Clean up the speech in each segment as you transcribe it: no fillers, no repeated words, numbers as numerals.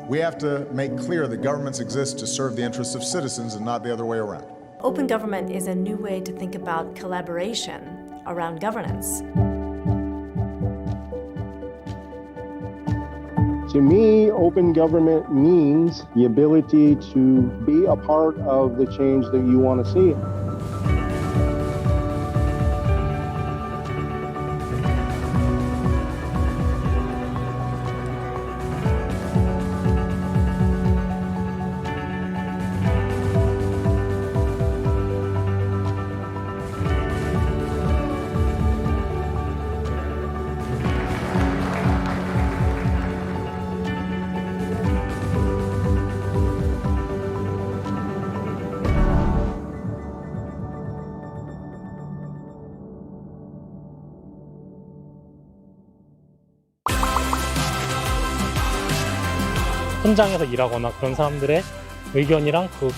We have to make clear that governments exist to serve the interests of citizens and not the other way around. Open government is a new way to think about collaboration around governance. To me, open government means the ability to be a part of the change that you want to see. 현장에서 일하거나 그런 사람들의 의견이랑 그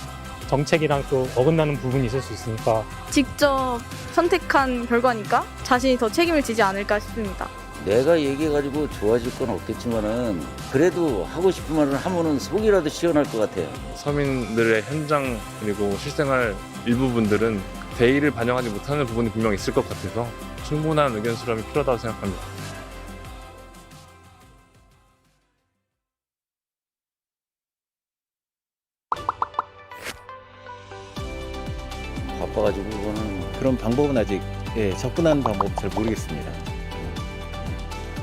정책이랑 또 어긋나는 부분이 있을 수 있으니까 직접 선택한 결과니까 자신이 더 책임을 지지 않을까 싶습니다. 내가 얘기해가지고 좋아질 건 없겠지만은 그래도 하고 싶은 말을 하면은 속이라도 시원할 것 같아요. 서민들의 현장 그리고 실생활 일부분들은 대의를 반영하지 못하는 부분이 분명 있을 것 같아서 충분한 의견 수렴이 필요하다고 생각합니다. 바빠가지고 그거는 그런 방법은 아직 접근하는 방법 잘 모르겠습니다.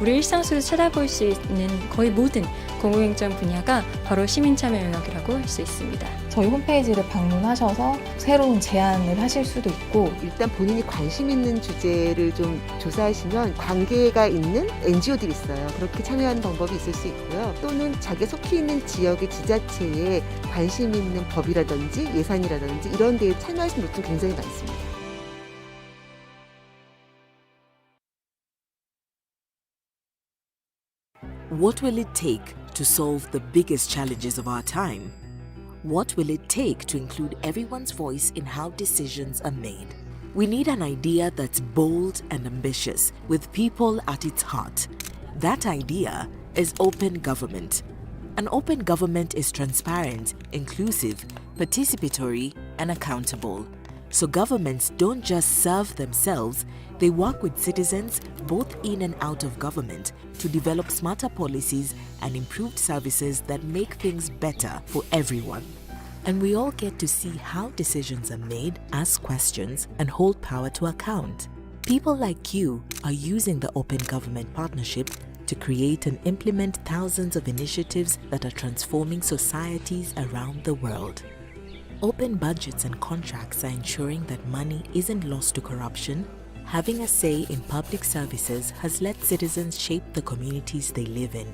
우리 일상 속에서 찾아볼 수 있는 거의 모든 공공행정 분야가 바로 시민참여 영역이라고 할 수 있습니다. 저희 홈페이지를 방문하셔서 새로운 제안을 하실 수도 있고, 일단 본인이 관심 있는 주제를 좀 조사하시면 관계가 있는 NGO들이 있어요. 그렇게 참여하는 방법이 있을 수 있고요. 또는 자기 속해 있는 지역의 지자체에 관심 있는 법이라든지 예산이라든지 이런 데에 참여하시는 분들 굉장히 많습니다. What will it take to solve the biggest challenges of our time? What will it take to include everyone's voice in how decisions are made? We need an idea that's bold and ambitious, with people at its heart. That idea is open government. An open government is transparent, inclusive, participatory, and accountable. So governments don't just serve themselves, they work with citizens both in and out of government to develop smarter policies and improved services that make things better for everyone. And we all get to see how decisions are made, ask questions, and hold power to account. People like you are using the Open Government Partnership to create and implement thousands of initiatives that are transforming societies around the world. Open budgets and contracts are ensuring that money isn't lost to corruption. Having a say in public services has let citizens shape the communities they live in.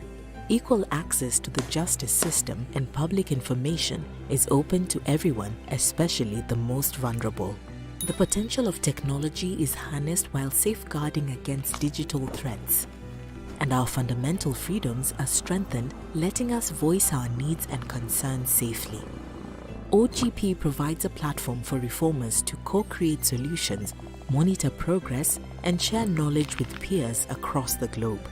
Equal access to the justice system and public information is open to everyone, especially the most vulnerable. The potential of technology is harnessed while safeguarding against digital threats. And our fundamental freedoms are strengthened, letting us voice our needs and concerns safely. OGP provides a platform for reformers to co-create solutions, monitor progress, and share knowledge with peers across the globe.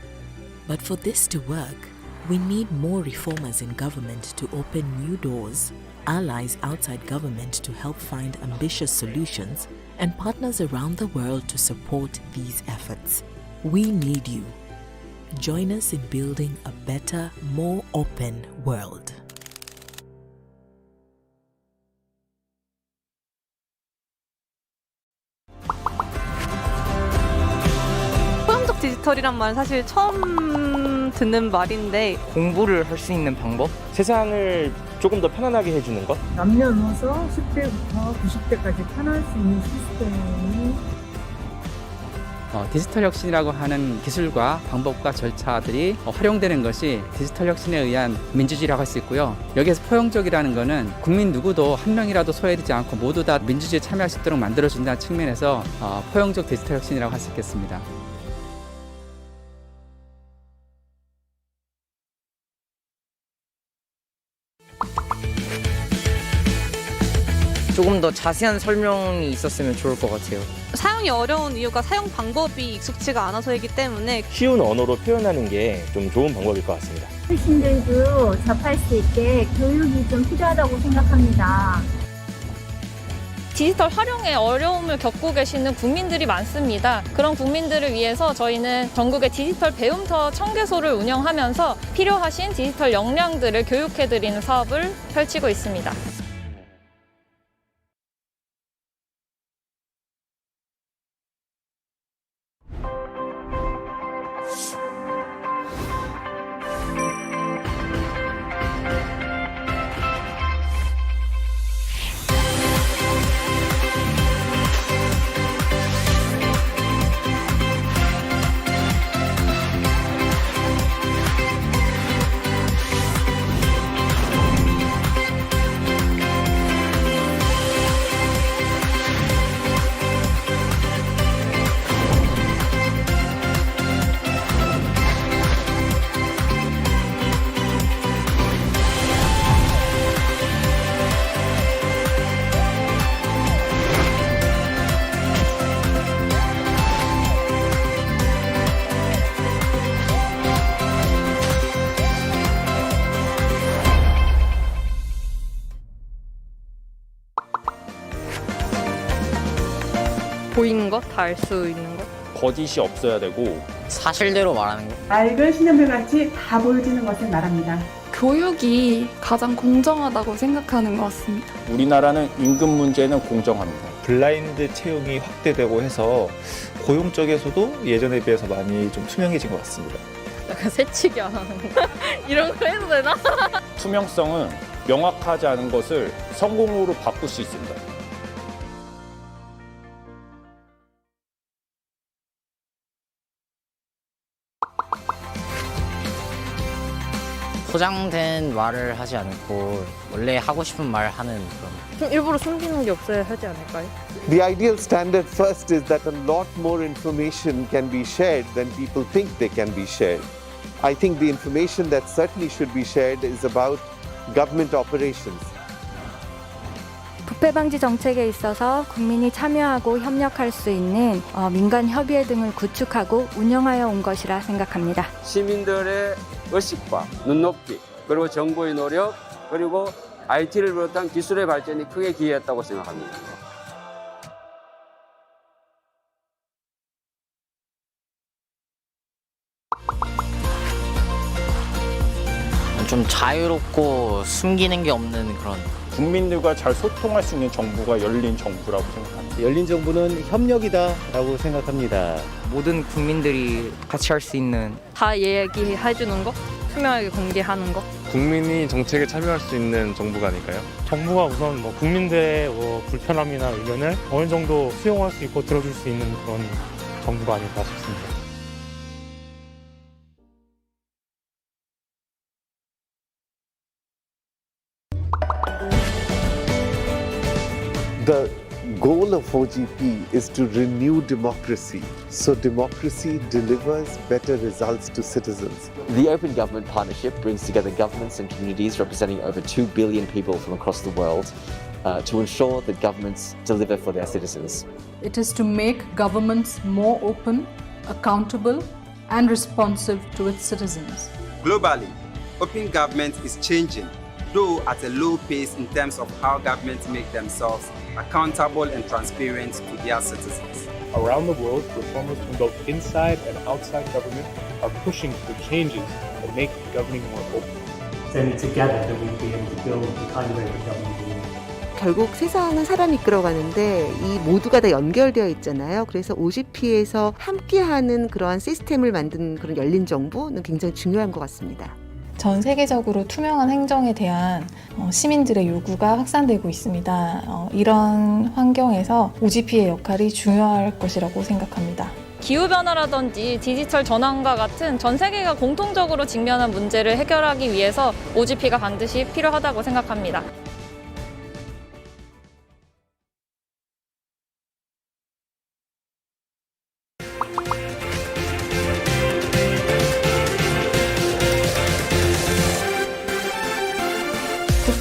But for this to work, we need more reformers in government to open new doors, allies outside government to help find ambitious solutions, and partners around the world to support these efforts. We need you. Join us in building a better, more open world. 포용적 디지털이란 말 사실 처음 듣는 말인데, 공부를 할 수 있는 방법? 세상을 조금 더 편안하게 해주는 것? 남녀노소 10대부터 90대까지 편할 수 있는 시스템이 디지털 혁신이라고 하는 기술과 방법과 절차들이 활용되는 것이 디지털 혁신에 의한 민주주의라고 할 수 있고요. 여기에서 포용적이라는 것은 국민 누구도 한 명이라도 소외되지 않고 모두 다 민주주의에 참여할 수 있도록 만들어준다는 측면에서 포용적 디지털 혁신이라고 할 수 있겠습니다. 조금 더 자세한 설명이 있었으면 좋을 것 같아요. 사용이 어려운 이유가 사용 방법이 익숙지가 않아서이기 때문에 쉬운 언어로 표현하는 게 좀 좋은 방법일 것 같습니다. 어르신들도 접할 수 있게 교육이 좀 필요하다고 생각합니다. 디지털 활용에 어려움을 겪고 계시는 국민들이 많습니다. 그런 국민들을 위해서 저희는 전국의 디지털 배움터 1000개소를 운영하면서 필요하신 디지털 역량들을 교육해드리는 사업을 펼치고 있습니다. 보이는 것, 다 알 수 있는 것. 거짓이 없어야 되고 사실대로 말하는 것. 맑은 신현물같이 다 보여지는 것을 말합니다. 교육이 가장 공정하다고 생각하는 것 같습니다. 우리나라는 임금 문제는 공정합니다. 블라인드 채용이 확대되고 해서 고용 쪽에서도 예전에 비해서 많이 좀 투명해진 것 같습니다. 약간 새치기 안 하는 거. 이런 거 해도 되나? 투명성은 명확하지 않은 것을 성공으로 바꿀 수 있습니다. 포장된 말을 하지 않고 원래 하고 싶은 말 하는 그런. 좀 일부러 숨기는 게 없어야 하지 않을까요? The ideal standard first is that a lot more information can be shared than people think they can be shared. I think the information that certainly should be shared is about government operations. 부패 방지 정책에 있어서 국민이 참여하고 협력할 수 있는 민간 협의회 등을 구축하고 운영하여 온 것이라 생각합니다. 시민들의 의식과 눈높이, 그리고 정부의 노력, 그리고 IT를 비롯한 기술의 발전이 크게 기여했다고 생각합니다. 좀 자유롭고 숨기는 게 없는 그런. 국민들과 잘 소통할 수 있는 정부가 열린 정부라고 생각합니다. 열린 정부는 협력이다라고 생각합니다. 모든 국민들이 같이 할 수 있는. 다 얘기해주는 것, 투명하게 공개하는 것. 국민이 정책에 참여할 수 있는 정부가 아닐까요? 정부가 우선 국민들의 불편함이나 의견을 어느 정도 수용할 수 있고 들어줄 수 있는 그런 정부가 아닐까 싶습니다. The goal of OGP is to renew democracy, so democracy delivers better results to citizens. The Open Government Partnership brings together governments and communities representing over 2 billion people from across the world to ensure that governments deliver for their citizens. It is to make governments more open, accountable, and responsive to its citizens. Globally, open government is changing, though at a low pace in terms of how governments make themselves accountable and transparent to their citizens. Around the world, reformers from both inside and outside government are pushing for changes that make governing more open. Then together that we'll be able to build the kind of way that government will. 결국 세상은 사람이 이끌어가는데 이 모두가 다 연결되어 있잖아요. 그래서 OGP에서 함께하는 그러한 시스템을 만든 그런 열린 정부는 굉장히 중요한 것 같습니다. 전 세계적으로 투명한 행정에 대한 시민들의 요구가 확산되고 있습니다. 이런 환경에서 OGP의 역할이 중요할 것이라고 생각합니다. 기후변화라든지 디지털 전환과 같은 전 세계가 공통적으로 직면한 문제를 해결하기 위해서 OGP가 반드시 필요하다고 생각합니다.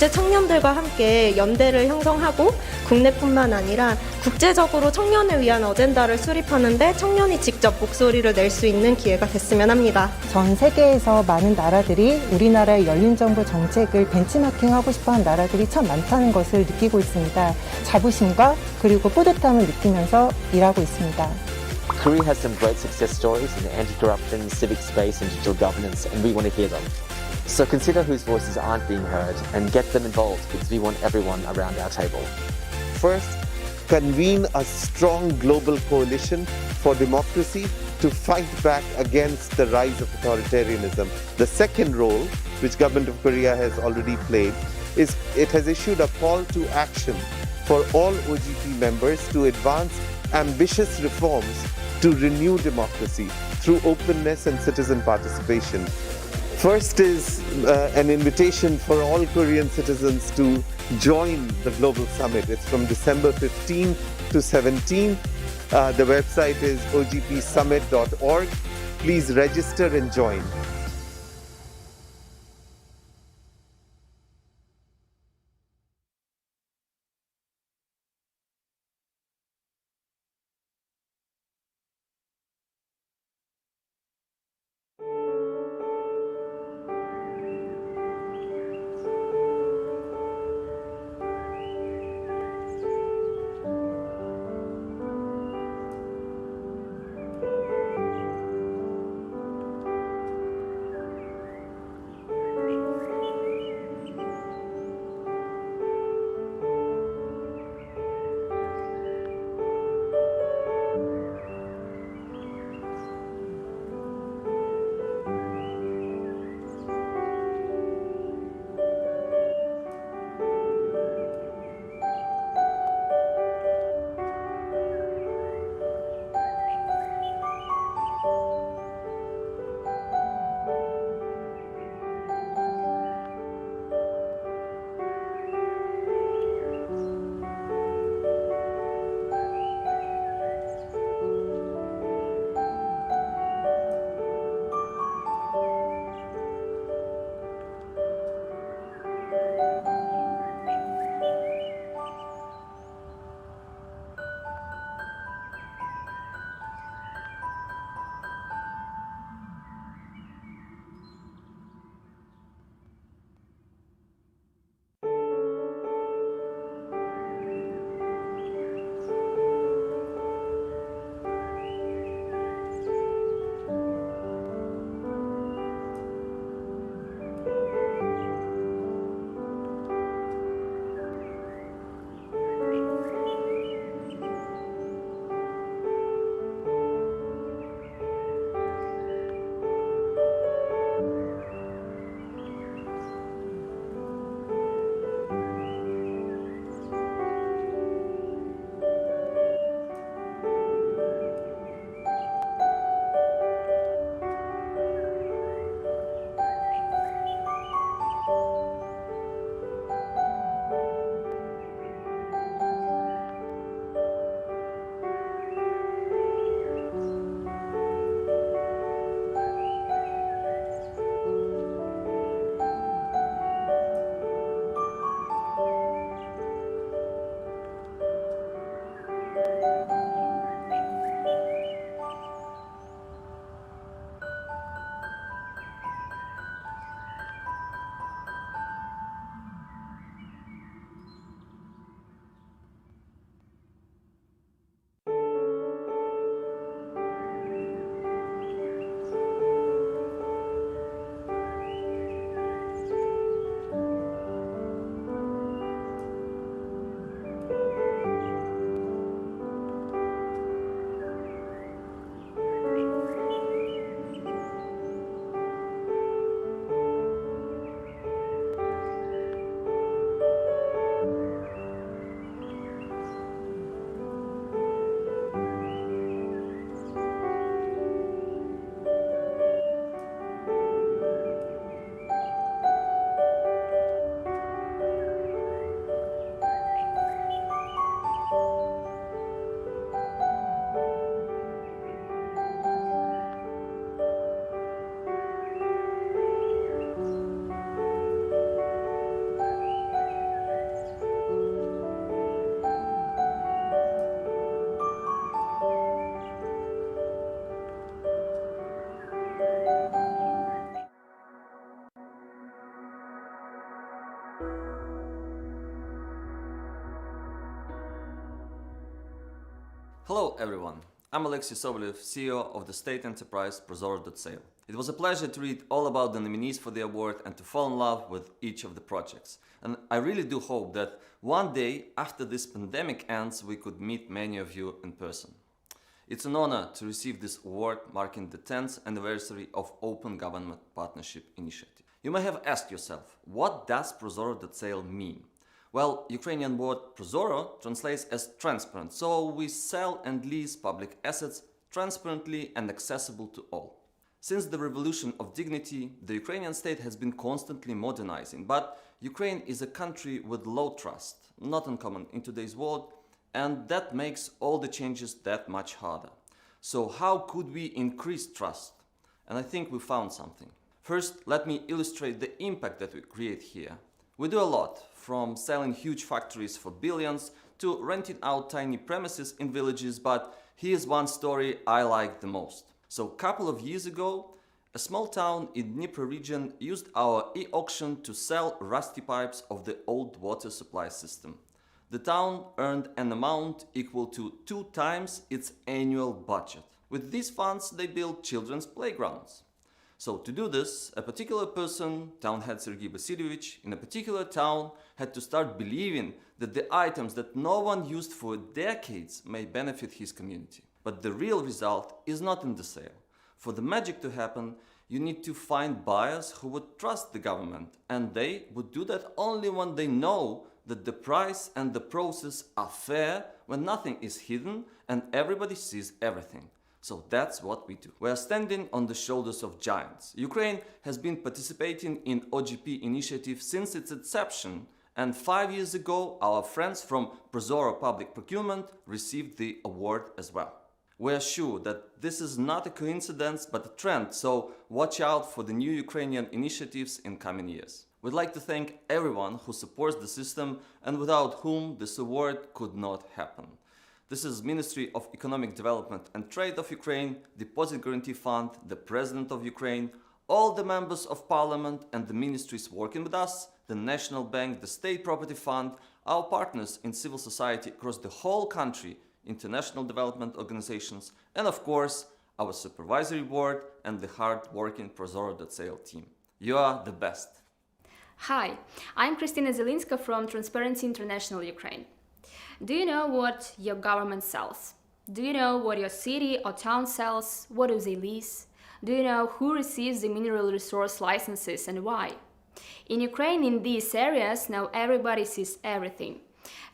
국제 청년들과 함께 연대를 형성하고 국내뿐만 아니라 국제적으로 청년을 위한 어젠다를 수립하는 데 청년이 직접 목소리를 낼 수 있는 기회가 됐으면 합니다. 전 세계에서 많은 나라들이 우리나라의 열린 정부 정책을 벤치마킹하고 싶어하는 나라들이 참 많다는 것을 느끼고 있습니다. 자부심과 그리고 뿌듯함을 느끼면서 일하고 있습니다. Korea has some great success stories in the anti-corruption, civic space and digital governance, and we want to hear them. So consider whose voices aren't being heard and get them involved because we want everyone around our table. First, convene a strong global coalition for democracy to fight back against the rise of authoritarianism. The second role, which Government of Korea has already played, is it has issued a call to action for all OGP members to advance ambitious reforms to renew democracy through openness and citizen participation. First is an invitation for all Korean citizens to join the Global Summit. It's from December 15 to 17. The website is ogpsummit.org. Please register and join. Hello everyone, I'm Alexey Sobolev, CEO of the state enterprise Prozoro.sale. It was a pleasure to read all about the nominees for the award and to fall in love with each of the projects. And I really do hope that one day after this pandemic ends, we could meet many of you in person. It's an honor to receive this award marking the 10th anniversary of Open Government Partnership Initiative. You may have asked yourself, what does Prozoro.sale mean? Well, Ukrainian word Prozoro translates as transparent, so we sell and lease public assets transparently and accessible to all. Since the revolution of dignity, the Ukrainian state has been constantly modernizing, but Ukraine is a country with low trust, not uncommon in today's world, and that makes all the changes that much harder. So how could we increase trust? And I think we found something. First, let me illustrate the impact that we create here. We do a lot, from selling huge factories for billions to renting out tiny premises in villages, but here's one story I like the most. So a couple of years ago, a small town in Dnipro region used our e-auction to sell rusty pipes of the old water supply system. The town earned an amount equal to 2 times its annual budget. With these funds, they built children's playgrounds. So to do this, a particular person, town head Sergei Vasilievich, in a particular town had to start believing that the items that no one used for decades may benefit his community. But the real result is not in the sale. For the magic to happen, you need to find buyers who would trust the government, and they would do that only when they know that the price and the process are fair, when nothing is hidden and everybody sees everything. So that's what we do. We are standing on the shoulders of giants. Ukraine has been participating in OGP initiative since its inception, and 5 years ago our friends from Prozoro Public Procurement received the award as well. We are sure that this is not a coincidence but a trend, so watch out for the new Ukrainian initiatives in coming years. We'd like to thank everyone who supports the system and without whom this award could not happen. This is Ministry of Economic Development and Trade of Ukraine, Deposit Guarantee Fund, the President of Ukraine, all the members of Parliament and the ministries working with us, the National Bank, the State Property Fund, our partners in civil society across the whole country, international development organizations, and of course, our supervisory board and the hard-working Prozoro.sale team. You are the best. Hi, I'm Kristina Zelinska from Transparency International Ukraine. Do you know what your government sells? Do you know what your city or town sells? What do they lease? Do you know who receives the mineral resource licenses and why? In Ukraine, in these areas, now everybody sees everything.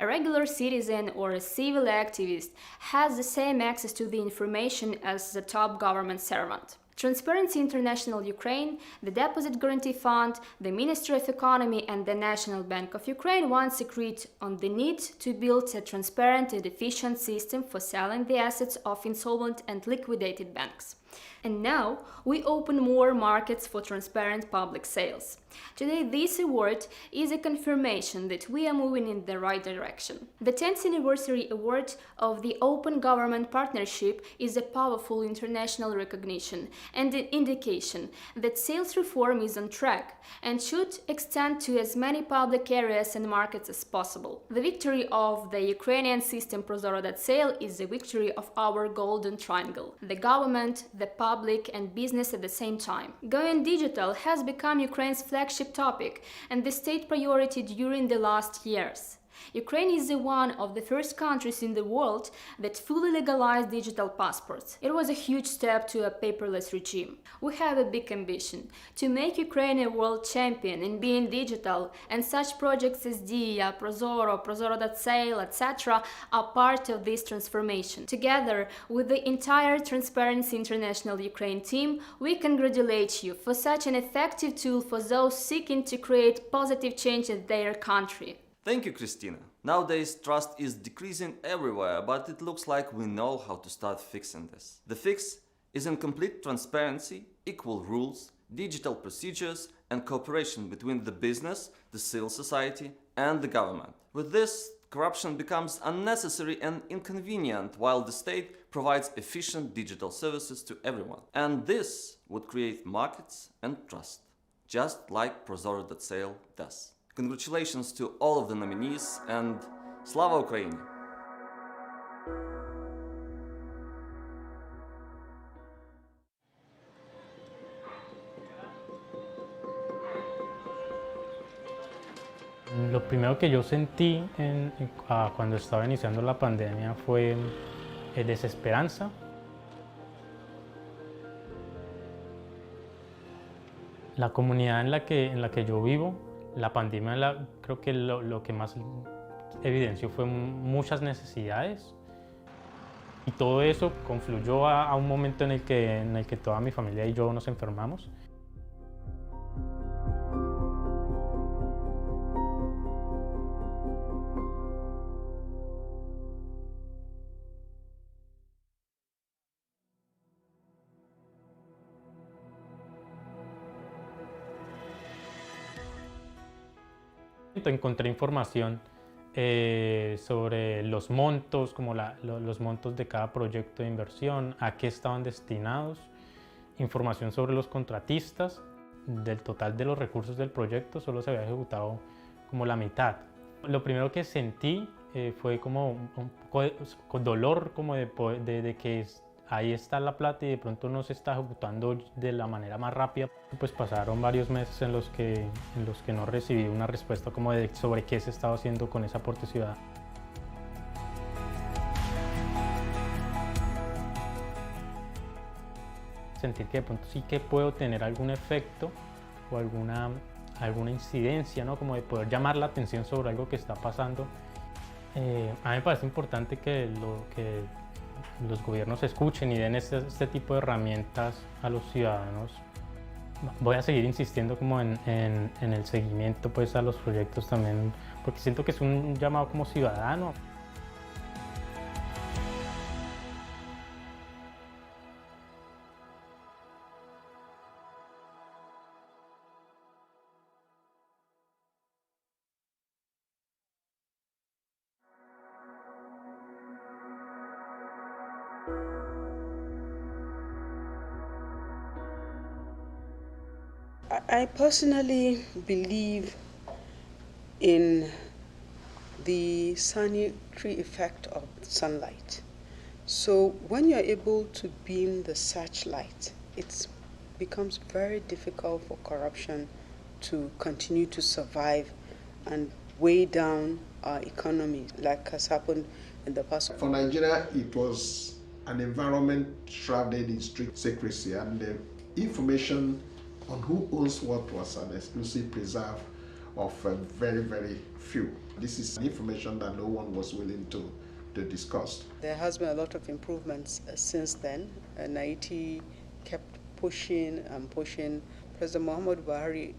A regular citizen or a civil activist has the same access to the information as the top government servant. Transparency International Ukraine, the Deposit Guarantee Fund, the Ministry of Economy and the National Bank of Ukraine once agreed on the need to build a transparent and efficient system for selling the assets of insolvent and liquidated banks. And now we open more markets for transparent public sales. Today, this award is a confirmation that we are moving in the right direction. The 10th anniversary award of the Open Government Partnership is a powerful international recognition and an indication that sales reform is on track and should extend to as many public areas and markets as possible. The victory of the Ukrainian system Prozoro.sale is the victory of our golden triangle: the government, the public and business at the same time. Going digital has become Ukraine's flagship topic and the state priority during the last years. Ukraine is one of the first countries in the world that fully legalized digital passports. It was a huge step to a paperless regime. We have a big ambition to make Ukraine a world champion in being digital, and such projects as DIA, Prozoro, Prozoro.sale, etc. are part of this transformation. Together with the entire Transparency International Ukraine team, we congratulate you for such an effective tool for those seeking to create positive change in their country. Thank you, Kristina. Nowadays, trust is decreasing everywhere, but it looks like we know how to start fixing this. The fix is in complete transparency, equal rules, digital procedures, and cooperation between the business, the civil society, and the government. With this, corruption becomes unnecessary and inconvenient, while the state provides efficient digital services to everyone. And this would create markets and trust, just like Prozoro.sale does. Congratulations to all of the nominees and Slava Ukraini! Lo primero que yo sentí cuando estaba iniciando la pandemia fue desesperanza. La comunidad en la que yo vivo, la pandemia creo que lo que más evidenció fue muchas necesidades. Y todo eso confluyó a un momento en el que toda mi familia y yo nos enfermamos. Encontré información sobre los montos, como los montos de cada proyecto de inversión, a qué estaban destinados, información sobre los contratistas. Del total de los recursos del proyecto solo se había ejecutado como la mitad. Lo primero que sentí fue como un poco de dolor, como de que ahí está la plata y de pronto no se está ejecutando de la manera más rápida. Pues pasaron varios meses en los que no recibí una respuesta como sobre qué se estaba haciendo con ese aporte ciudadano. Sentir que de pronto sí que puedo tener algún efecto o alguna incidencia, ¿no? Como de poder llamar la atención sobre algo que está pasando. A mí me parece importante que los gobiernos escuchen y den este tipo de herramientas a los ciudadanos. Voy a seguir insistiendo como en el seguimiento pues, a los proyectos también, porque siento que es un llamado como ciudadano. I personally believe in the sanitary effect of sunlight. So when you're able to beam the searchlight, it becomes very difficult for corruption to continue to survive and weigh down our economy like has happened in the past. For Nigeria, it was an environment shrouded in strict secrecy, and the information on who owns what was an exclusive preserve of very, very few. This is information that no one was willing to discuss. There has been a lot of improvements since then. Naiti kept pushing and pushing. President Muhammad Buhari,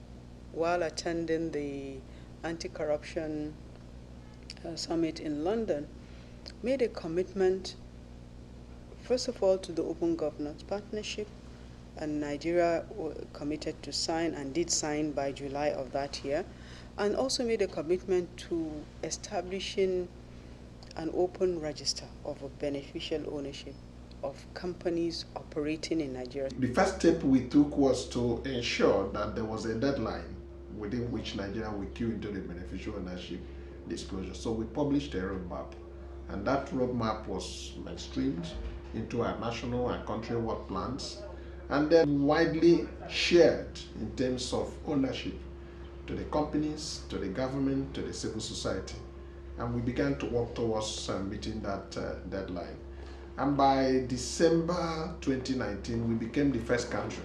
while attending the anti-corruption summit in London, made a commitment, first of all, to the Open Governance Partnership, and Nigeria committed to sign and did sign by July of that year, and also made a commitment to establishing an open register of a beneficial ownership of companies operating in Nigeria. The first step we took was to ensure that there was a deadline within which Nigeria would queue into the beneficial ownership disclosure. So we published a roadmap, and that roadmap was mainstreamed into our national and country work plans, and then widely shared in terms of ownership to the companies, to the government, to the civil society. And we began to work towards meeting that deadline. And by December 2019, we became the first country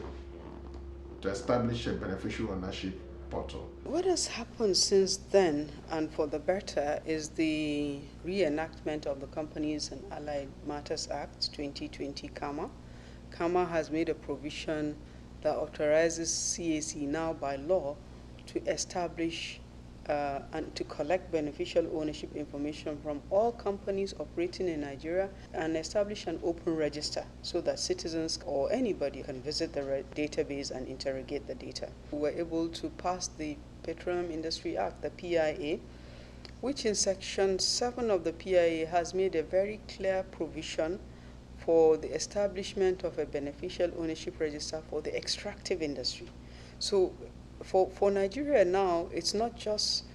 to establish a beneficial ownership portal. What has happened since then, and for the better, is the reenactment of the Companies and Allied Matters Act 2020 CAMA. CAMA has made a provision that authorizes CAC now by law to establish and to collect beneficial ownership information from all companies operating in Nigeria and establish an open register so that citizens or anybody can visit the database and interrogate the data. We were able to pass the Petroleum Industry Act, the PIA, which in Section 7 of the PIA has made a very clear provision for the establishment of a beneficial ownership register for the extractive industry. So For Nigeria now, it's not just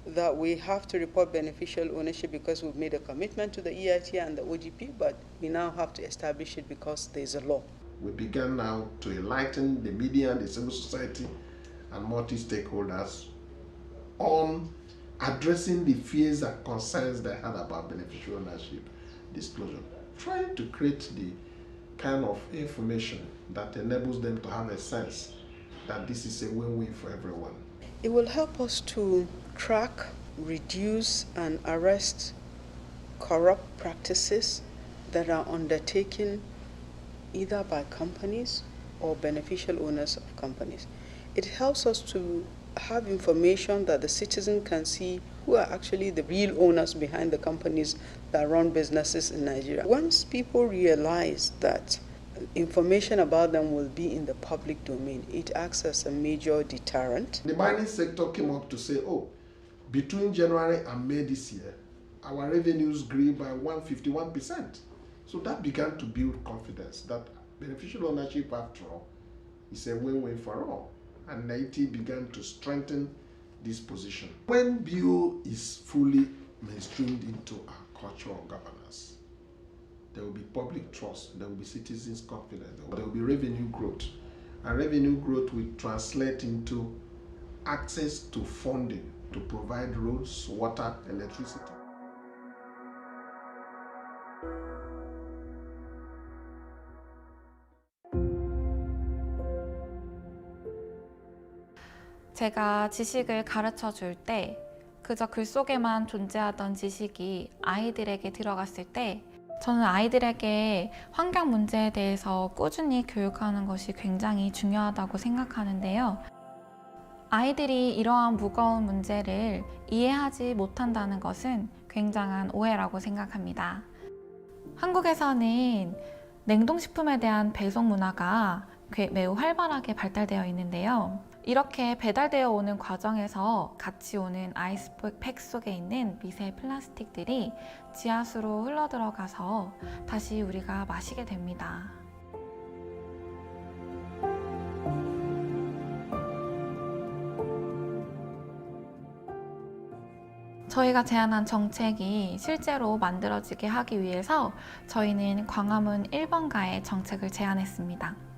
that we have to report beneficial ownership because we've made a commitment to the EIT and the OGP, but we now have to establish it because there's a law. We began now to enlighten the media, the civil society, and multi-stakeholders on addressing the fears and concerns they had about beneficial ownership disclosure, trying to create the kind of information that enables them to have a sense that this is a win-win for everyone. It will help us to track, reduce, and arrest corrupt practices that are undertaken either by companies or beneficial owners of companies. It helps us to have information that the citizen can see who are actually the real owners behind the companies that run businesses in Nigeria. Once people realize that information about them will be in the public domain, it acts as a major deterrent. The mining sector came up to say, oh, between January and May this year, our revenues grew by 151%. So that began to build confidence that beneficial ownership, after all, is a win-win for all. And NIT began to strengthen this position. When BO is fully mainstreamed into our culture of governance, there will be public trust, there will be citizens' confidence, there will be revenue growth. And revenue growth will translate into access to funding to provide roads, water, electricity. 제가 지식을 가르쳐 줄 때 그저 글 속에만 존재하던 지식이 아이들에게 들어갔을 때 저는 아이들에게 환경 문제에 대해서 꾸준히 교육하는 것이 굉장히 중요하다고 생각하는데요. 아이들이 이러한 무거운 문제를 이해하지 못한다는 것은 굉장한 오해라고 생각합니다. 한국에서는 냉동식품에 대한 배송 문화가 매우 활발하게 발달되어 있는데요. 이렇게 배달되어 오는 과정에서 같이 오는 아이스팩 속에 있는 미세 플라스틱들이 지하수로 흘러들어가서 다시 우리가 마시게 됩니다. 저희가 제안한 정책이 실제로 만들어지게 하기 위해서 저희는 광화문 1번가에 정책을 제안했습니다.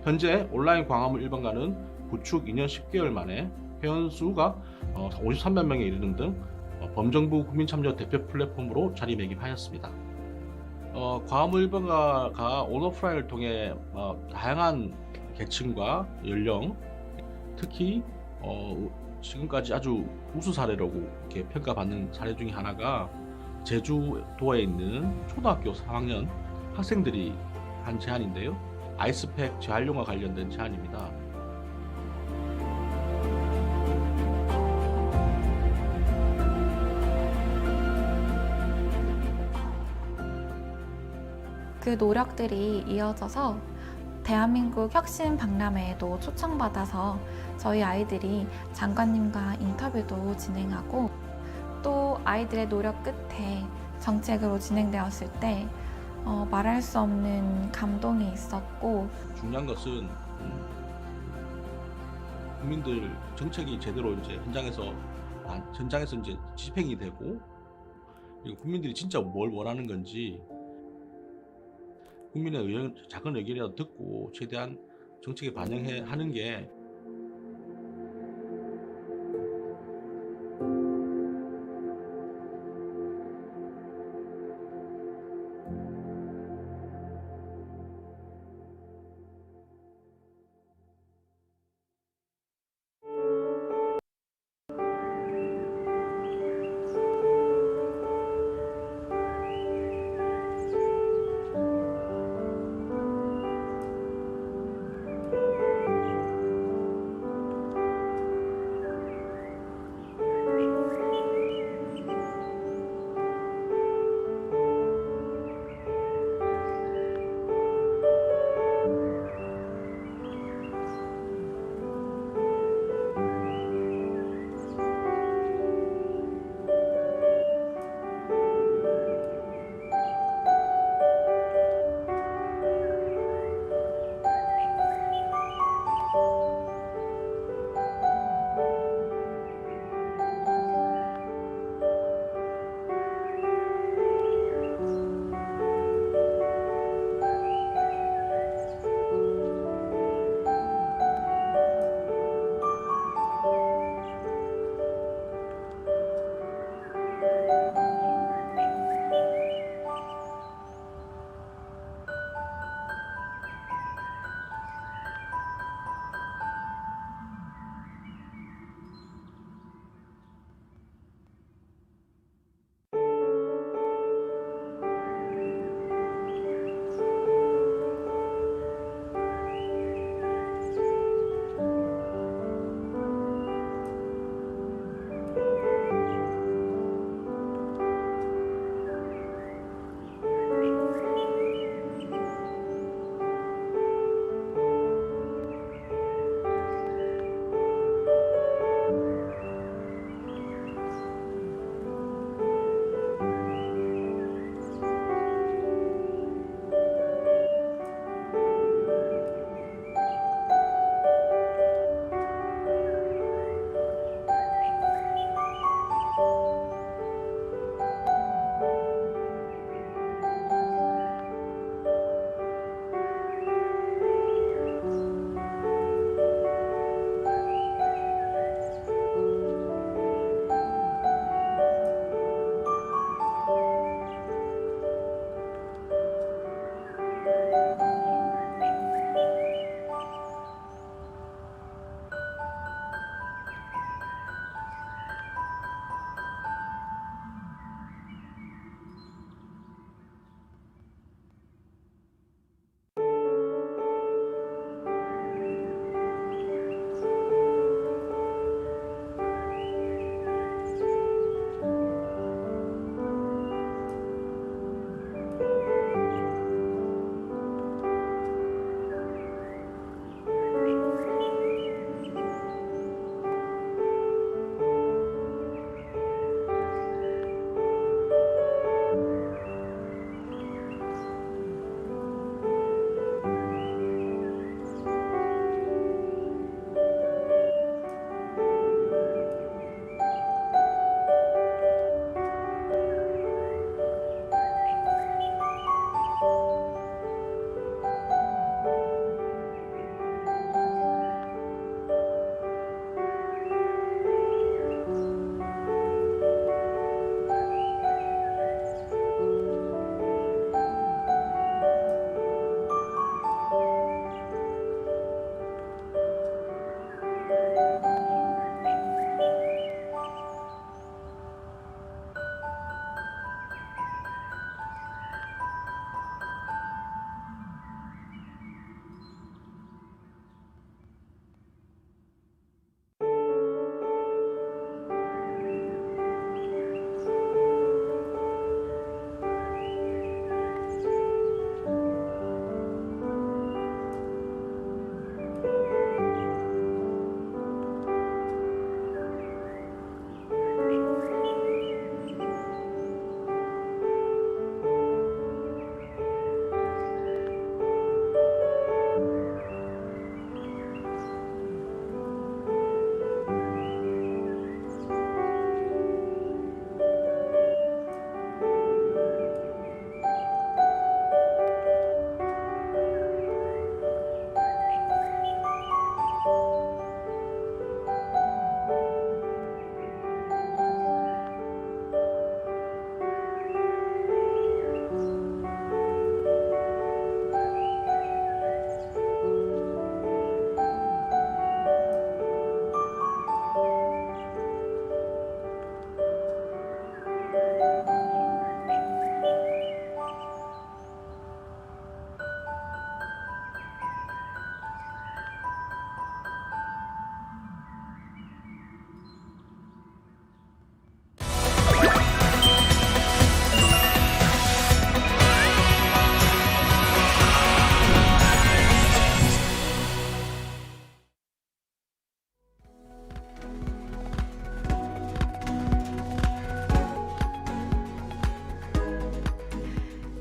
현재 온라인 광화문 1번가는 구축 2년 10개월 만에 회원수가 53만 명에 이르는 등 범정부 국민참여 대표 플랫폼으로 자리매김하였습니다. 광화문 1번가가 온오프라인을 통해 다양한 계층과 연령, 특히 지금까지 아주 우수 사례라고 이렇게 평가받는 사례 중에 하나가 제주도에 있는 초등학교 3학년 학생들이 한 제안인데요. 아이스팩 재활용과 관련된 제안입니다. 그 노력들이 이어져서 대한민국 혁신 박람회에도 초청받아서 저희 아이들이 장관님과 인터뷰도 진행하고 또 아이들의 노력 끝에 정책으로 진행되었을 때 말할 수 없는 감동이 있었고 중요한 것은 국민들 정책이 제대로 이제 현장에서 이제 집행이 되고 그리고 국민들이 진짜 뭘 원하는 건지 국민의 작은 의견이라도 듣고 최대한 정책에 반영하는 게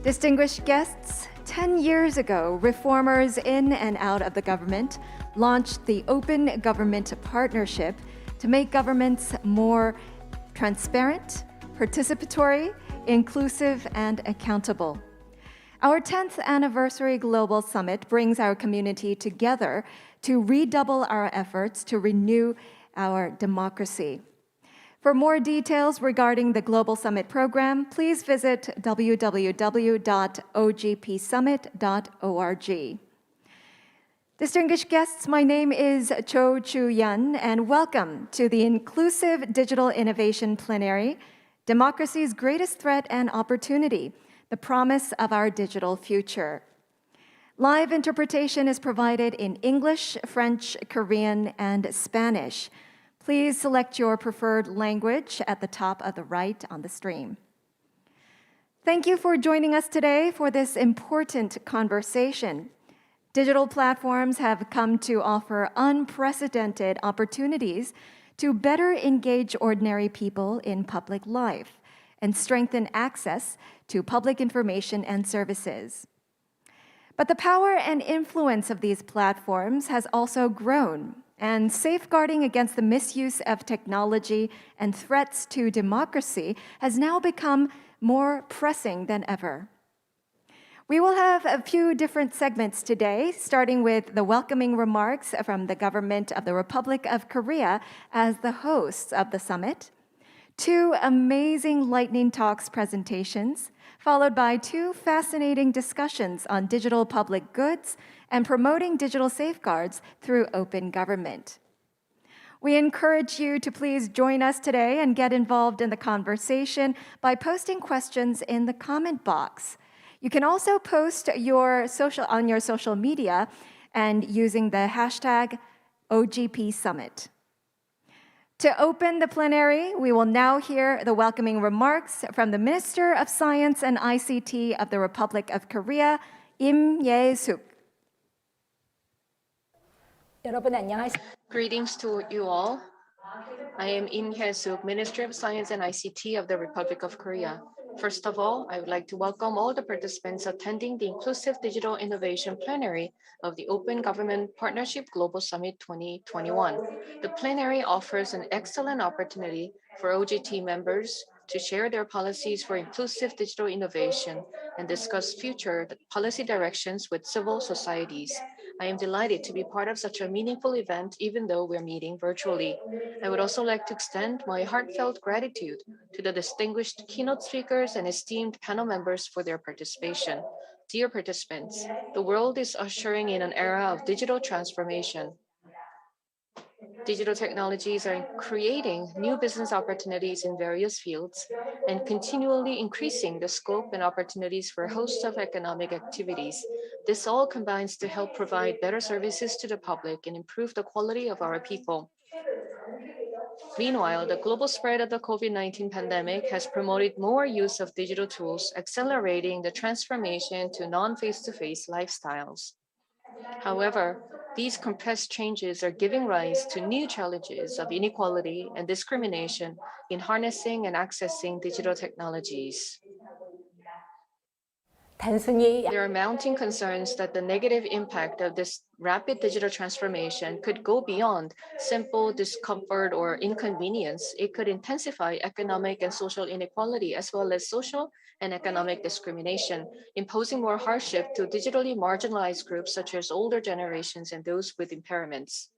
Distinguished guests, 10 years ago, reformers in and out of the government launched the Open Government Partnership to make governments more transparent, participatory, inclusive, and accountable. Our 10th anniversary Global Summit brings our community together to redouble our efforts to renew our democracy. For more details regarding the Global Summit program, please visit www.ogpsummit.org. Distinguished guests, my name is Cho Chu-Yun, and welcome to the Inclusive Digital Innovation Plenary, Democracy's Greatest Threat and Opportunity, the Promise of Our Digital Future. Live interpretation is provided in English, French, Korean, and Spanish. Please select your preferred language at the top of the right on the stream. Thank you for joining us today for this important conversation. Digital platforms have come to offer unprecedented opportunities to better engage ordinary people in public life and strengthen access to public information and services. But the power and influence of these platforms has also grown, and safeguarding against the misuse of technology and threats to democracy has now become more pressing than ever. We will have a few different segments today, starting with the welcoming remarks from the government of the Republic of Korea as the hosts of the summit, 2 amazing lightning talks presentations, followed by 2 fascinating discussions on digital public goods and promoting digital safeguards through open government. We encourage you to please join us today and get involved in the conversation by posting questions in the comment box. You can also post on your social media and using the hashtag OGP Summit. To open the plenary, we will now hear the welcoming remarks from the Minister of Science and ICT of the Republic of Korea, Im Ye-suk. Greetings to you all. I am Im Ye-suk, Minister of Science and ICT of the Republic of Korea. First of all, I would like to welcome all the participants attending the Inclusive Digital Innovation Plenary of the Open Government Partnership Global Summit 2021. The plenary offers an excellent opportunity for OGT members to share their policies for inclusive digital innovation and discuss future policy directions with civil societies. I am delighted to be part of such a meaningful event, even though we're meeting virtually. I would also like to extend my heartfelt gratitude to the distinguished keynote speakers and esteemed panel members for their participation. Dear participants, the world is ushering in an era of digital transformation. Digital technologies are creating new business opportunities in various fields and continually increasing the scope and opportunities for a host of economic activities. This all combines to help provide better services to the public and improve the quality of our people. Meanwhile, the global spread of the COVID-19 pandemic has promoted more use of digital tools, accelerating the transformation to non-face-to-face lifestyles. However, these compressed changes are giving rise to new challenges of inequality and discrimination in harnessing and accessing digital technologies. There are mounting concerns that the negative impact of this rapid digital transformation could go beyond simple discomfort or inconvenience. It could intensify economic and social inequality as well as social and economic discrimination, imposing more hardship to digitally marginalized groups such as older generations and those with impairments.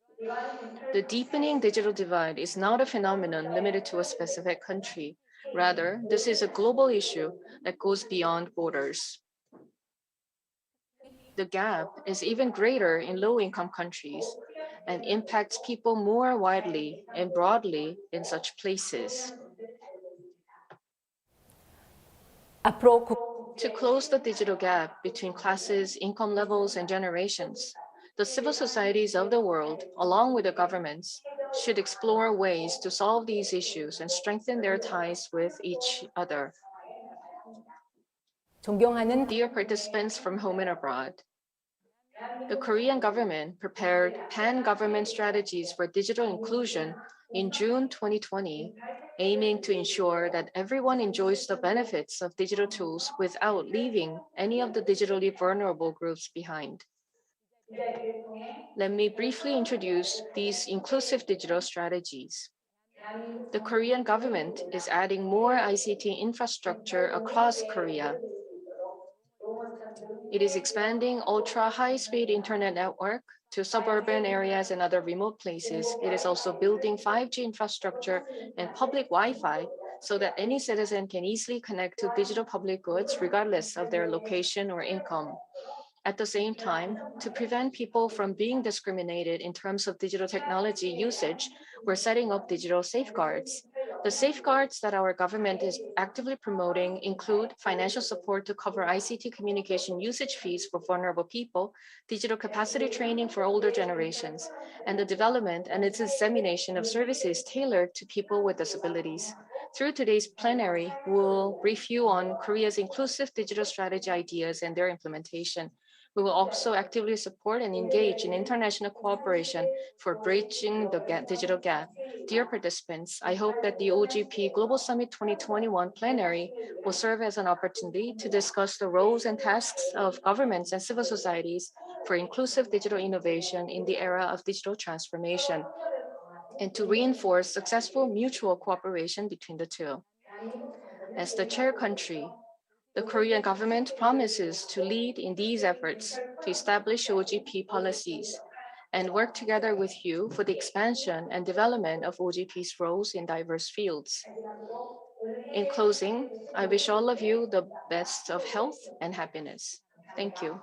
The deepening digital divide is not a phenomenon limited to a specific country. Rather, this is a global issue that goes beyond borders. The gap is even greater in low-income countries and impacts people more widely and broadly in such places. To close the digital gap between classes, income levels, and generations, the civil societies of the world, along with the governments, should explore ways to solve these issues and strengthen their ties with each other. Dear participants from home and abroad, the Korean government prepared pan-government strategies for digital inclusion in June 2020, aiming to ensure that everyone enjoys the benefits of digital tools without leaving any of the digitally vulnerable groups behind. Let me briefly introduce these inclusive digital strategies. The Korean government is adding more ICT infrastructure across Korea. It is expanding ultra-high-speed internet network to suburban areas and other remote places. It is also building 5G infrastructure and public Wi-Fi so that any citizen can easily connect to digital public goods regardless of their location or income. At the same time, to prevent people from being discriminated in terms of digital technology usage, we're setting up digital safeguards. The safeguards that our government is actively promoting include financial support to cover ICT communication usage fees for vulnerable people, digital capacity training for older generations, and the development and its dissemination of services tailored to people with disabilities. Through today's plenary, we'll brief you on Korea's inclusive digital strategy ideas and their implementation. We will also actively support and engage in international cooperation for bridging the digital gap. Dear participants, I hope that the OGP Global Summit 2021 plenary will serve as an opportunity to discuss the roles and tasks of governments and civil societies for inclusive digital innovation in the era of digital transformation, and to reinforce successful mutual cooperation between the two. As the chair country, the Korean government promises to lead in these efforts to establish OGP policies and work together with you for the expansion and development of OGP's roles in diverse fields. In closing, I wish all of you the best of health and happiness. Thank you.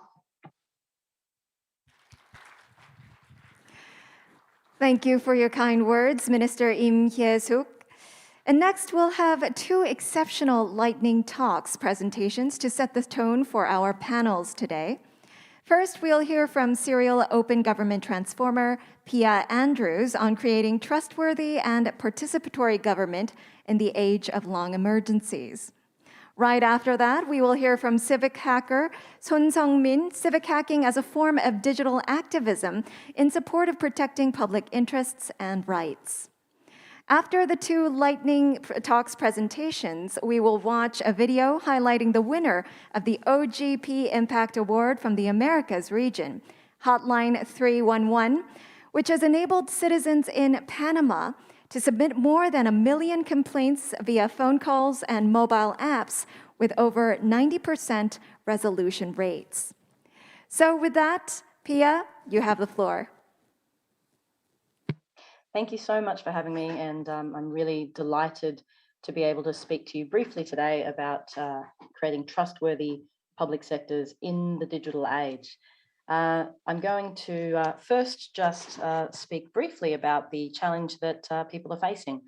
Thank you for your kind words, Minister Im Hye-suk. And next, we'll have two exceptional lightning talks presentations to set the tone for our panels today. First, we'll hear from serial open government transformer Pia Andrews on creating trustworthy and participatory government in the age of long emergencies. Right after that, we will hear from Civic hacker Son Sung-min, Civic hacking as a form of digital activism in support of protecting public interests and rights. After the two lightning talks presentations, we will watch a video highlighting the winner of the OGP Impact Award from the Americas region, Hotline 311, which has enabled citizens in Panama to submit more than 1 million complaints via phone calls and mobile apps with over 90% resolution rates. So with that, Pia, you have the floor. Thank you so much for having me, and I'm really delighted to be able to speak to you briefly today about creating trustworthy public sectors in the digital age. I'm going to first just speak briefly about the challenge that people are facing.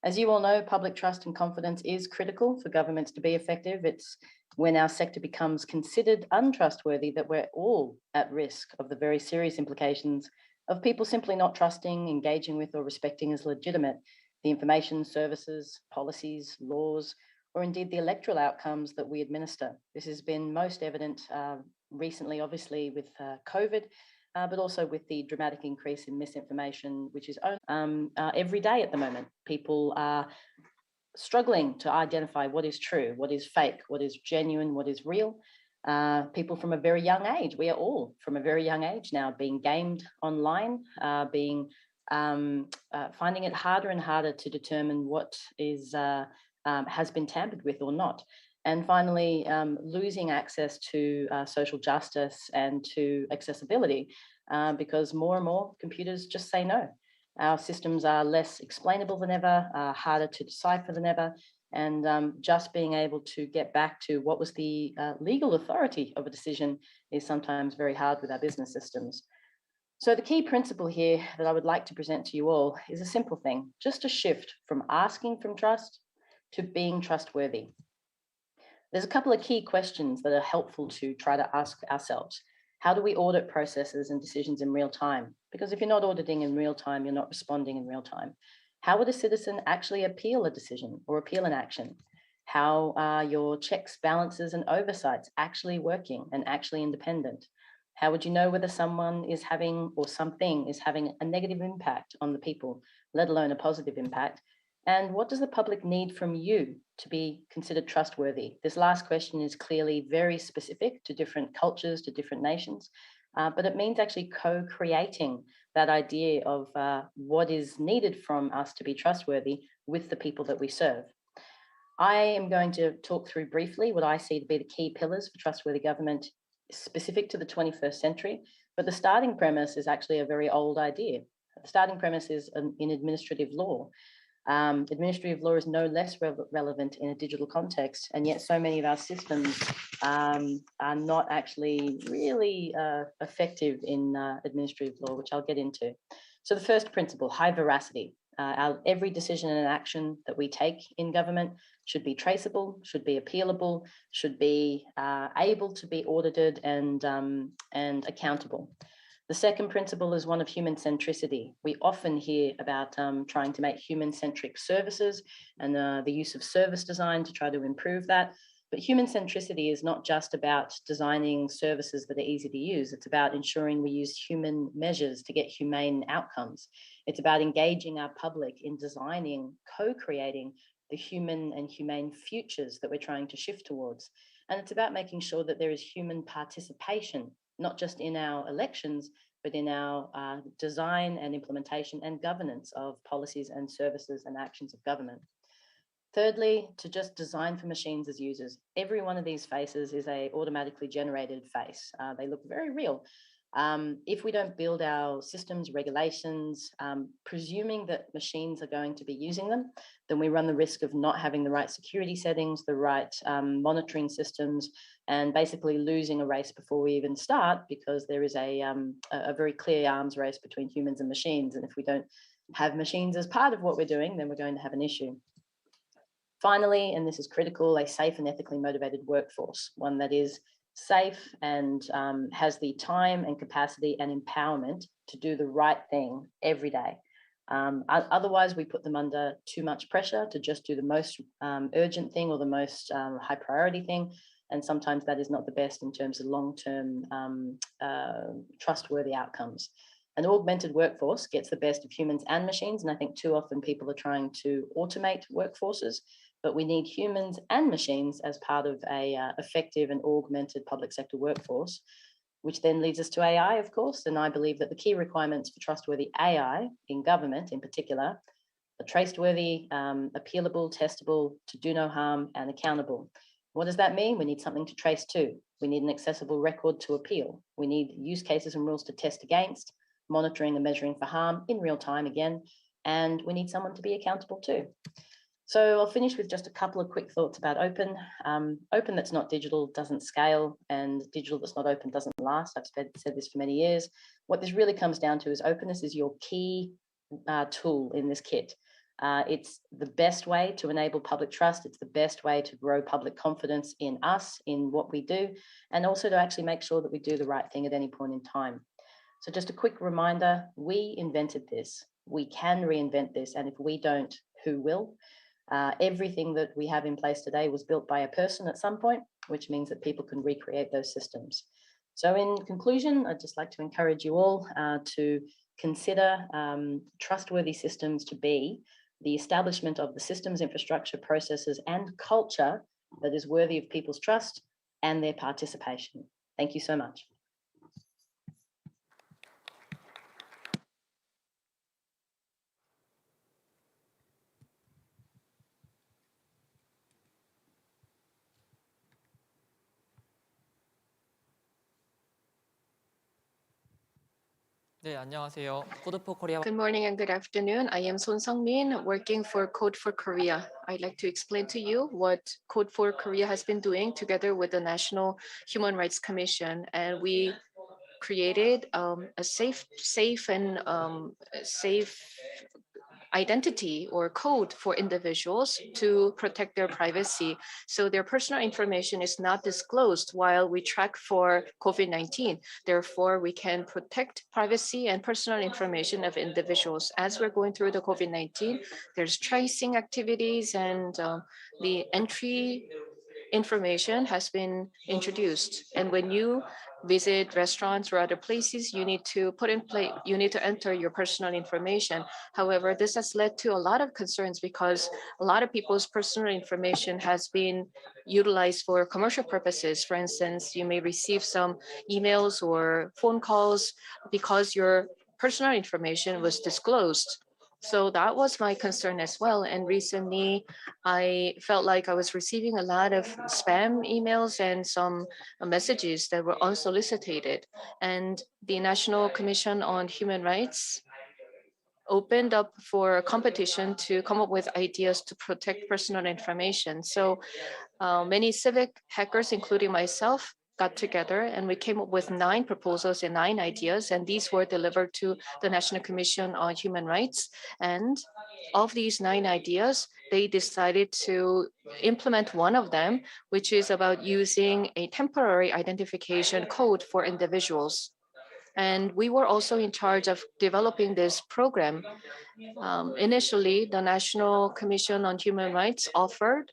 As you all know, public trust and confidence is critical for governments to be effective. It's when our sector becomes considered untrustworthy that we're all at risk of the very serious implications of people simply not trusting, engaging with, or respecting as legitimate the information, services, policies, laws, or indeed the electoral outcomes that we administer. This has been most evident recently, obviously, with COVID, but also with the dramatic increase in misinformation, which is every day at the moment. People are struggling to identify what is true, what is fake, what is genuine, what is real. People from a very young age, we are all from a very young age now being gamed online, finding it harder and harder to determine what is has been tampered with or not. And finally, losing access to social justice and to accessibility because more and more computers just say no. Our systems are less explainable than ever, harder to decipher than ever, and just being able to get back to what was the legal authority of a decision is sometimes very hard with our business systems. So the key principle here that I would like to present to you all is a simple thing, just a shift from asking from trust to being trustworthy. There's a couple of key questions that are helpful to try to ask ourselves. How do we audit processes and decisions in real time? Because if you're not auditing in real time, you're not responding in real time. How would a citizen actually appeal a decision or appeal an action? How are your checks, balances, and oversights actually working and actually independent? How would you know whether someone is having or something is having a negative impact on the people, let alone a positive impact? And what does the public need from you to be considered trustworthy? This last question is clearly very specific to different cultures, to different nations, but it means actually co-creating that idea of what is needed from us to be trustworthy with the people that we serve. I am going to talk through briefly what I see to be the key pillars for trustworthy government specific to the 21st century, but the starting premise is actually a very old idea. The starting premise is in administrative law. Administrative law is no less relevant in a digital context, and yet so many of our systems are not actually really effective in administrative law, which I'll get into. So the first principle, high veracity. Every decision and action that we take in government should be traceable, should be appealable, should be able to be audited and accountable. The second principle is one of human centricity. We often hear about trying to make human-centric services and the use of service design to try to improve that. But human centricity is not just about designing services that are easy to use. It's about ensuring we use human measures to get humane outcomes. It's about engaging our public in designing, co-creating the human and humane futures that we're trying to shift towards. And it's about making sure that there is human participation, not just in our elections, but in our design and implementation and governance of policies and services and actions of government. Thirdly, to just design for machines as users. Every one of these faces is a automatically generated face. They look very real. If we don't build our systems, regulations, presuming that machines are going to be using them, then we run the risk of not having the right security settings, the right monitoring systems, and basically losing a race before we even start, because there is a very clear arms race between humans and machines. And if we don't have machines as part of what we're doing, then we're going to have an issue. Finally, and this is critical, a safe and ethically motivated workforce, one that is safe and has the time and capacity and empowerment to do the right thing every day. Otherwise, we put them under too much pressure to just do the most urgent thing or the most high priority thing. And sometimes that is not the best in terms of long-term trustworthy outcomes. An augmented workforce gets the best of humans and machines. And I think too often people are trying to automate workforces, but we need humans and machines as part of a effective and augmented public sector workforce, which then leads us to AI, of course. And I believe that the key requirements for trustworthy AI in government in particular are traceworthy, appealable, testable, to do no harm, and accountable. What does that mean? We need something to trace to. We need an accessible record to appeal. We need use cases and rules to test against, monitoring and measuring for harm in real time again, and we need someone to be accountable too. So I'll finish with just a couple of quick thoughts about open. Open that's not digital doesn't scale, and digital that's not open doesn't last. I've said this for many years. What this really comes down to is openness is your key tool in this kit. It's the best way to enable public trust. It's the best way to grow public confidence in us, in what we do, and also to actually make sure that we do the right thing at any point in time. So just a quick reminder, we invented this. We can reinvent this, and if we don't, who will? Everything that we have in place today was built by a person at some point, which means that people can recreate those systems. So in conclusion, I'd just like to encourage you all to consider trustworthy systems to be the establishment of the systems, infrastructure, processes, and culture that is worthy of people's trust and their participation. Thank you so much. 네, 안녕하세요. Code for Korea. Good morning and good afternoon. I am Son Sung-min, working for Code for Korea. I'd like to explain to you what Code for Korea has been doing together with the National Human Rights Commission, and we created a safe identity or code for individuals to protect their privacy, so their personal information is not disclosed while we track for COVID-19. Therefore, we can protect privacy and personal information of individuals. As we're going through the COVID-19, there's tracing activities, and the entry information has been introduced. And when you visit restaurants or other places, you need to enter your personal information. However, this has led to a lot of concerns because a lot of people's personal information has been utilized for commercial purposes. For instance, you may receive some emails or phone calls because your personal information was disclosed. So that was my concern as well. And recently, I felt like I was receiving a lot of spam emails and some messages that were unsolicited. And the National Commission on Human Rights opened up for a competition to come up with ideas to protect personal information. So many civic hackers, including myself, got together and we came up with 9 proposals and 9 ideas, and these were delivered to the National Commission on Human Rights. And of these 9 ideas, they decided to implement one of them, which is about using a temporary identification code for individuals. And we were also in charge of developing this program. Initially, the National Commission on Human Rights offered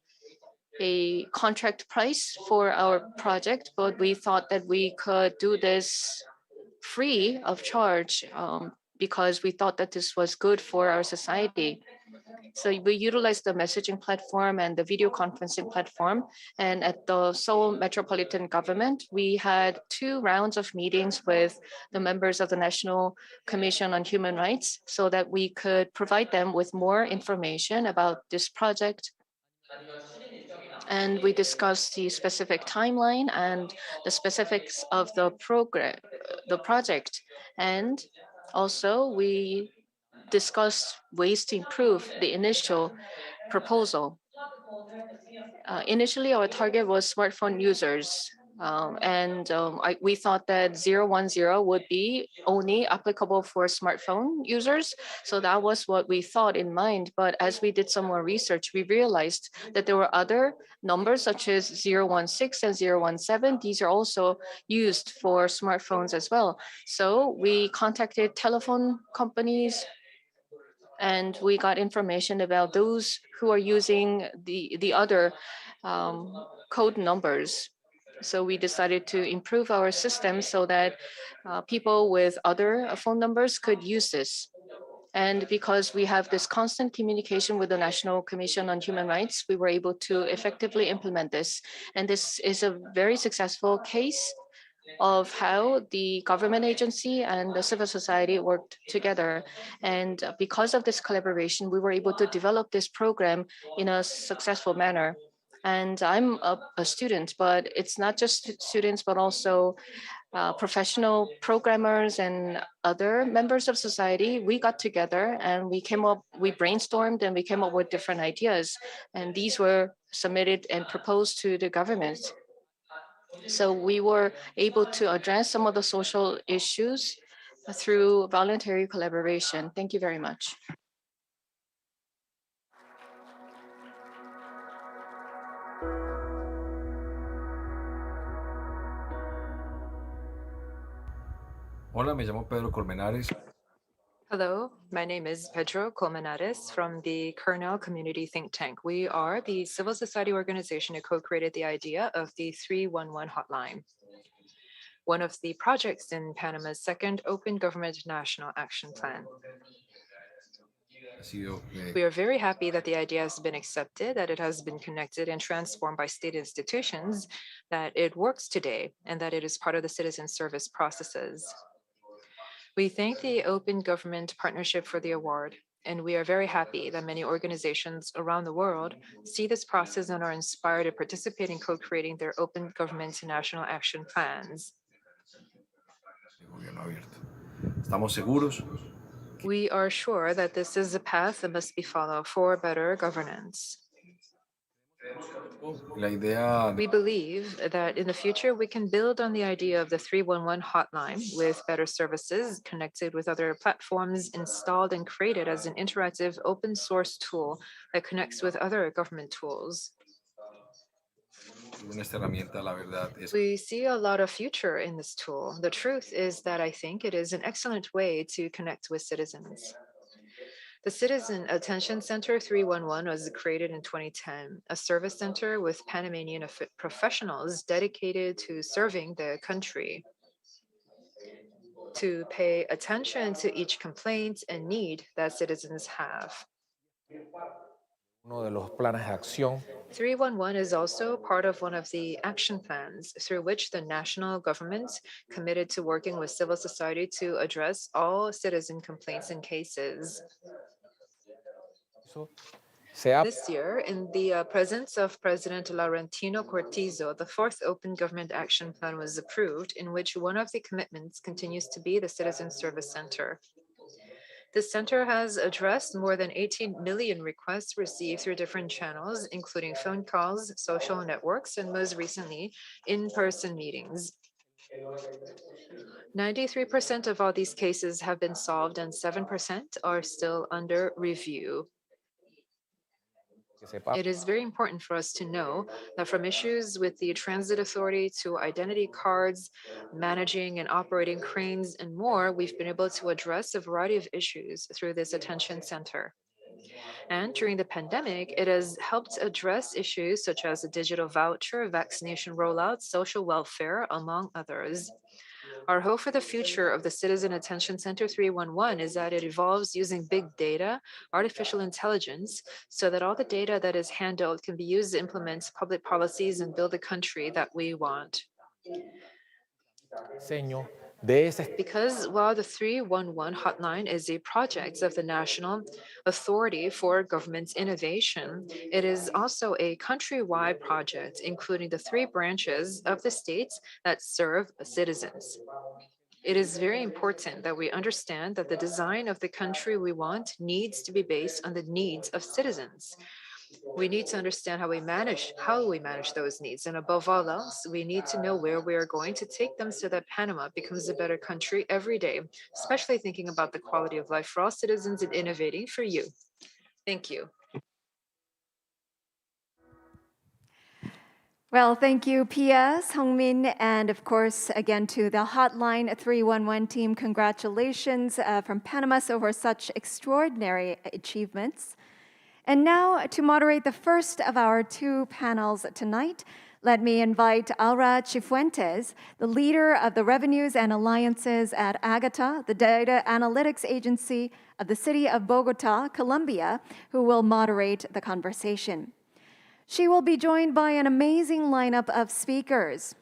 a contract price for our project, but we thought that we could do this free of charge because we thought that this was good for our society. So we utilized the messaging platform and the video conferencing platform. And at the Seoul Metropolitan Government, we had 2 rounds of meetings with the members of the National Commission on Human Rights so that we could provide them with more information about this project. And we discussed the specific timeline and the specifics of the project. And also we discussed ways to improve the initial proposal. Initially, our target was smartphone users. We thought that 010 would be only applicable for smartphone users. So that was what we thought in mind. But as we did some more research, we realized that there were other numbers such as 016 and 017. These are also used for smartphones as well. So we contacted telephone companies, and we got information about those who are using the other code numbers. So we decided to improve our system so that people with other phone numbers could use this. And because we have this constant communication with the National Commission on Human Rights, we were able to effectively implement this. And this is a very successful case of how the government agency and the civil society worked together. And because of this collaboration, we were able to develop this program in a successful manner. And I'm a student, but it's not just students, but also professional programmers and other members of society. We got together and we brainstormed and we came up with different ideas. And these were submitted and proposed to the government. So we were able to address some of the social issues through voluntary collaboration. Thank you very much. Hola, me llamo Pedro Colmenares. Hello, my name is Pedro Colmenares from the Cornell Community Think Tank. We are the civil society organization who co-created the idea of the 311 hotline, one of the projects in Panama's second Open Government National Action Plan. We are very happy that the idea has been accepted, that it has been connected and transformed by state institutions, that it works today, and that it is part of the citizen service processes. We thank the Open Government Partnership for the award, and we are very happy that many organizations around the world see this process and are inspired to participate in co-creating their Open Government National Action Plans. We are sure that this is a path that must be followed for better governance. We believe that in the future, we can build on the idea of the 311 hotline with better services connected with other platforms installed and created as an interactive open source tool that connects with other government tools. We see a lot of future in this tool. The truth is that I think it is an excellent way to connect with citizens. The Citizen Attention Center 311 was created in 2010, a service center with Panamanian professionals dedicated to serving the country, to pay attention to each complaint and need that citizens have. 311 is also part of one of the action plans through which the national government committed to working with civil society to address all citizen complaints and cases. This year, in the presence of President Laurentino Cortizo, the fourth Open Government Action Plan was approved, in which one of the commitments continues to be the Citizen Service Center. This center has addressed more than 18 million requests received through different channels, including phone calls, social networks, and most recently, in-person meetings. 93% of all these cases have been solved and 7% are still under review. It is very important for us to know that from issues with the transit authority to identity cards, managing and operating cranes, and more, we've been able to address a variety of issues through this attention center. And during the pandemic, it has helped address issues such as the digital voucher, vaccination rollout, social welfare, among others. Our hope for the future of the Citizen Attention Center 311 is that it evolves using big data, artificial intelligence, so that all the data that is handled can be used to implement public policies and build the country that we want. Because while the 311 hotline is a project of the National Authority for Government Innovation, it is also a countrywide project, including the 3 branches of the states that serve citizens. It is very important that we understand that the design of the country we want needs to be based on the needs of citizens. We need to understand how we manage those needs. And above all else, we need to know where we are going to take them so that Panama becomes a better country every day, especially thinking about the quality of life for all citizens and innovating for you. Thank you. Well, thank you, Pia, Sungmin, and of course, again, to the Hotline 311 team, congratulations from Panama for such extraordinary achievements. And now, to moderate the first of our 2 panels tonight, let me invite Aura Cifuentes, the leader of the Revenues and Alliances at AGATA, the data analytics agency of the city of Bogota, Colombia, who will moderate the conversation. She will be joined by an amazing lineup of speakers.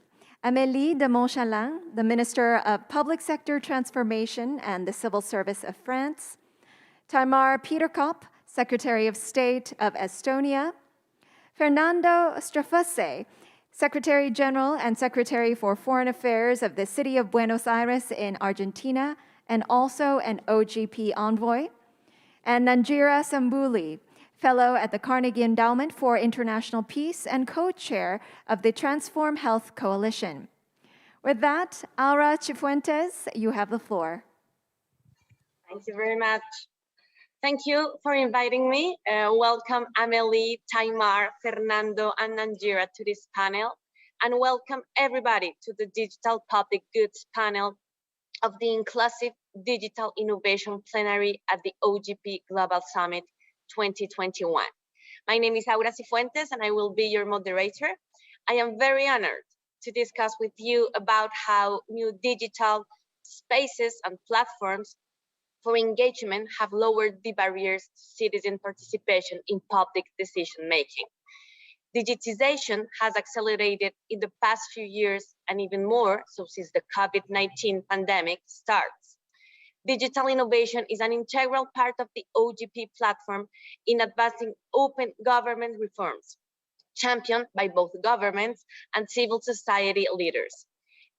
Amélie de Montchalin, the Minister of Public Sector Transformation and the Civil Service of France. Tamar Peterkop, Secretary of State of Estonia. Fernando Straface, Secretary General and Secretary for Foreign Affairs of the City of Buenos Aires in Argentina, and also an OGP envoy. And Nanjira Sambuli, Fellow at the Carnegie Endowment for International Peace and co-chair of the Transform Health Coalition. With that, Aura Cifuentes, you have the floor. Thank you very much. Thank you for inviting me. Welcome Amélie, Taimar, Fernando, and Nanjira to this panel. And welcome everybody to the Digital Public Goods panel of the Inclusive Digital Innovation Plenary at the OGP Global Summit 2021. My name is Aura Cifuentes and I will be your moderator. I am very honored to discuss with you about how new digital spaces and platforms for engagement have lowered the barriers to citizen participation in public decision-making. Digitization has accelerated in the past few years and even more so since the COVID-19 pandemic starts. Digital innovation is an integral part of the OGP platform in advancing open government reforms, championed by both governments and civil society leaders.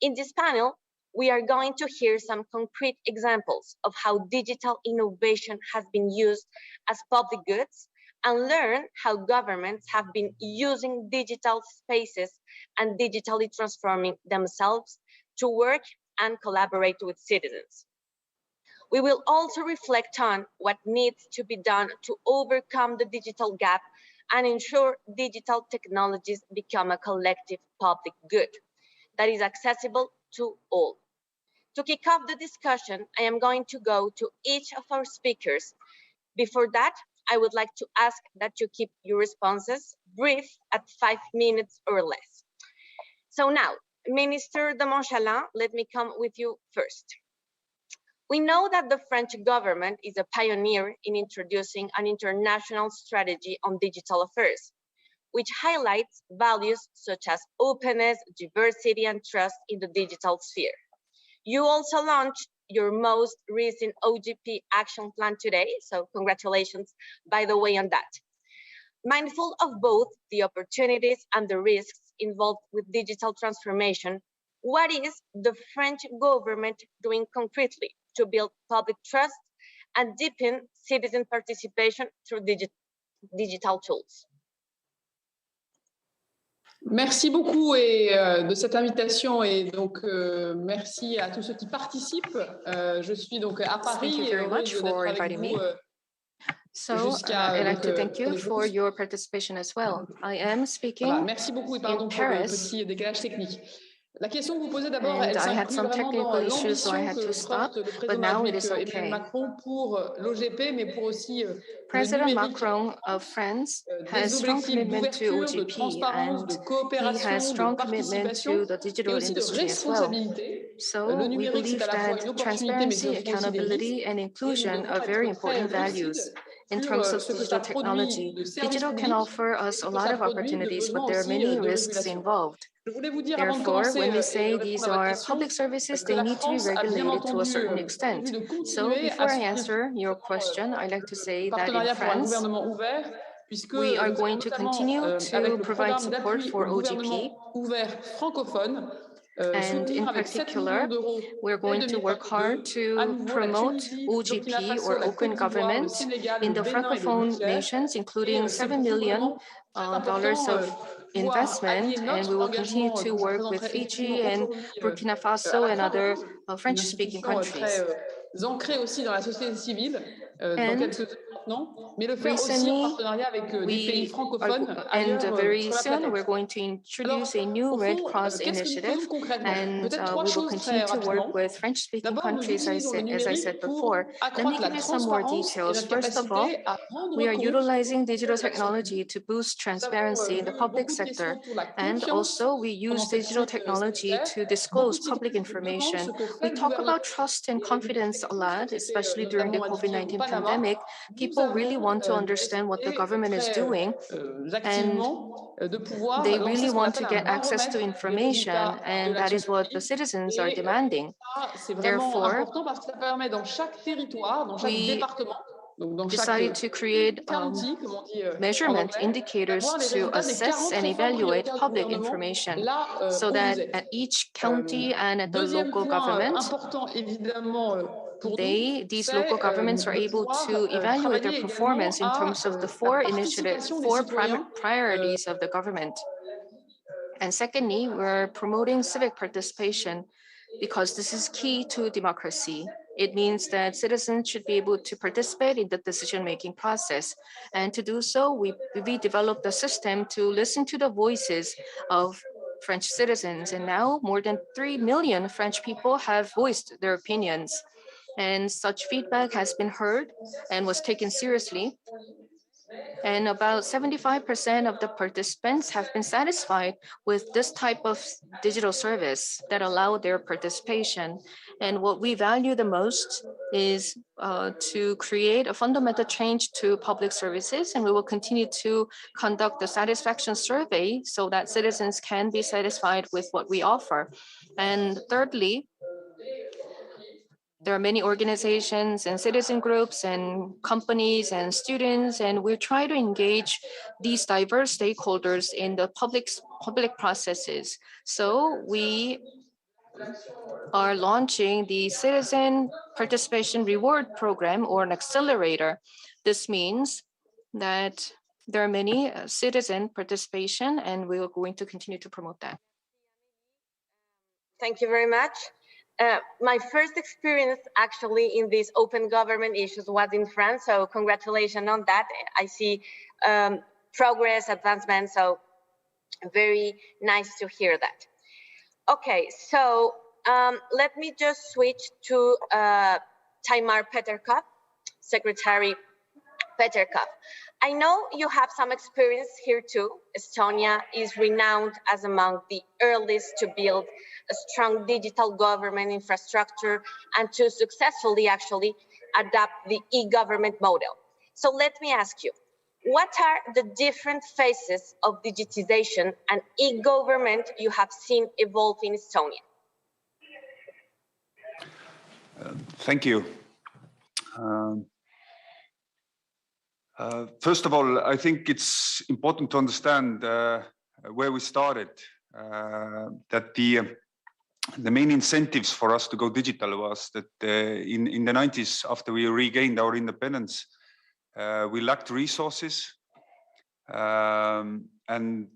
In this panel, we are going to hear some concrete examples of how digital innovation has been used as public goods and learn how governments have been using digital spaces and digitally transforming themselves to work and collaborate with citizens. We will also reflect on what needs to be done to overcome the digital gap and ensure digital technologies become a collective public good that is accessible to all. To kick off the discussion, I am going to go to each of our speakers. Before that, I would like to ask that you keep your responses brief at 5 minutes or less. So now, Minister de Montchalin, let me come with you first. We know that the French government is a pioneer in introducing an international strategy on digital affairs, which highlights values such as openness, diversity, and trust in the digital sphere. You also launched your most recent OGP action plan today, so congratulations, by the way, on that. Mindful of both the opportunities and the risks involved with digital transformation, what is the French government doing concretely to build public trust and deepen citizen participation through digital tools? Merci beaucoup de cette invitation et donc merci à tous ceux qui participent. Je suis donc à Paris. Thank you very much for inviting me. So I'd like to thank you for your participation as well. I am speaking voilà, merci beaucoup et pardon in pour le Paris. petit décalage technique. La question que vous posez d'abord, elle And I had s'inclut some vraiment technical dans issues, so I l'ambition had to que stop, porte le but président now it de la is République okay. Emmanuel Macron pour l'OGP, mais pour aussi le President numérique. Macron of France has Des strong objectifs commitment to d'ouverture, de OGP, transparence, de and he coopération, has de strong commitment participation to the et digital aussi de industry as well. responsabilité. Le So we numérique, c'est believe à la fois une that opportunité, mais c'est transparency, aussi des risques. accountability, and Et nous inclusion devons are very être très important values. lucides In sur terms of ce que ça digital produit technology, de services digital can publics offer et us ce a que lot ça of produit de opportunities, besoins but there are aussi many de risks régulation. involved. Je voulais vous dire avant de Therefore, commencer when we et say de these répondre à votre are question public services, que they la need to be France a bien regulated to a entendu certain prévu extent. de So continuer à before I soutenir answer your question, I'd like to le say that in partenariat pour un France, gouvernement ouvert, puisque we are nous going avons to notamment continue avec to le provide programme support d'appui for au gouvernement OGP. ouvert francophone, And in soutenir avec 7 millions particular, d'euros we're dès going to work hard 2022 à to nouveau la promote Tunisie, le Burkina OGP Faso, or la open Côte d'Ivoire, le government Sénégal, in le the Bénin et le Francophone Niger. nations, Et including c'est $7 pour nous million vraiment très important of pouvoir allier investment, and we notre will continue engagement to que je work with présenterai Fiji effectivement and aujourd'hui Burkina à Faso la and other CROI, une French-speaking institution countries. très ancrée aussi dans la société civile dans And quelques années maintenant, mais le faire aussi en recently, partenariat avec des pays francophones and ailleurs very sur la soon, planète. we're going to Alors, introduce a new au Red fond, Cross qu'est-ce que nous initiative, faisons concrètement? and Peut-être trois we will choses continue très to work rapidement. with French-speaking D'abord, nous countries, utilisons le as I said numérique before. pour Let me accroître give la you some more transparence et details. notre First of all, capacité à rendre we are compte utilizing digital de l'action publique. technology to boost Nous avons transparency in the vu public beaucoup de questions sector, autour de la and confiance also we pendant use cette digital période technology sanitaire. to Beaucoup disclose de public citoyens nous demandent information. ce que fait We le talk gouvernement. about trust and Et avec confidence a lot, qui était especially during the notamment indiqué au COVID-19 Panama, pandemic. nous People really avons want to une understand what the nécessité government is très doing, and activement de pouvoir they lancer really ce qu'on want to appelle un get access to baromètre des information, résultats de and that l'action is what the publique. citizens are Et demanding. ça, c'est vraiment Therefore, important parce que ça permet dans chaque territoire, dans chaque we département, donc dans chaque decided to create county, comme on dit en measurement anglais, indicators d'avoir les to résultats des assess 40 and réformes evaluate prioritaires du public gouvernement information, là so où that vous êtes. at each county and at the Deuxième local point government, important évidemment pour these c'est local governments are de able pouvoir to evaluate their travailler performance également in à terms of the participation des citoyens. priorities of the government. And secondly, we're promoting civic participation because this is key to democracy. It means that citizens should be able to participate in the decision-making process. And to do so, we developed a system to listen to the voices of French citizens. And now more than 3 million French people have voiced their opinions. And such feedback has been heard and was taken seriously. And about 75% of the participants have been satisfied with this type of digital service that allow their participation. And what we value the most is to create a fundamental change to public services. And we will continue to conduct the satisfaction survey so that citizens can be satisfied with what we offer. And thirdly, there are many organizations and citizen groups and companies and students, and we try to engage these diverse stakeholders in the public processes. So we are launching the Citizen Participation Reward Program, or an accelerator. This means that there are many citizen participation, and we are going to continue to promote that. Thank you very much. My first experience actually in these open government issues was in France, so congratulations on that. I see progress, advancement, so very nice to hear that. Okay, so let me just switch to Tamar Peterkov, Secretary Peterkov. I know you have some experience here too. Estonia is renowned as among the earliest to build a strong digital government infrastructure and to successfully actually adapt the e-government model. So let me ask you, what are the different phases of digitization and e-government you have seen evolve in Estonia? Thank you. First of all, I think it's important to understand where we started, that the main incentives for us to go digital was that in the 90s, after we regained our independence, we lacked resources. And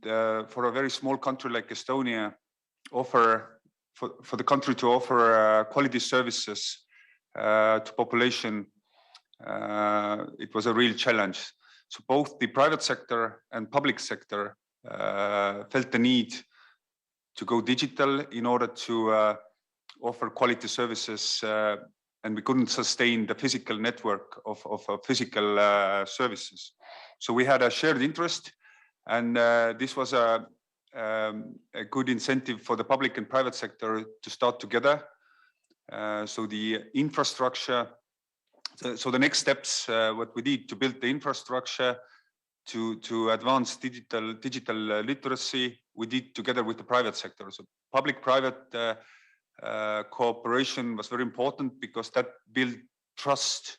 for a very small country like Estonia, for the country to offer quality services to population, it was a real challenge. So both the private sector and public sector felt the need to go digital in order to offer quality services, and we couldn't sustain the physical network of physical services. So we had a shared interest, and this was a good incentive for the public and private sector to start together. So the infrastructure, so the next steps, what we did to build the infrastructure to advance digital literacy, we did together with the private sector. So public-private cooperation was very important because that built trust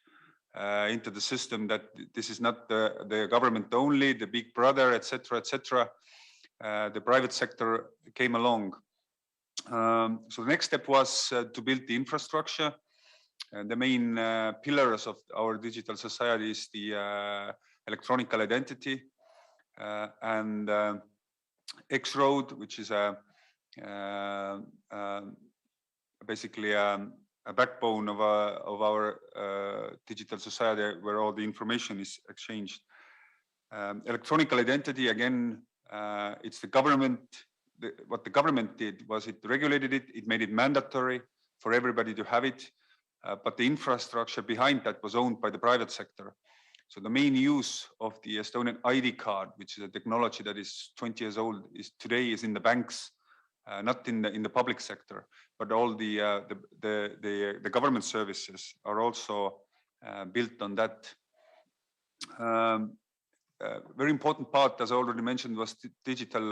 into the system, that this is not the government only, the big brother, etc., etc. The private sector came along. So the next step was to build the infrastructure. The main pillars of our digital society is the electronic identity and X-Road, which is basically a backbone of our digital society where all the information is exchanged. Electronic identity, again, it's the government. What the government did was it regulated it, it made it mandatory for everybody to have it, but the infrastructure behind that was owned by the private sector. So the main use of the Estonian ID card, which is a technology that is 20 years old, today is in the banks, not in the public sector, but all the government services are also built on that. Very important part, as I already mentioned, was digital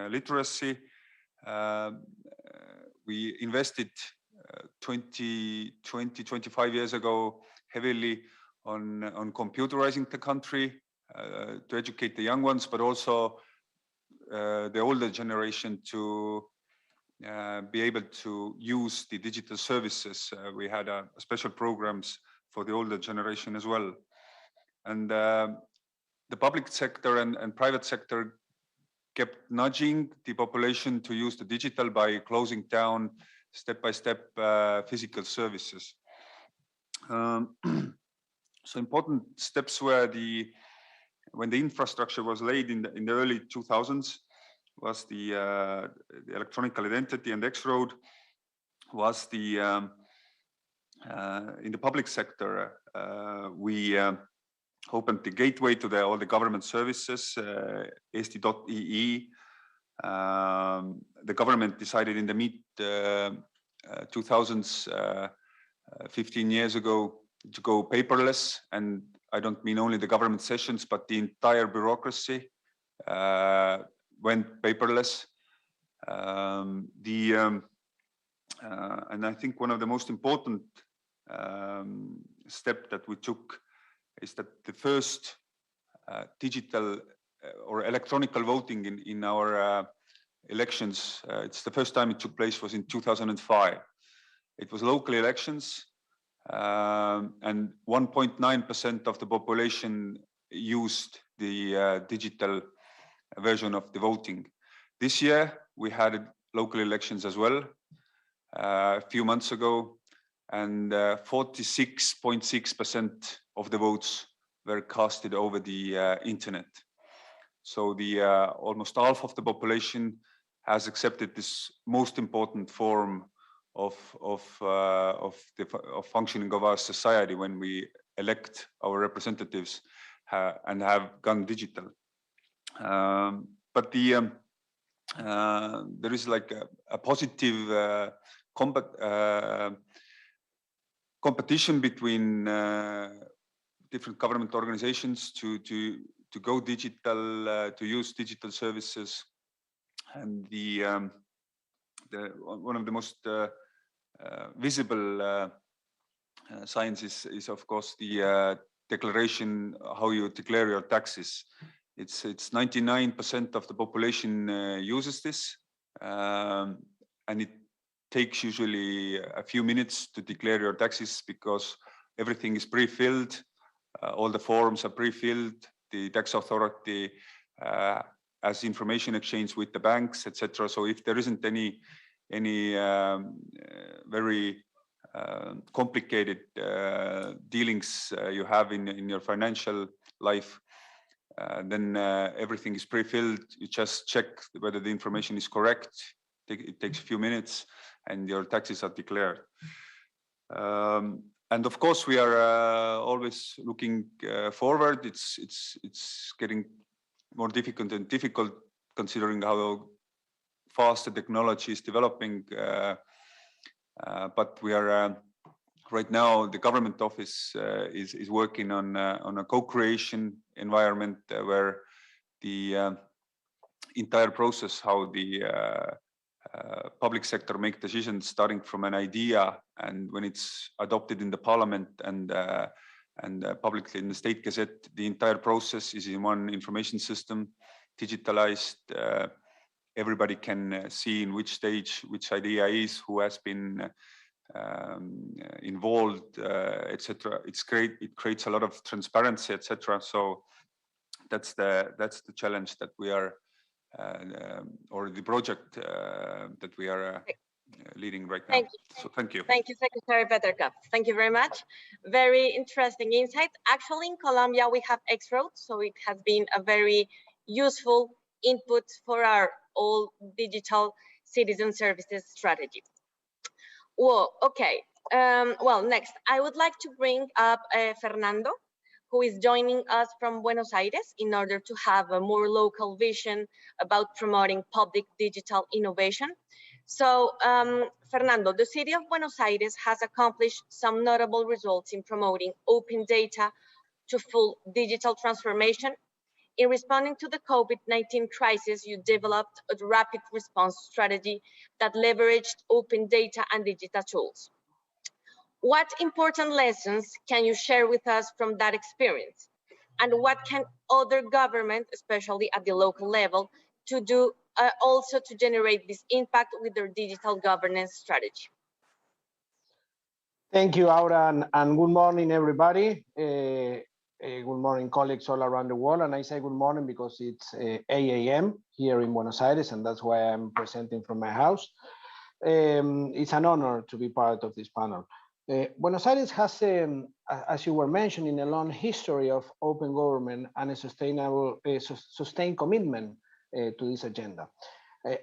literacy. We invested 25 years ago heavily on computerizing the country to educate the young ones, but also the older generation to be able to use the digital services. We had special programs for the older generation as well. And the public sector and private sector kept nudging the population to use the digital by closing down step-by-step physical services. So important steps were when the infrastructure was laid in the early 2000s was the electronic identity and X-Road was in the public sector. We opened the gateway to all the government services, eesti.ee. The government decided in the mid-2000s, 15 years ago, to go paperless, and I don't mean only the government sessions, but the entire bureaucracy went paperless. And I think one of the most important steps that we took is that the first digital or electronic voting in our elections, it's the first time it took place was in 2005. It was local elections, and 1.9% of the population used the digital version of the voting. This year, we had local elections as well, a few months ago, and 46.6% of the votes were casted over the internet. So the almost half of the population has accepted this most important form of functioning of our society when we elect our representatives and have gone digital. But there is like a positive competition between different government organizations to go digital, to use digital services, and one of the most visible science is of course the declaration, how you declare your taxes. It's 99% of the population uses this, and it takes usually a few minutes to declare your taxes because everything is pre-filled, all the forms are pre-filled, the tax authority has information exchange with the banks, etc. So if there isn't any very complicated dealings you have in your financial life, then everything is pre-filled. You just check whether the information is correct. It takes a few minutes and your taxes are declared. And of course, we are always looking forward. It's getting more difficult and difficult considering how fast the technology is developing. But we are right now, the government office is working on a co-creation environment where the entire process, how the public sector make decisions starting from an idea, and when it's adopted in the parliament and publicly in the state gazette, the entire process is in one information system, digitalized. Everybody can see in which stage which idea is, who has been involved, etc. It's great. It creates a lot of transparency, etc. So that's the challenge that we are, or the project that we are leading right now. Thank you. So thank you. Thank you, Secretary Buttercup. Thank you very much. Very interesting insight. Actually, in Colombia, we have X-Road, so it has been a very useful input for our all digital citizen services strategy. Well, okay. Well, next, I would like to bring up Fernando, who is joining us from Buenos Aires in order to have a more local vision about promoting public digital innovation. So, Fernando, the city of Buenos Aires has accomplished some notable results in promoting open data to full digital transformation. In responding to the COVID-19 crisis, you developed a rapid response strategy that leveraged open data and digital tools. What important lessons can you share with us from that experience? And what can other governments, especially at the local level, to do also to generate this impact with their digital governance strategy? Thank you, Aura, and good morning, everybody. Good morning, colleagues all around the world. And I say good morning because it's 8 a.m. here in Buenos Aires, and that's why I'm presenting from my house. It's an honor to be part of this panel. Buenos Aires has, as you were mentioning, a long history of open government and a sustained commitment to this agenda.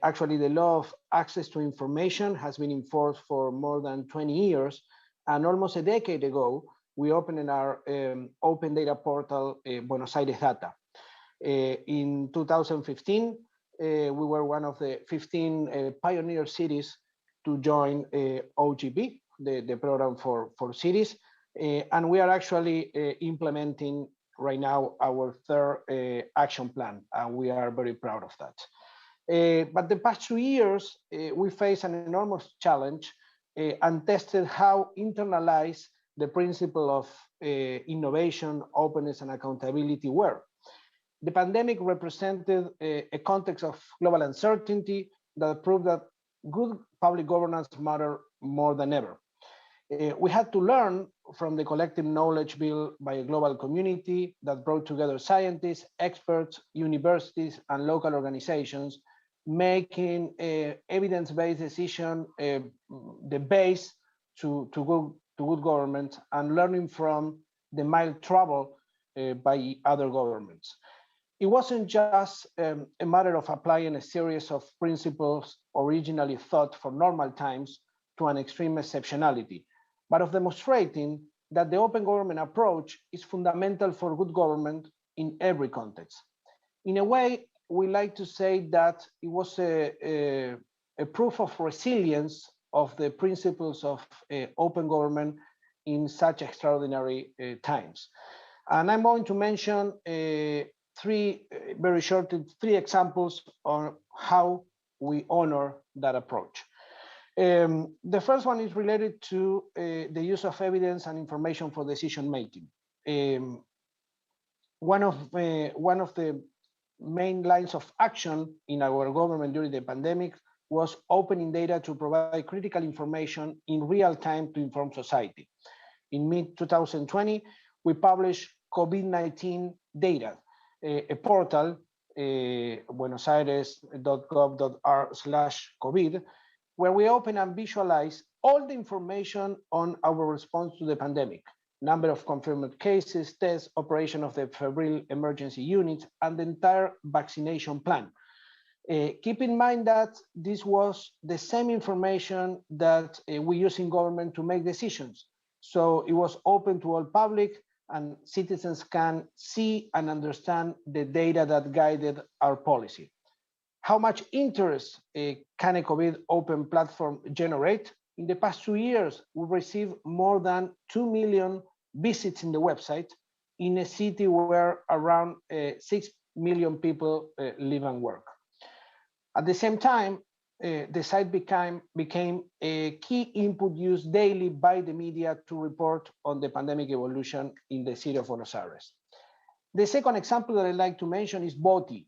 Actually, the law of access to information has been enforced for more than 20 years, and almost a decade ago, we opened our open data portal, Buenos Aires Data. In 2015, we were one of the 15 pioneer cities to join OGP, the program for cities. And we are actually implementing right now our third action plan, and we are very proud of that. But the past 2 years, we faced an enormous challenge and tested how internalized the principle of innovation, openness, and accountability were. The pandemic represented a context of global uncertainty that proved that good public governance matter more than ever. We had to learn from the collective knowledge built by a global community that brought together scientists, experts, universities, and local organizations, making evidence-based decision the base to good government, and learning from the mild trouble by other governments. It wasn't just a matter of applying a series of principles originally thought for normal times to an extreme exceptionality, but of demonstrating that the open government approach is fundamental for good government in every context. In a way, we like to say that it was a proof of resilience of the principles of open government in such extraordinary times. And I'm going to mention three examples on how we honor that approach. The first one is related to the use of evidence and information for decision making. One of the main lines of action in our government during the pandemic was opening data to provide critical information in real time to inform society. In mid-2020, we published COVID-19 data, a portal, buenosaires.gov.r/COVID, where we open and visualize all the information on our response to the pandemic, number of confirmed cases, tests, operation of the febrile emergency units, and the entire vaccination plan. Keep in mind that this was the same information that we use in government to make decisions. So it was open to all public, and citizens can see and understand the data that guided our policy. How much interest can a COVID open platform generate? In the past 2 years, we received more than 2 million visits in the website in a city where around 6 million people live and work. At the same time, the site became a key input used daily by the media to report on the pandemic evolution in the city of Buenos Aires. The second example that I'd like to mention is Boti,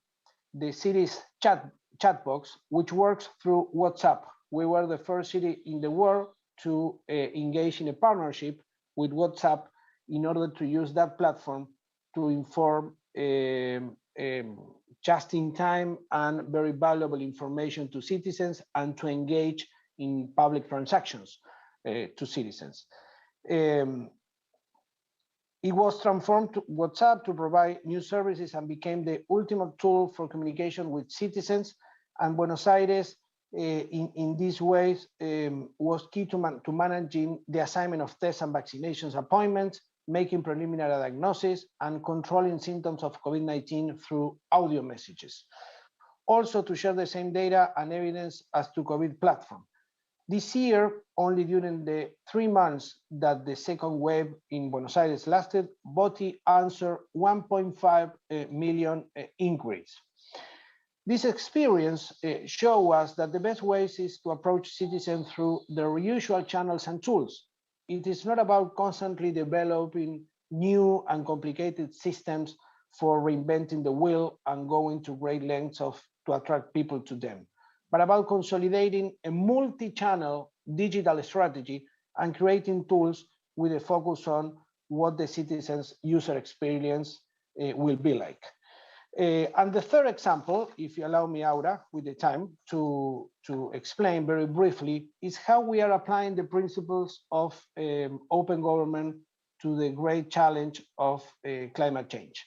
the city's chat box, which works through WhatsApp. We were the first city in the world to engage in a partnership with WhatsApp in order to use that platform to inform just in time and very valuable information to citizens and to engage in public transactions to citizens. It was transformed to WhatsApp to provide new services and became the ultimate tool for communication with citizens. And Buenos Aires, in these ways, was key to managing the assignment of tests and vaccinations appointments, making preliminary diagnosis, and controlling symptoms of COVID-19 through audio messages. Also to share the same data and evidence as to COVID platform. This year, only during the 3 months that the second wave in Buenos Aires lasted, Boti answered 1.5 million inquiries. This experience shows us that the best ways is to approach citizens through their usual channels and tools. It is not about constantly developing new and complicated systems for reinventing the wheel and going to great lengths to attract people to them, but about consolidating a multi-channel digital strategy and creating tools with a focus on what the citizens' user experience will be like. And the third example, if you allow me, Aura, with the time to explain very briefly, is how we are applying the principles of open government to the great challenge of climate change.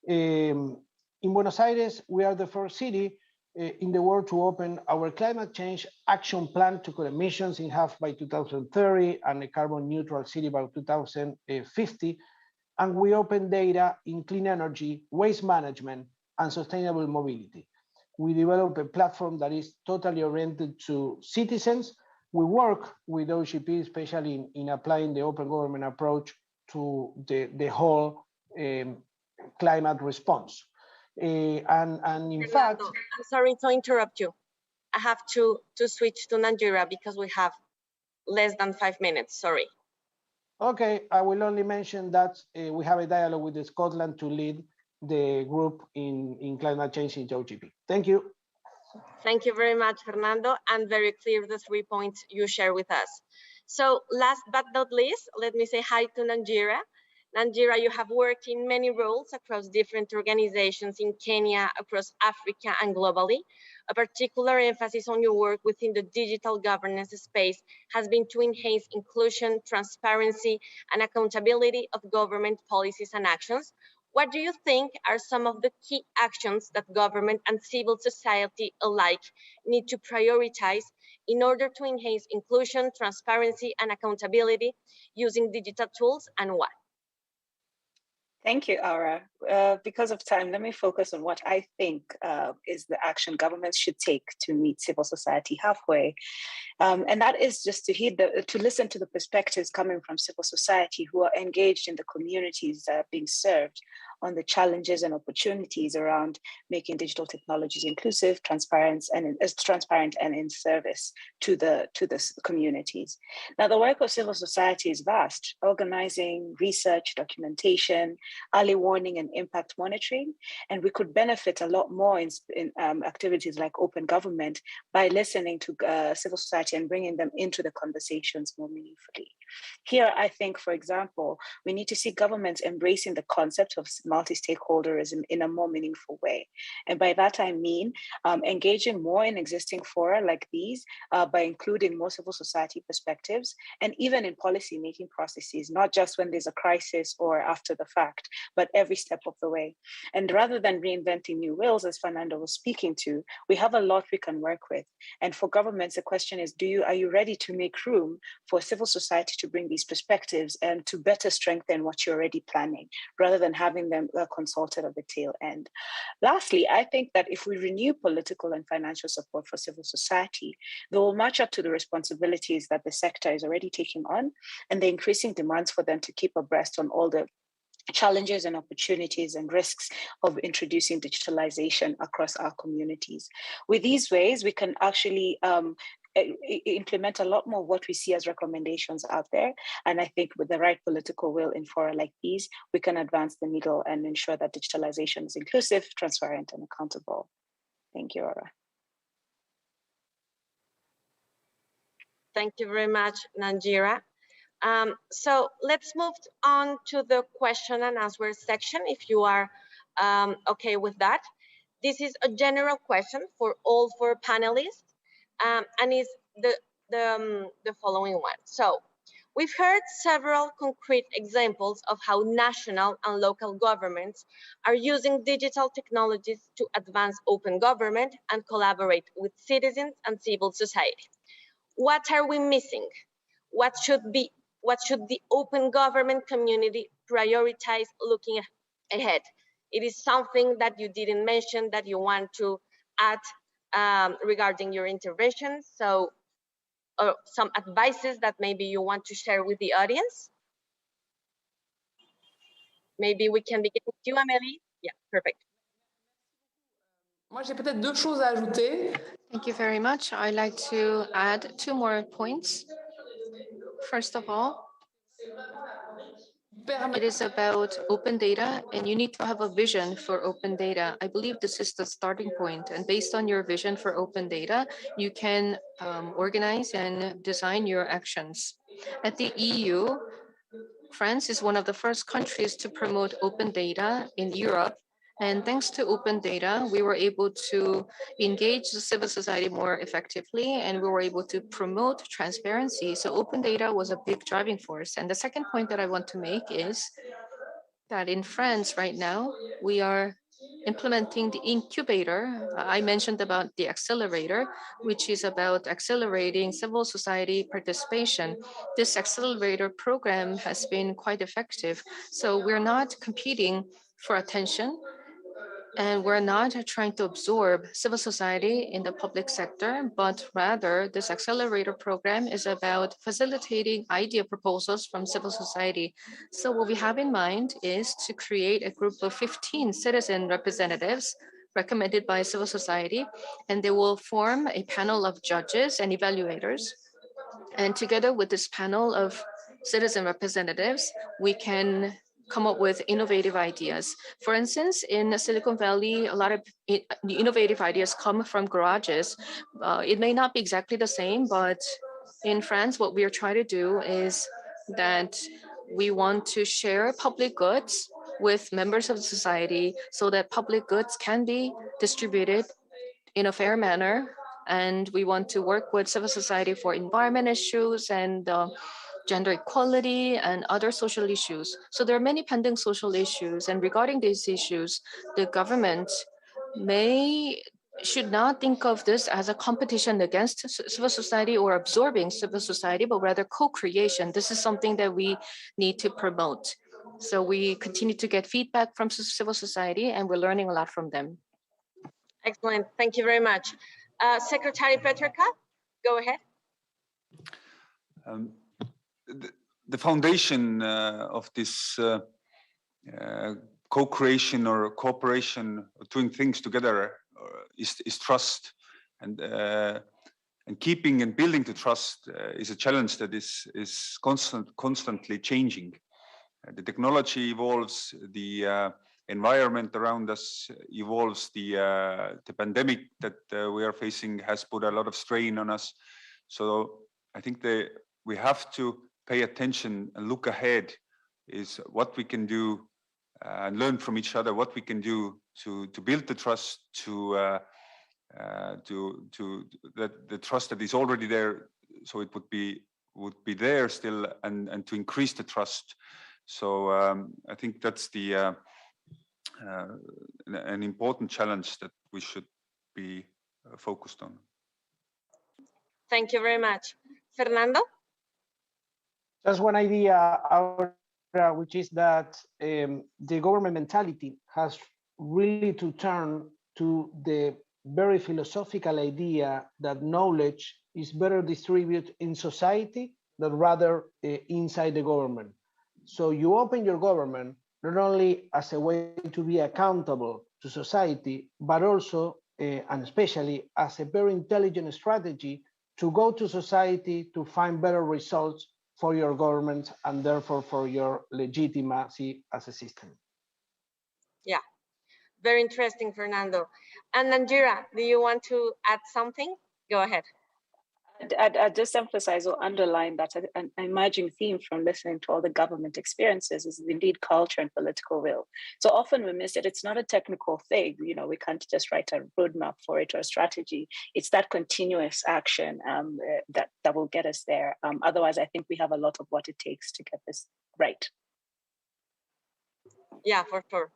In Buenos Aires, we are the first city in the world to open our climate change action plan to cut emissions in half by 2030 and a carbon neutral city by 2050. And we open data in clean energy, waste management, and sustainable mobility. We develop a platform that is totally oriented to citizens. We work with OGP, especially in applying the open government approach to the whole climate response. And in fact, I'm sorry to interrupt you. I have to switch to Nigeria because we have less than 5 minutes, sorry. Okay, I will only mention that we have a dialogue with Scotland to lead the group in climate change in OGP. Thank you. Thank you very much, Fernando, and very clear the 3 points you share with us. So last but not least, let me say hi to Nigeria. Nigeria, you have worked in many roles across different organizations in Kenya, across Africa, and globally. A particular emphasis on your work within the digital governance space has been to enhance inclusion, transparency, and accountability of government policies and actions. What do you think are some of the key actions that government and civil society alike need to prioritize in order to enhance inclusion, transparency, and accountability using digital tools, and why? Thank you, Aura. Because of time, let me focus on what I think is the action governments should take to meet civil society halfway. And that is just to listen to the perspectives coming from civil society who are engaged in the communities that are being served on the challenges and opportunities around making digital technologies inclusive, transparent, and in service to the communities. Now, the work of civil society is vast: organizing, research, documentation, early warning, and impact monitoring. And we could benefit a lot more in activities like open government by listening to civil society and bringing them into the conversations more meaningfully. Here, I think, for example, we need to see governments embracing the concept of multi-stakeholderism in a more meaningful way. And by that, I mean engaging more in existing fora like these by including more civil society perspectives, and even in policy-making processes, not just when there's a crisis or after the fact, but every step of the way. And rather than reinventing new wheels, as Fernando was speaking to, we have a lot we can work with. And for governments, the question is, are you ready to make room for civil society to bring these perspectives and to better strengthen what you're already planning, rather than having them consulted at the tail end? Lastly, I think that if we renew political and financial support for civil society, they will match up to the responsibilities that the sector is already taking on and the increasing demands for them to keep abreast on all the challenges and opportunities and risks of introducing digitalization across our communities. With these ways, we can actually implement a lot more of what we see as recommendations out there. And I think with the right political will in fora like these, we can advance the needle and ensure that digitalization is inclusive, transparent, and accountable. Thank you, Aura. Thank you very much, Nanjira. So let's move on to the question and answer section, if you are okay with that. This is a general question for all four panelists, and is the following one. So we've heard several concrete examples of how national and local governments are using digital technologies to advance open government and collaborate with citizens and civil society. What are we missing? What should the open government community prioritize looking ahead? It is something that you didn't mention that you want to add regarding your intervention. So some advices that maybe you want to share with the audience. Maybe we can begin with you, Amélie. Yeah, perfect. Moi, j'ai peut-être deux choses à ajouter. Thank you very much. I'd like to add 2 more points. First of all, it is about open data, and you need to have a vision for open data. I believe this is the starting point, and based on your vision for open data, you can organize and design your actions. At the EU, France is one of the first countries to promote open data in Europe. And thanks to open data, we were able to engage the civil society more effectively, and we were able to promote transparency. So open data was a big driving force. And the second point that I want to make is that in France right now, we are implementing the incubator. I mentioned about the accelerator, which is about accelerating civil society participation. This accelerator program has been quite effective. So we're not competing for attention, and we're not trying to absorb civil society in the public sector, but rather this accelerator program is about facilitating idea proposals from civil society. So what we have in mind is to create a group of 15 citizen representatives recommended by civil society, and they will form a panel of judges and evaluators. And together with this panel of citizen representatives, we can come up with innovative ideas. For instance, in Silicon Valley, a lot of innovative ideas come from garages. It may not be exactly the same, but in France, what we are trying to do is that we want to share public goods with members of society so that public goods can be distributed in a fair manner. And we want to work with civil society for environment issues and gender equality and other social issues. So there are many pending social issues, and regarding these issues, the government should not think of this as a competition against civil society or absorbing civil society, but rather co-creation. This is something that we need to promote. So we continue to get feedback from civil society, and we're learning a lot from them. Excellent, thank you very much. Secretary Petrika, go ahead. The foundation of this co-creation or cooperation, doing things together is trust, and keeping and building the trust is a challenge that is constantly changing. The technology evolves, the environment around us evolves, the pandemic that we are facing has put a lot of strain on us. So I think we have to pay attention and look ahead, is what we can do and learn from each other, what we can do to build the trust, to the trust that is already there, so it would be there still, and to increase the trust. So I think that's an important challenge that we should be focused on. Thank you very much. Fernando? Just one idea, which is that the government mentality has really to turn to the very philosophical idea that knowledge is better distributed in society than rather inside the government. So you open your government not only as a way to be accountable to society, but also and especially as a very intelligent strategy to go to society to find better results for your government and therefore for your legitimacy as a system. Yeah, very interesting, Fernando. And Nanjira, do you want to add something? Go ahead. I'd just emphasize or underline that an emerging theme from listening to all the government experiences is indeed culture and political will. So often we miss it. It's not a technical thing. You know, we can't just write a roadmap for it or a strategy. It's that continuous action that will get us there. Otherwise, I think we have a lot of what it takes to get this right. Yeah, for sure.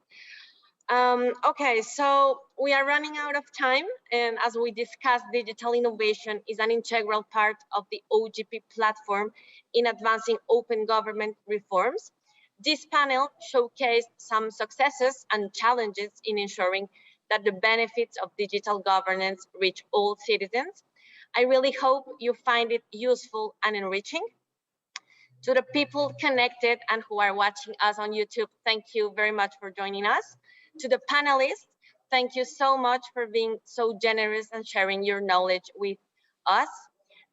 Okay, so we are running out of time, and as we discussed, digital innovation is an integral part of the OGP platform in advancing open government reforms. This panel showcased some successes and challenges in ensuring that the benefits of digital governance reach all citizens. I really hope you find it useful and enriching. To the people connected and who are watching us on YouTube, thank you very much for joining us. To the panelists, thank you so much for being so generous and sharing your knowledge with us.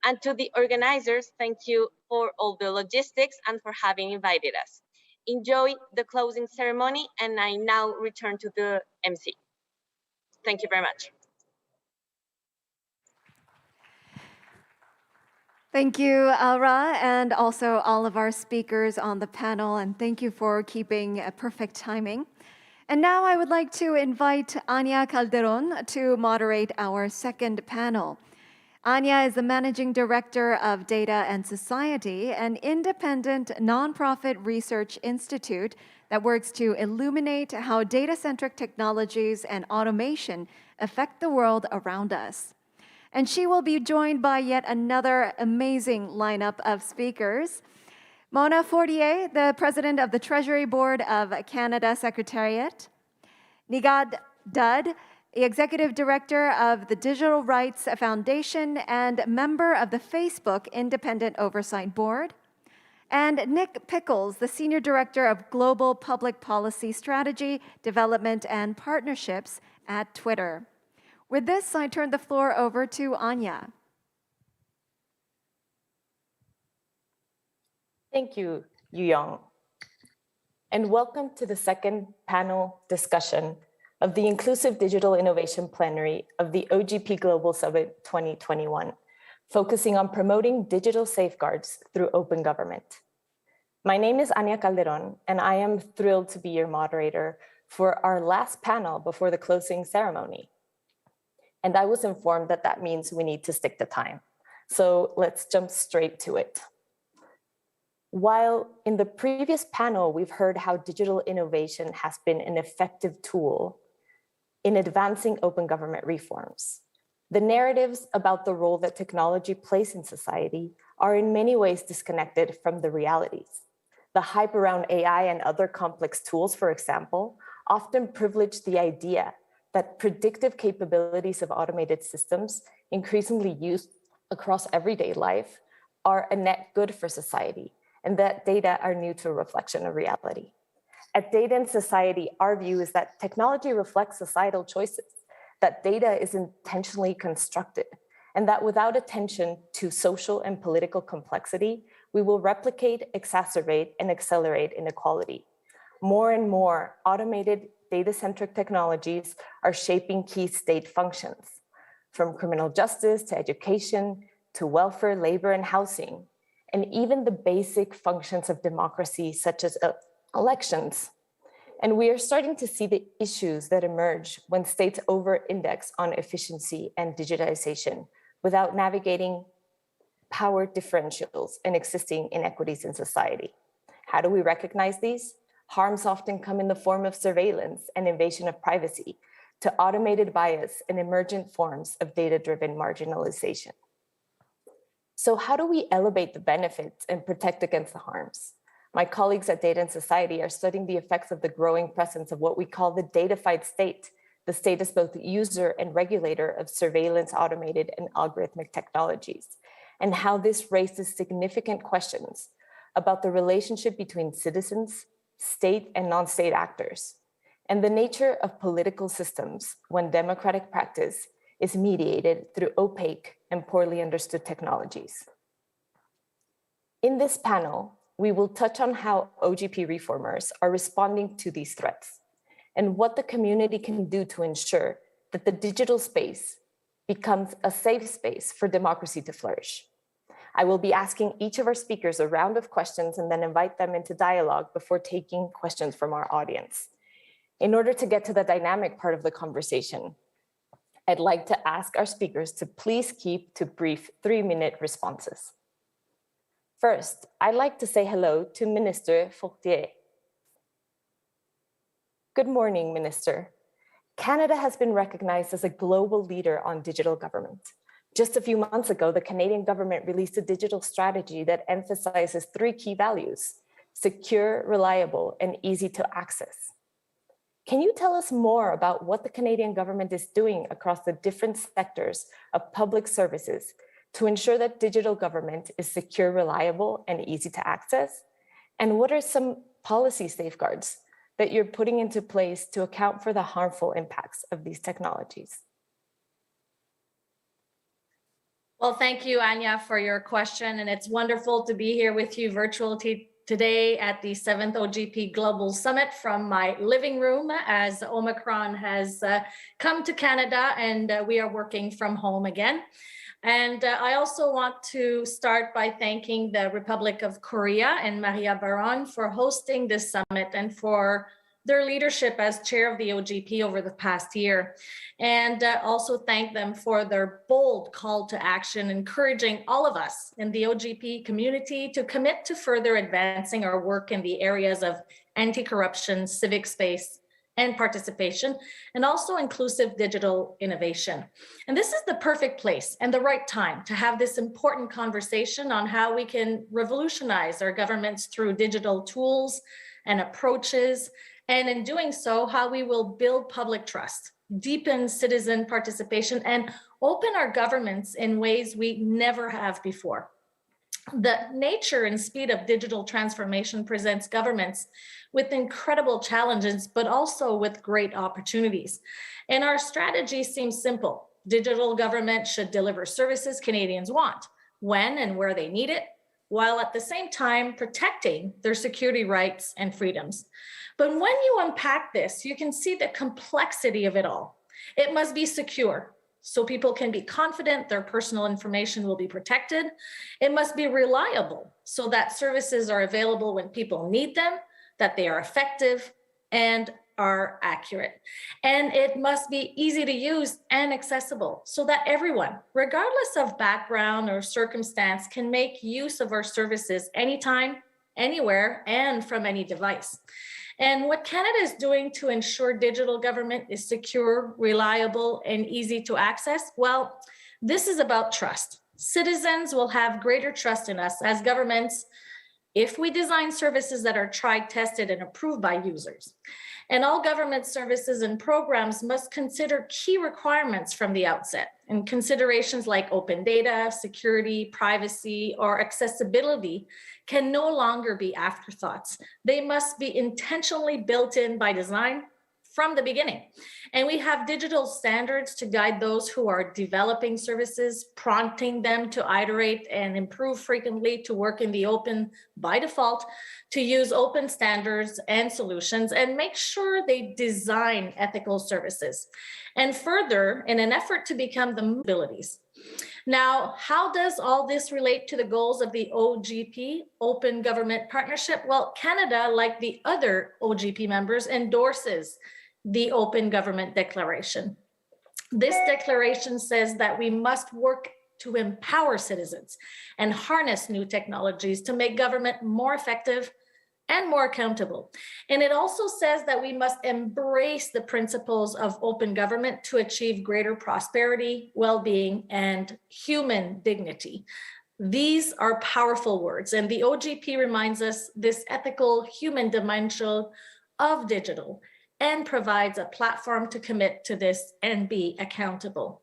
And to the organizers, thank you for all the logistics and for having invited us. Enjoy the closing ceremony, and I now return to the MC. Thank you very much. Thank you, Aura, and also all of our speakers on the panel, and thank you for keeping a perfect timing. And now I would like to invite Anya Calderon to moderate our second panel. Anya is the Managing Director of Data and Society, an independent nonprofit research institute that works to illuminate how data-centric technologies and automation affect the world around us. And she will be joined by yet another amazing lineup of speakers. Mona Fortier, the President of the Treasury Board of Canada Secretariat. Nigad Dud, the Executive Director of the Digital Rights Foundation and member of the Facebook Independent Oversight Board. And Nick Pickles, the Senior Director of Global Public Policy Strategy, Development and Partnerships at Twitter. With this, I turn the floor over to Anya. Thank you, Yu-Young. And welcome to the second panel discussion of the Inclusive Digital Innovation Plenary of the OGP Global Summit 2021, focusing on promoting digital safeguards through open government. My name is Anya Calderon, and I am thrilled to be your moderator for our last panel before the closing ceremony. And I was informed that that means we need to stick to time. So let's jump straight to it. While in the previous panel, we've heard how digital innovation has been an effective tool in advancing open government reforms, the narratives about the role that technology plays in society are in many ways disconnected from the realities. The hype around AI and other complex tools, for example, often privilege the idea that predictive capabilities of automated systems, increasingly used across everyday life, are a net good for society, and that data are new to a reflection of reality. At Data and Society, our view is that technology reflects societal choices, that data is intentionally constructed, and that without attention to social and political complexity, we will replicate, exacerbate, and accelerate inequality. More and more automated data-centric technologies are shaping key state functions, from criminal justice to education, to welfare, labor, and housing, and even the basic functions of democracy, such as elections. And we are starting to see the issues that emerge when states over-index on efficiency and digitization without navigating power differentials and existing inequities in society. How do we recognize these? Harms often come in the form of surveillance and invasion of privacy, to automated bias and emergent forms of data-driven marginalization. So how do we elevate the benefits and protect against the harms? My colleagues at Data and Society are studying the effects of the growing presence of what we call the datafied state. The state is both user and regulator of surveillance, automated, and algorithmic technologies, and how this raises significant questions about the relationship between citizens, state and non-state actors, and the nature of political systems when democratic practice is mediated through opaque and poorly understood technologies. In this panel, we will touch on how OGP reformers are responding to these threats and what the community can do to ensure that the digital space becomes a safe space for democracy to flourish. I will be asking each of our speakers a round of questions and then invite them into dialogue before taking questions from our audience. In order to get to the dynamic part of the conversation, I'd like to ask our speakers to please keep to brief 3-minute responses. First, I'd like to say hello to Minister Fortier. Good morning, Minister. Canada has been recognized as a global leader on digital government. Just a few months ago, the Canadian government released a digital strategy that emphasizes 3 key values: secure, reliable, and easy to access. Can you tell us more about what the Canadian government is doing across the different sectors of public services to ensure that digital government is secure, reliable, and easy to access? And what are some policy safeguards that you're putting into place to account for the harmful impacts of these technologies? Well, thank you, Anya, for your question. And it's wonderful to be here with you virtually today at the 7th OGP Global Summit from my living room, as Omicron has come to Canada and we are working from home again. And I also want to start by thanking the Republic of Korea and Maria Baron for hosting this summit and for their leadership as chair of the OGP over the past year. And also thank them for their bold call to action, encouraging all of us in the OGP community to commit to further advancing our work in the areas of anti-corruption, civic space, and participation, and also inclusive digital innovation. And this is the perfect place and the right time to have this important conversation on how we can revolutionize our governments through digital tools and approaches, and in doing so, how we will build public trust, deepen citizen participation, and open our governments in ways we never have before. The nature and speed of digital transformation presents governments with incredible challenges, but also with great opportunities. And our strategy seems simple. Digital government should deliver services Canadians want, when and where they need it, while at the same time protecting their security rights and freedoms. But when you unpack this, you can see the complexity of it all. It must be secure, so people can be confident their personal information will be protected. It must be reliable, so that services are available when people need them, that they are effective and are accurate. And it must be easy to use and accessible, so that everyone, regardless of background or circumstance, can make use of our services anytime, anywhere, and from any device. And what Canada is doing to ensure digital government is secure, reliable, and easy to access, well, this is about trust. Citizens will have greater trust in us as governments if we design services that are tried, tested, and approved by users. And all government services and programs must consider key requirements from the outset, and considerations like open data, security, privacy, or accessibility can no longer be afterthoughts. They must be intentionally built in by design from the beginning. And we have digital standards to guide those who are developing services, prompting them to iterate and improve frequently, to work in the open by default, to use open standards and solutions, and make sure they design ethical services. And further, in an effort to become the abilities. Now, how does all this relate to the goals of the OGP, Open Government Partnership? Well, Canada, like the other OGP members, endorses the Open Government Declaration. This declaration says that we must work to empower citizens and harness new technologies to make government more effective and more accountable. And it also says that we must embrace the principles of open government to achieve greater prosperity, well-being, and human dignity. These are powerful words, and the OGP reminds us this ethical human dimension of digital and provides a platform to commit to this and be accountable.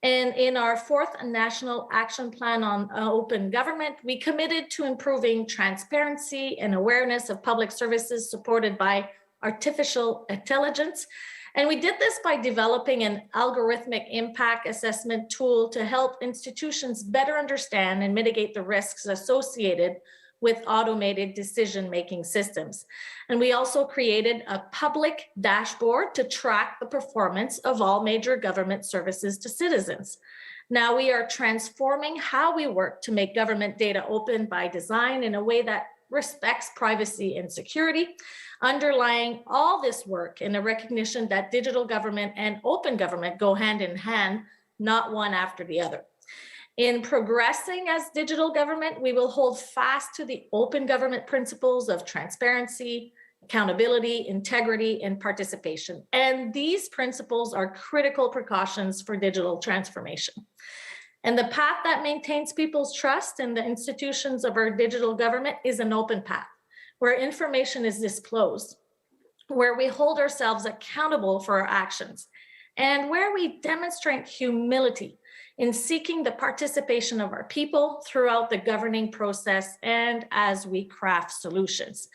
And in our fourth National Action Plan on Open Government, we committed to improving transparency and awareness of public services supported by artificial intelligence. And we did this by developing an algorithmic impact assessment tool to help institutions better understand and mitigate the risks associated with automated decision-making systems. And we also created a public dashboard to track the performance of all major government services to citizens. Now we are transforming how we work to make government data open by design in a way that respects privacy and security, underlying all this work in a recognition that digital government and open government go hand in hand, not one after the other. In progressing as digital government, we will hold fast to the open government principles of transparency, accountability, integrity, and participation. And these principles are critical precautions for digital transformation. And the path that maintains people's trust in the institutions of our digital government is an open path, where information is disclosed, where we hold ourselves accountable for our actions, and where we demonstrate humility in seeking the participation of our people throughout the governing process and as we craft solutions.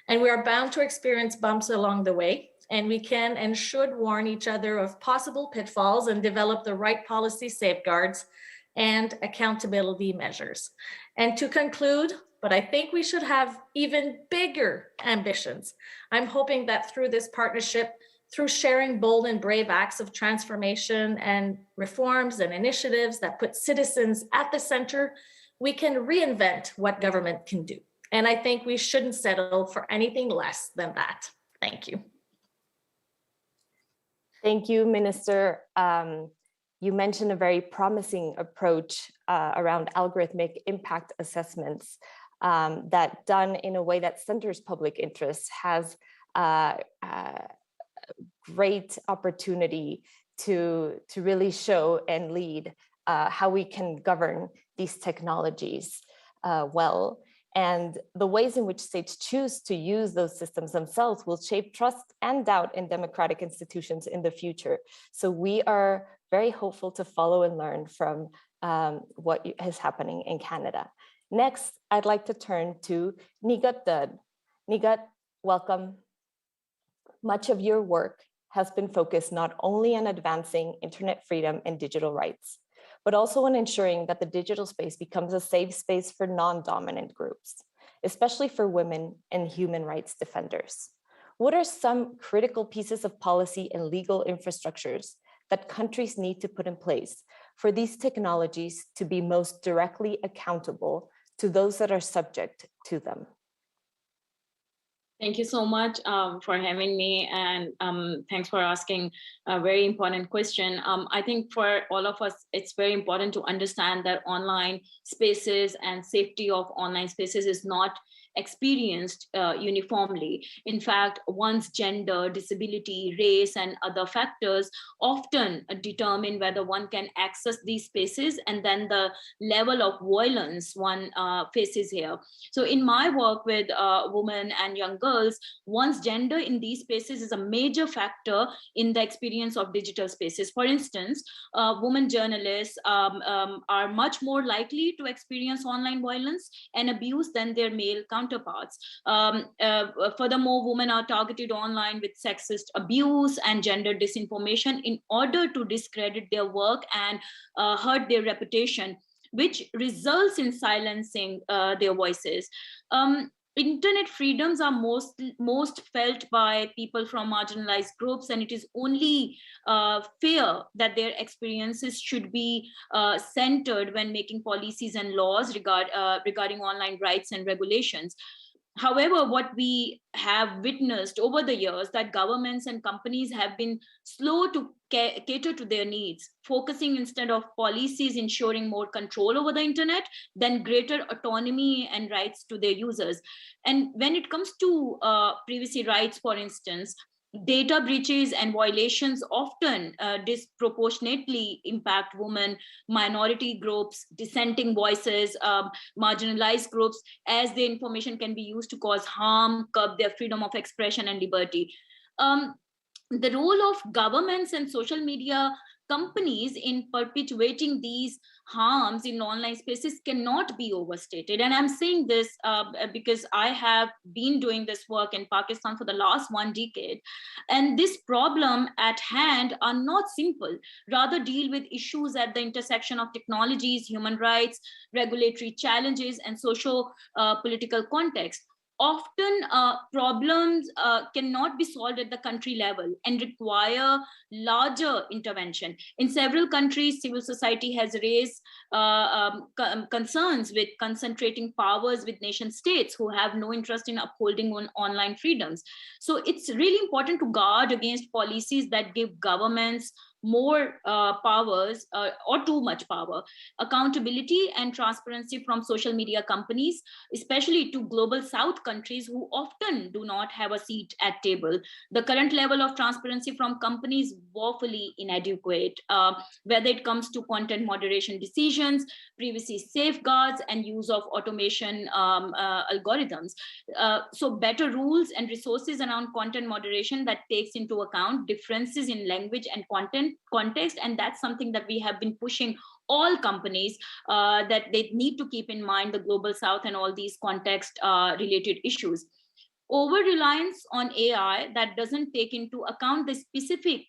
And we are bound to experience bumps along the way, and we can and should warn each other of possible pitfalls and develop the right policy safeguards and accountability measures. And to conclude, but I think we should have even bigger ambitions. I'm hoping that through this partnership, through sharing bold and brave acts of transformation and reforms and initiatives that put citizens at the center, we can reinvent what government can do. And I think we shouldn't settle for anything less than that. Thank you. Thank you, Minister. You mentioned a very promising approach around algorithmic impact assessments that done in a way that centers public interest has great opportunity to really show and lead how we can govern these technologies well. And the ways in which states choose to use those systems themselves will shape trust and doubt in democratic institutions in the future. So we are very hopeful to follow and learn from what is happening in Canada. Next, I'd like to turn to Nigat Dud. Nigat, welcome. Much of your work has been focused not only on advancing internet freedom and digital rights, but also on ensuring that the digital space becomes a safe space for non-dominant groups, especially for women and human rights defenders. What are some critical pieces of policy and legal infrastructures that countries need to put in place for these technologies to be most directly accountable to those that are subject to them? Thank you so much for having me, and thanks for asking a very important question. I think for all of us, it's very important to understand that online spaces and safety of online spaces is not experienced uniformly. In fact, one's gender, disability, race, and other factors often determine whether one can access these spaces and then the level of violence one faces here. So in my work with women and young girls, one's gender in these spaces is a major factor in the experience of digital spaces. For instance, women journalists are much more likely to experience online violence and abuse than their male counterparts. Furthermore, women are targeted online with sexist abuse and gender disinformation in order to discredit their work and hurt their reputation, which results in silencing their voices. Internet freedoms are most felt by people from marginalized groups, and it is only fair that their experiences should be centered when making policies and laws regarding online rights and regulations. However, what we have witnessed over the years that governments and companies have been slow to cater to their needs, focusing instead of policies ensuring more control over the internet than greater autonomy and rights to their users. And when it comes to privacy rights, for instance, data breaches and violations often disproportionately impact women, minority groups, dissenting voices, marginalized groups, as their information can be used to cause harm, curb their freedom of expression and liberty. The role of governments and social media companies in perpetuating these harms in online spaces cannot be overstated. And I'm saying this because I have been doing this work in Pakistan for the last 1 decade. And this problem at hand are not simple, rather deal with issues at the intersection of technologies, human rights, regulatory challenges, and socio-political context. Often problems cannot be solved at the country level and require larger intervention. In several countries, civil society has raised concerns with concentrating powers with nation states who have no interest in upholding online freedoms. So it's really important to guard against policies that give governments more powers or too much power. Accountability and transparency from social media companies, especially to global South countries who often do not have a seat at table. The current level of transparency from companies woefully inadequate, whether it comes to content moderation decisions, privacy safeguards, and use of automation algorithms. So better rules and resources around content moderation that takes into account differences in language and context, and that's something that we have been pushing all companies that they need to keep in mind the global South and all these context related issues. Over-reliance on AI that doesn't take into account the specific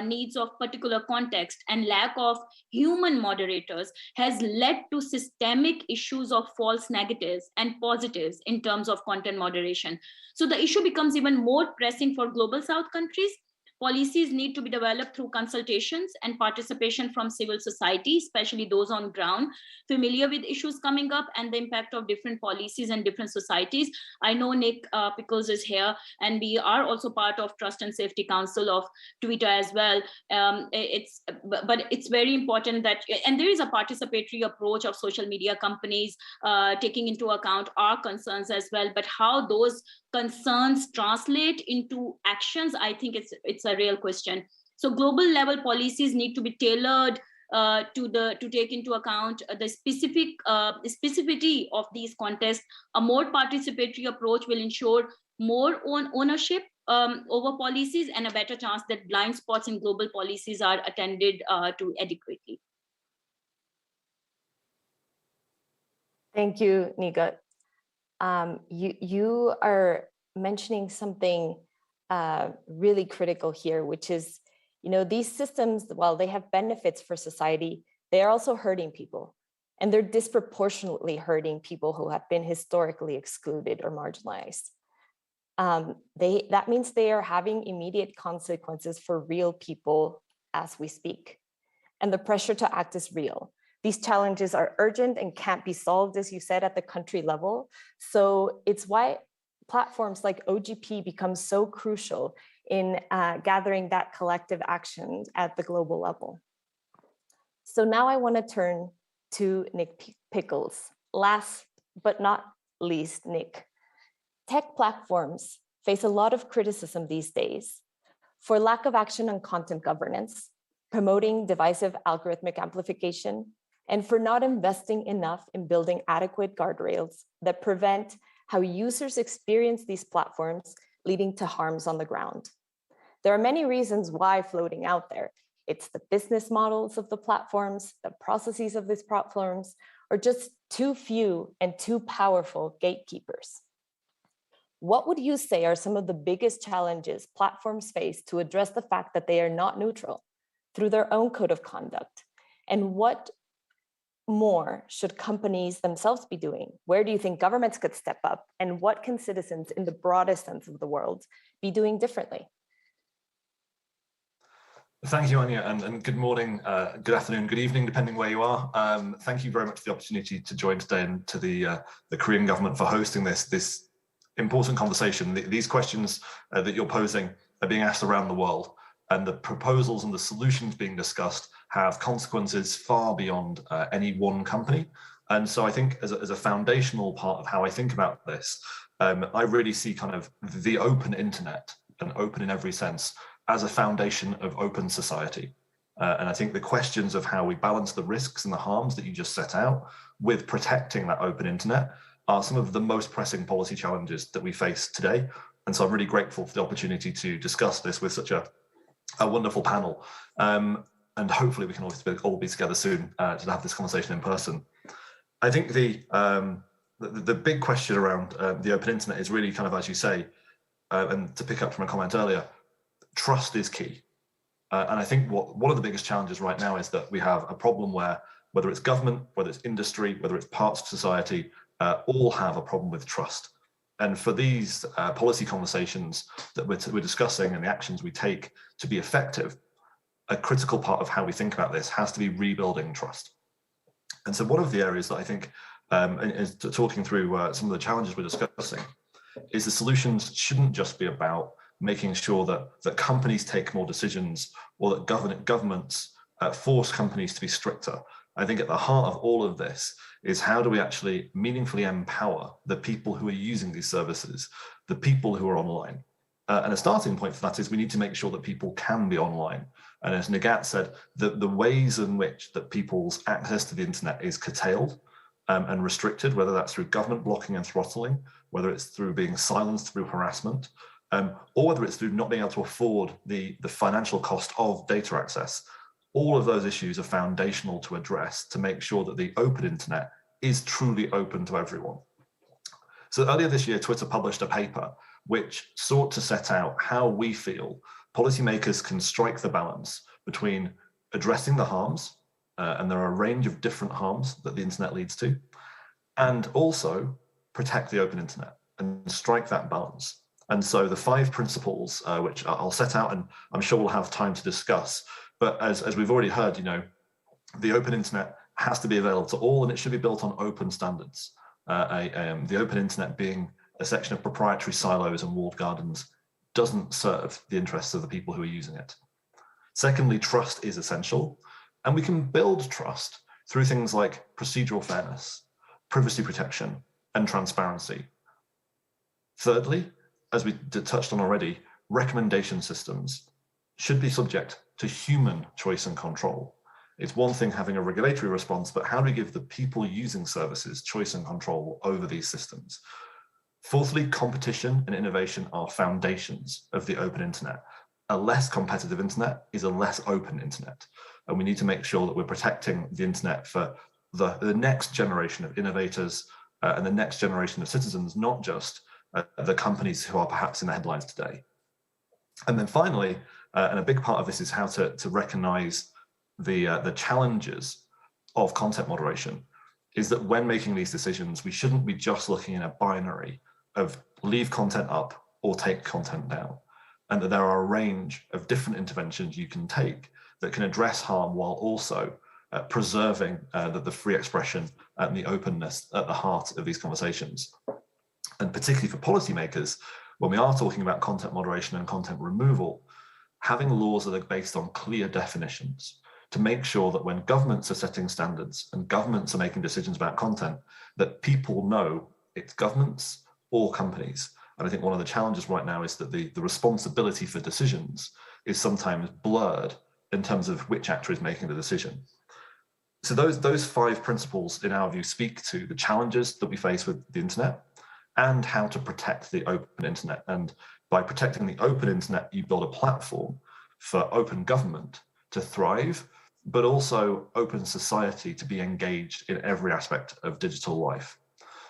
needs of particular context and lack of human moderators has led to systemic issues of false negatives and positives in terms of content moderation. So the issue becomes even more pressing for global South countries. Policies need to be developed through consultations and participation from civil society, especially those on ground, familiar with issues coming up and the impact of different policies and different societies. I know Nick Pickles is here, and we are also part of Trust and Safety Council of Twitter as well. But it's very important that, and there is a participatory approach of social media companies taking into account our concerns as well, but how those concerns translate into actions, I think it's a real question. So global level policies need to be tailored to take into account the specificity of these contests. A more participatory approach will ensure more ownership over policies and a better chance that blind spots in global policies are attended to adequately. Thank you, Nigat. You are mentioning something really critical here, which is, these systems, while they have benefits for society, they are also hurting people. And they're disproportionately hurting people who have been historically excluded or marginalized. That means they are having immediate consequences for real people as we speak. And the pressure to act is real. These challenges are urgent and can't be solved, as you said, at the country level. So it's why platforms like OGP become so crucial in gathering that collective action at the global level. So now I want to turn to Nick Pickles. Last but not least, Nick, tech platforms face a lot of criticism these days for lack of action on content governance, promoting divisive algorithmic amplification, and for not investing enough in building adequate guardrails that prevent how users experience these platforms, leading to harms on the ground. There are many reasons why floating out there. It's the business models of the platforms, the processes of these platforms, or just too few and too powerful gatekeepers. What would you say are some of the biggest challenges platforms face to address the fact that they are not neutral through their own code of conduct? And what more should companies themselves be doing? Where do you think governments could step up? And what can citizens in the broadest sense of the world be doing differently? Thank you, Anya, and good morning, good afternoon, good evening, depending where you are. Thank you very much for the opportunity to join today and to the Korean government for hosting this important conversation. These questions that you're posing are being asked around the world, and the proposals and the solutions being discussed have consequences far beyond any one company. And so I think as a foundational part of how I think about this, I really see kind of the open internet, and open in every sense, as a foundation of open society. And I think the questions of how we balance the risks and the harms that you just set out with protecting that open internet are some of the most pressing policy challenges that we face today. And so I'm really grateful for the opportunity to discuss this with such a wonderful panel. And hopefully we can all be together soon to have this conversation in person. I think the big question around the open internet is really kind of, as you say, and to pick up from a comment earlier, trust is key. And I think one of the biggest challenges right now is that we have a problem where, whether it's government, whether it's industry, whether it's parts of society, all have a problem with trust. And for these policy conversations that we're discussing and the actions we take to be effective, a critical part of how we think about this has to be rebuilding trust. And so one of the areas that I think is talking through some of the challenges we're discussing is the solutions shouldn't just be about making sure that companies take more decisions or that governments force companies to be stricter. I think at the heart of all of this is how do we actually meaningfully empower the people who are using these services, the people who are online. And a starting point for that is we need to make sure that people can be online. And as Nagat said, the ways in which that people's access to the internet is curtailed and restricted, whether that's through government blocking and throttling, whether it's through being silenced through harassment, or whether it's through not being able to afford the financial cost of data access. All of those issues are foundational to address to make sure that the open internet is truly open to everyone. So earlier this year, Twitter published a paper which sought to set out how we feel policymakers can strike the balance between addressing the harms, and there are a range of different harms that the internet leads to, and also protect the open internet and strike that balance. And so the 5 principles, which I'll set out, and I'm sure we'll have time to discuss, but as we've already heard, the open internet has to be available to all, and it should be built on open standards. The open internet being a section of proprietary silos and walled gardens doesn't serve the interests of the people who are using it. Secondly, trust is essential, and we can build trust through things like procedural fairness, privacy protection, and transparency. Thirdly, as we touched on already, recommendation systems should be subject to human choice and control. It's one thing having a regulatory response, but how do we give the people using services choice and control over these systems? Fourthly, competition and innovation are foundations of the open internet. A less competitive internet is a less open internet. And we need to make sure that we're protecting the internet for the next generation of innovators and the next generation of citizens, not just the companies who are perhaps in the headlines today. And then finally, and a big part of this is how to recognize the challenges of content moderation, is that when making these decisions, we shouldn't be just looking in a binary of leave content up or take content down, and that there are a range of different interventions you can take that can address harm while also preserving the free expression and the openness at the heart of these conversations. And particularly for policymakers, when we are talking about content moderation and content removal, having laws that are based on clear definitions to make sure that when governments are setting standards and governments are making decisions about content, that people know it's governments or companies. And I think one of the challenges right now is that the responsibility for decisions is sometimes blurred in terms of which actor is making the decision. So those 5 principles, in our view, speak to the challenges that we face with the internet and how to protect the open internet. And by protecting the open internet, you build a platform for open government to thrive, but also open society to be engaged in every aspect of digital life.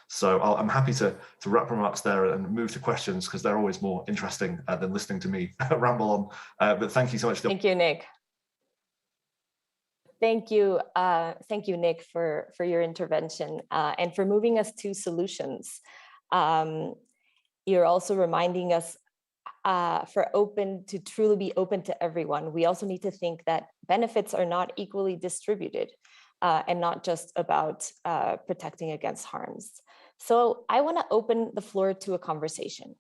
So I'm happy to wrap remarks there and move to questions, because they're always more interesting than listening to me ramble on. But thank you so much. Thank you, Nick. Thank you, Nick, for your intervention and for moving us to solutions. You're also reminding us for open to truly be open to everyone. We also need to think that benefits are not equally distributed and not just about protecting against harms. So I want to open the floor to a conversation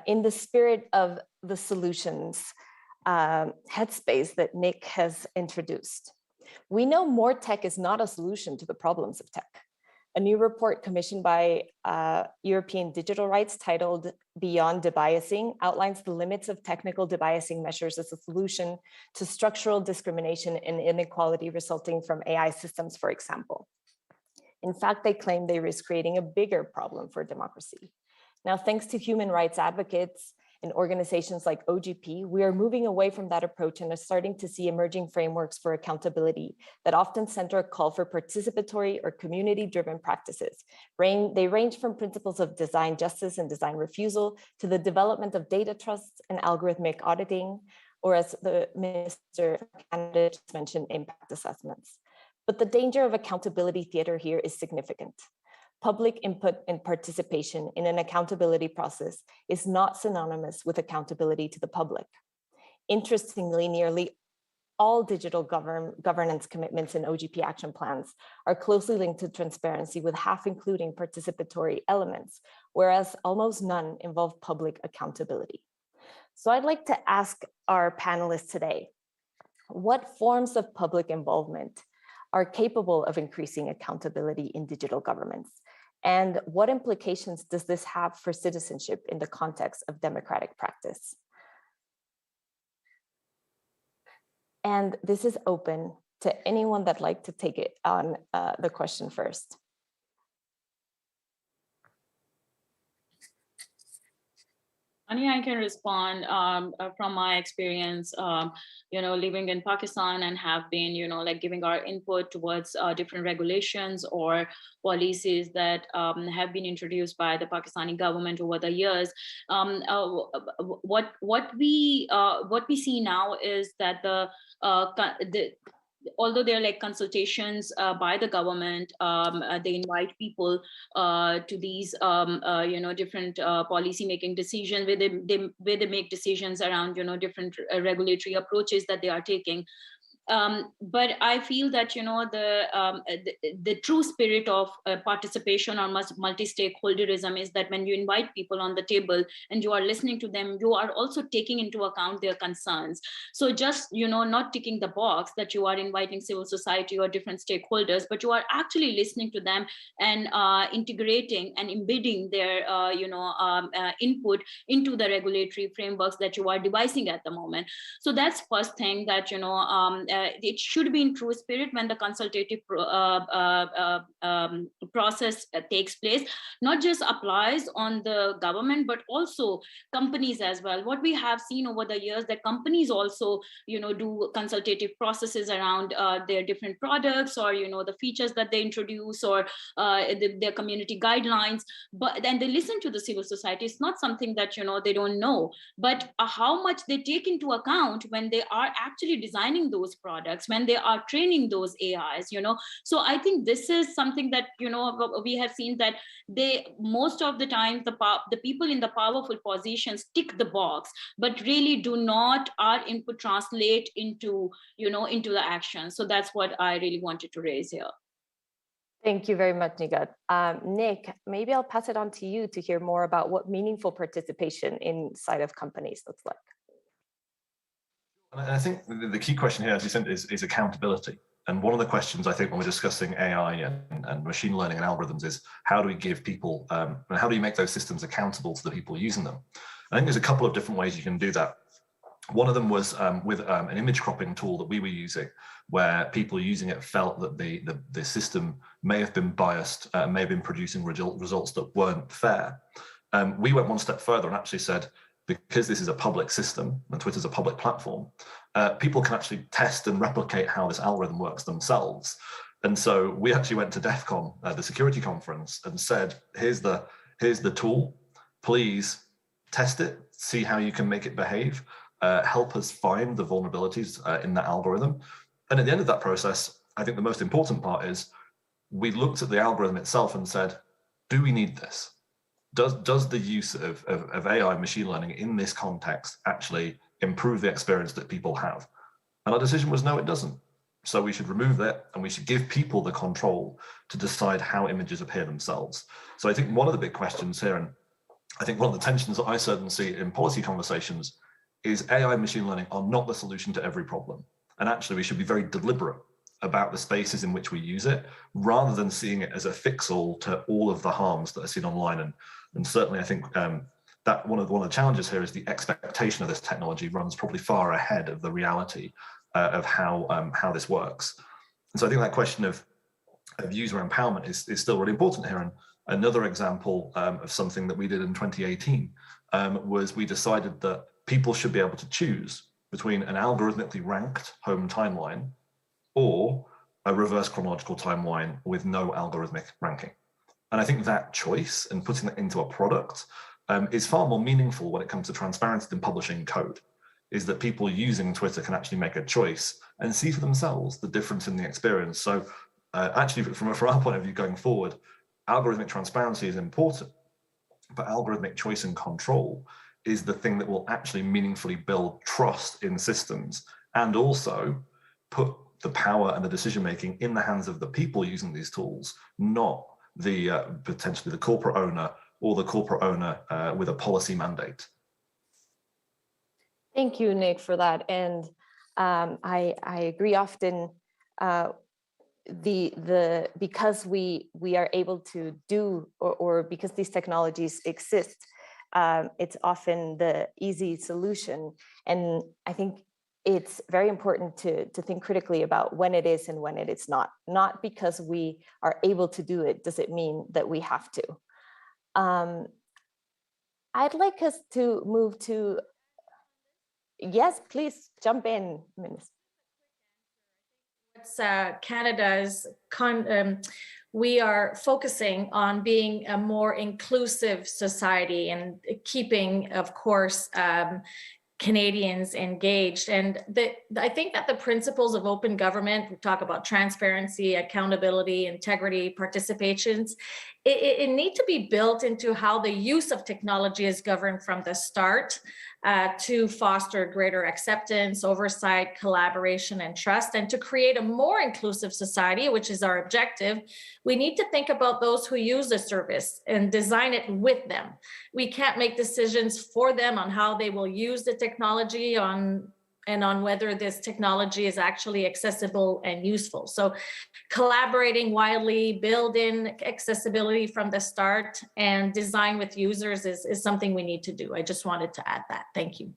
in the spirit of the solutions headspace that Nick has introduced. We know more tech is not a solution to the problems of tech. A new report commissioned by European digital rights titled Beyond Debiasing outlines the limits of technical debiasing measures as a solution to structural discrimination and inequality resulting from AI systems, for example. In fact, they claim they risk creating a bigger problem for democracy. Now, thanks to human rights advocates and organizations like OGP, we are moving away from that approach and are starting to see emerging frameworks for accountability that often center a call for participatory or community-driven practices. They range from principles of design justice and design refusal to the development of data trusts and algorithmic auditing, or as the Minister candidate mentioned, impact assessments. But the danger of accountability theater here is significant. Public input and participation in an accountability process is not synonymous with accountability to the public. Interestingly, nearly all digital governance commitments in OGP action plans are closely linked to transparency, with half including participatory elements, whereas almost none involve public accountability. So I'd like to ask our panelists today, what forms of public involvement are capable of increasing accountability in digital governments? And what implications does this have for citizenship in the context of democratic practice? And this is open to anyone that'd like to take it on the question first. I can respond from my experience, living in Pakistan and have been, giving our input towards different regulations or policies that have been introduced by the Pakistani government over the years. What we see now is that although they're like consultations by the government, they invite people to these, different policy making decisions where they make decisions around, different regulatory approaches that they are taking. But I feel that the true spirit of participation or multi-stakeholderism is that when you invite people on the table and you are listening to them, you are also taking into account their concerns. So just not ticking the box that you are inviting civil society or different stakeholders, but you are actually listening to them and integrating and embedding their input into the regulatory frameworks that you are devising at the moment. So that's first thing that it should be in true spirit when the consultative process takes place, not just applies on the government, but also companies as well. What we have seen over the years that companies also, do consultative processes around their different products or, the features that they introduce or their community guidelines, but then they listen to the civil society. It's not something that, they don't know, but how much they take into account when they are actually designing those products, when they are training those AIs, So I think this is something that, we have seen that most of the time, the people in the powerful positions tick the box, but really do not our input translate into, into the action. So that's what I really wanted to raise here. Thank you very much, Nigat. Nick, maybe I'll pass it on to you to hear more about what meaningful participation inside of companies looks like. And I think the key question here, as you said, is accountability. And one of the questions I think when we're discussing AI and machine learning and algorithms is how do we give people, and how do you make those systems accountable to the people using them? I think there's a couple of different ways you can do that. One of them was with an image cropping tool that we were using, where people using it felt that the system may have been biased, may have been producing results that weren't fair. We went one step further and actually said, because this is a public system and Twitter's a public platform, people can actually test and replicate how this algorithm works themselves. And so we actually went to DEF CON, the security conference, and said, here's the tool, please test it, see how you can make it behave, help us find the vulnerabilities in that algorithm. And at the end of that process, I think the most important part is we looked at the algorithm itself and said, do we need this? Does the use of AI machine learning in this context actually improve the experience that people have? And our decision was no, it doesn't. So we should remove that and we should give people the control to decide how images appear themselves. So I think one of the big questions here, and I think one of the tensions that I certainly see in policy conversations, is AI and machine learning are not the solution to every problem. And actually we should be very deliberate about the spaces in which we use it, rather than seeing it as a fix-all to all of the harms that are seen online. And certainly I think that one of the challenges here is the expectation of this technology runs probably far ahead of the reality of how this works. And so I think that question of user empowerment is still really important here. And another example of something that we did in 2018 was we decided that people should be able to choose between an algorithmically ranked home timeline or a reverse chronological timeline with no algorithmic ranking. And I think that choice and putting that into a product is far more meaningful when it comes to transparency than publishing code, is that people using Twitter can actually make a choice and see for themselves the difference in the experience. So actually from our point of view going forward, algorithmic transparency is important, but algorithmic choice and control is the thing that will actually meaningfully build trust in systems and also put the power and the decision-making in the hands of the people using these tools, not the potentially the corporate owner or the corporate owner with a policy mandate. Thank you, Nick, for that. And I agree often because we are able to do, or because these technologies exist, it's often the easy solution. And I think it's very important to think critically about when it is and when it is not. Not because we are able to do it, does it mean that we have to. I'd like us to move to, yes, please jump in, Minister. It's Canada's, we are focusing on being a more inclusive society and keeping, of course, Canadians engaged. And I think that the principles of open government, we talk about transparency, accountability, integrity, participations, it need to be built into how the use of technology is governed from the start to foster greater acceptance, oversight, collaboration, and trust. And to create a more inclusive society, which is our objective, we need to think about those who use the service and design it with them. We can't make decisions for them on how they will use the technology and on whether this technology is actually accessible and useful. So collaborating widely, build in accessibility from the start, and design with users is something we need to do. I just wanted to add that. Thank you.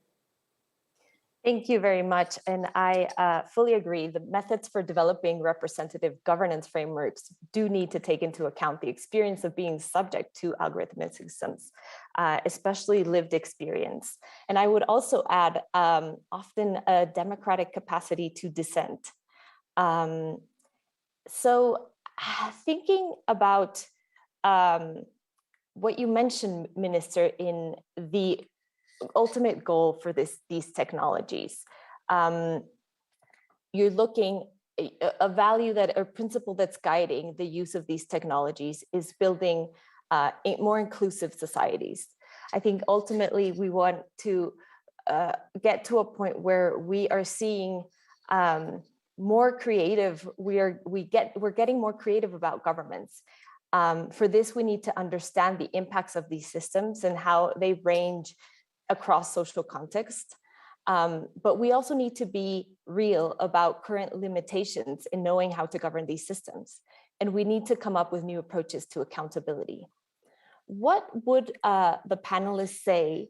Thank you very much. And I fully agree. The methods for developing representative governance frameworks do need to take into account the experience of being subject to algorithmic systems, especially lived experience. And I would also add often a democratic capacity to dissent. So thinking about what you mentioned, Minister, in the ultimate goal for these technologies, you're looking a value that a principle that's guiding the use of these technologies is building more inclusive societies. I think ultimately we want to get to a point where we are seeing more creative. We're getting more creative about governments. For this, we need to understand the impacts of these systems and how they range across social context. But we also need to be real about current limitations in knowing how to govern these systems. And we need to come up with new approaches to accountability. What would the panelists say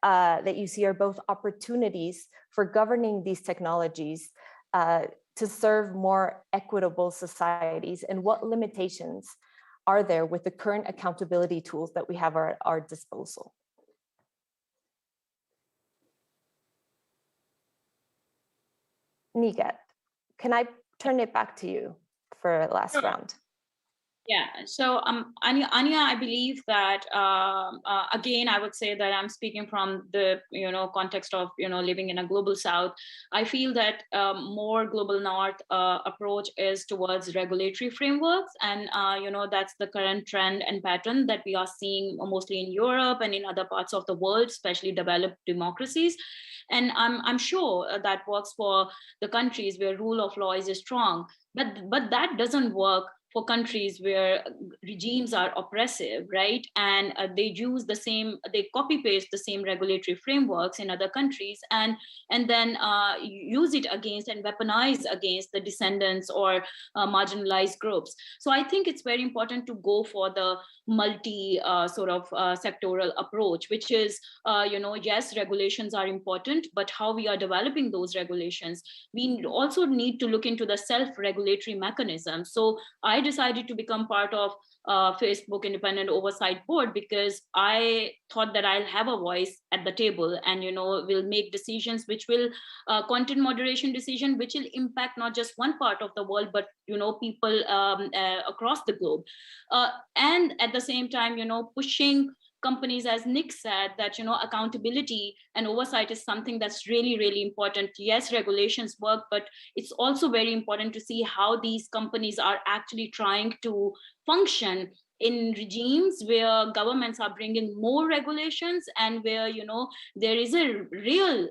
that you see are both opportunities for governing these technologies to serve more equitable societies, and what limitations are there with the current accountability tools that we have at our disposal? Nigat, can I turn it back to you for last round? Yeah, so Anya, I believe that again, I would say that I'm speaking from the context of living in a global South. I feel that more global North approach is towards regulatory frameworks, and that's the current trend and pattern that we are seeing mostly in Europe and in other parts of the world, especially developed democracies. And I'm sure that works for the countries where rule of law is strong, but that doesn't work for countries where regimes are oppressive, right? And they use the same, they copy paste the same regulatory frameworks in other countries and then use it against and weaponize against the descendants or marginalized groups. So I think it's very important to go for the multi sectoral approach, which is, yes, regulations are important, but how we are developing those regulations. We also need to look into the self-regulatory mechanism. So I decided to become part of Facebook Independent Oversight Board because I thought that I'll have a voice at the table and, will make decisions which will, content moderation decision, which will impact not just one part of the world, but, people across the globe. And at the same time, pushing companies, as Nick said, that accountability and oversight is something that's really, really important. Yes, regulations work, but it's also very important to see how these companies are actually trying to function in regimes where governments are bringing more regulations and where there is a real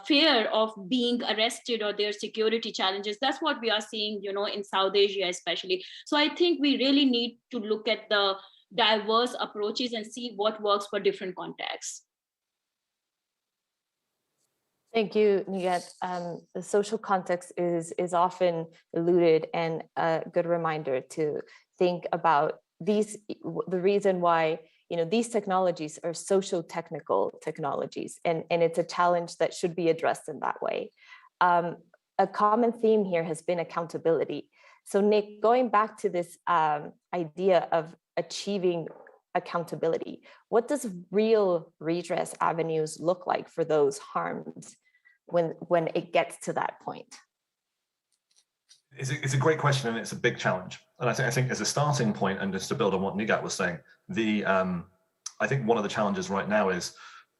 fear of being arrested or their security challenges. That's what we are seeing, in South Asia especially. So I think we really need to look at the diverse approaches and see what works for different contexts. Thank you, Nigat. The social context is often eluded, and a good reminder to think about the reason why these technologies are socio-technical technologies, and it's a challenge that should be addressed in that way. A common theme here has been accountability. So Nick, going back to this idea of achieving accountability, what does real redress avenues look like for those harmed when it gets to that point? It's a great question, and it's a big challenge. And I think as a starting point, and just to build on what Nigat was saying, I think one of the challenges right now is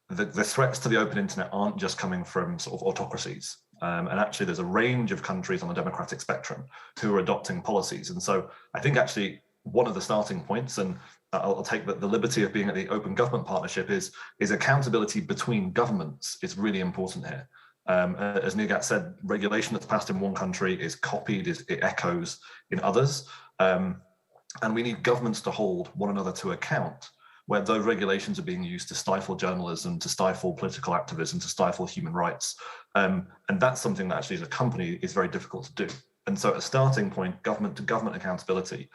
the threats to the open internet aren't just coming from sort of autocracies. And actually there's a range of countries on the democratic spectrum who are adopting policies. And so I think actually one of the starting points, and I'll take the liberty of being at the Open Government Partnership, is accountability between governments is really important here. As Nigat said, regulation that's passed in one country is copied, it echoes in others. And we need governments to hold one another to account where those regulations are being used to stifle journalism, to stifle political activism, to stifle human rights. And that's something that actually as a company is very difficult to do. And so at a starting point, government to government accountability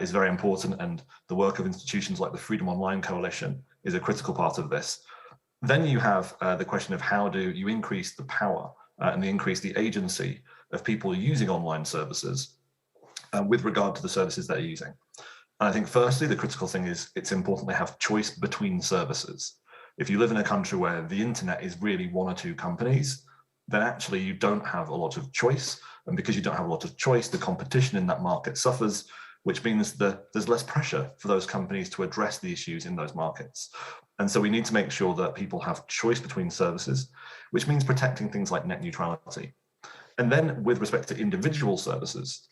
is very important, and the work of institutions like the Freedom Online Coalition is a critical part of this. Then you have the question of how do you increase the power and increase the agency of people using online services with regard to the services they're using. And I think firstly, the critical thing is it's important they have choice between services. If you live in a country where the internet is really one or two companies, then actually you don't have a lot of choice. And because you don't have a lot of choice, the competition in that market suffers, which means that there's less pressure for those companies to address the issues in those markets. And so we need to make sure that people have choice between services, which means protecting things like net neutrality. And then with respect to individual services,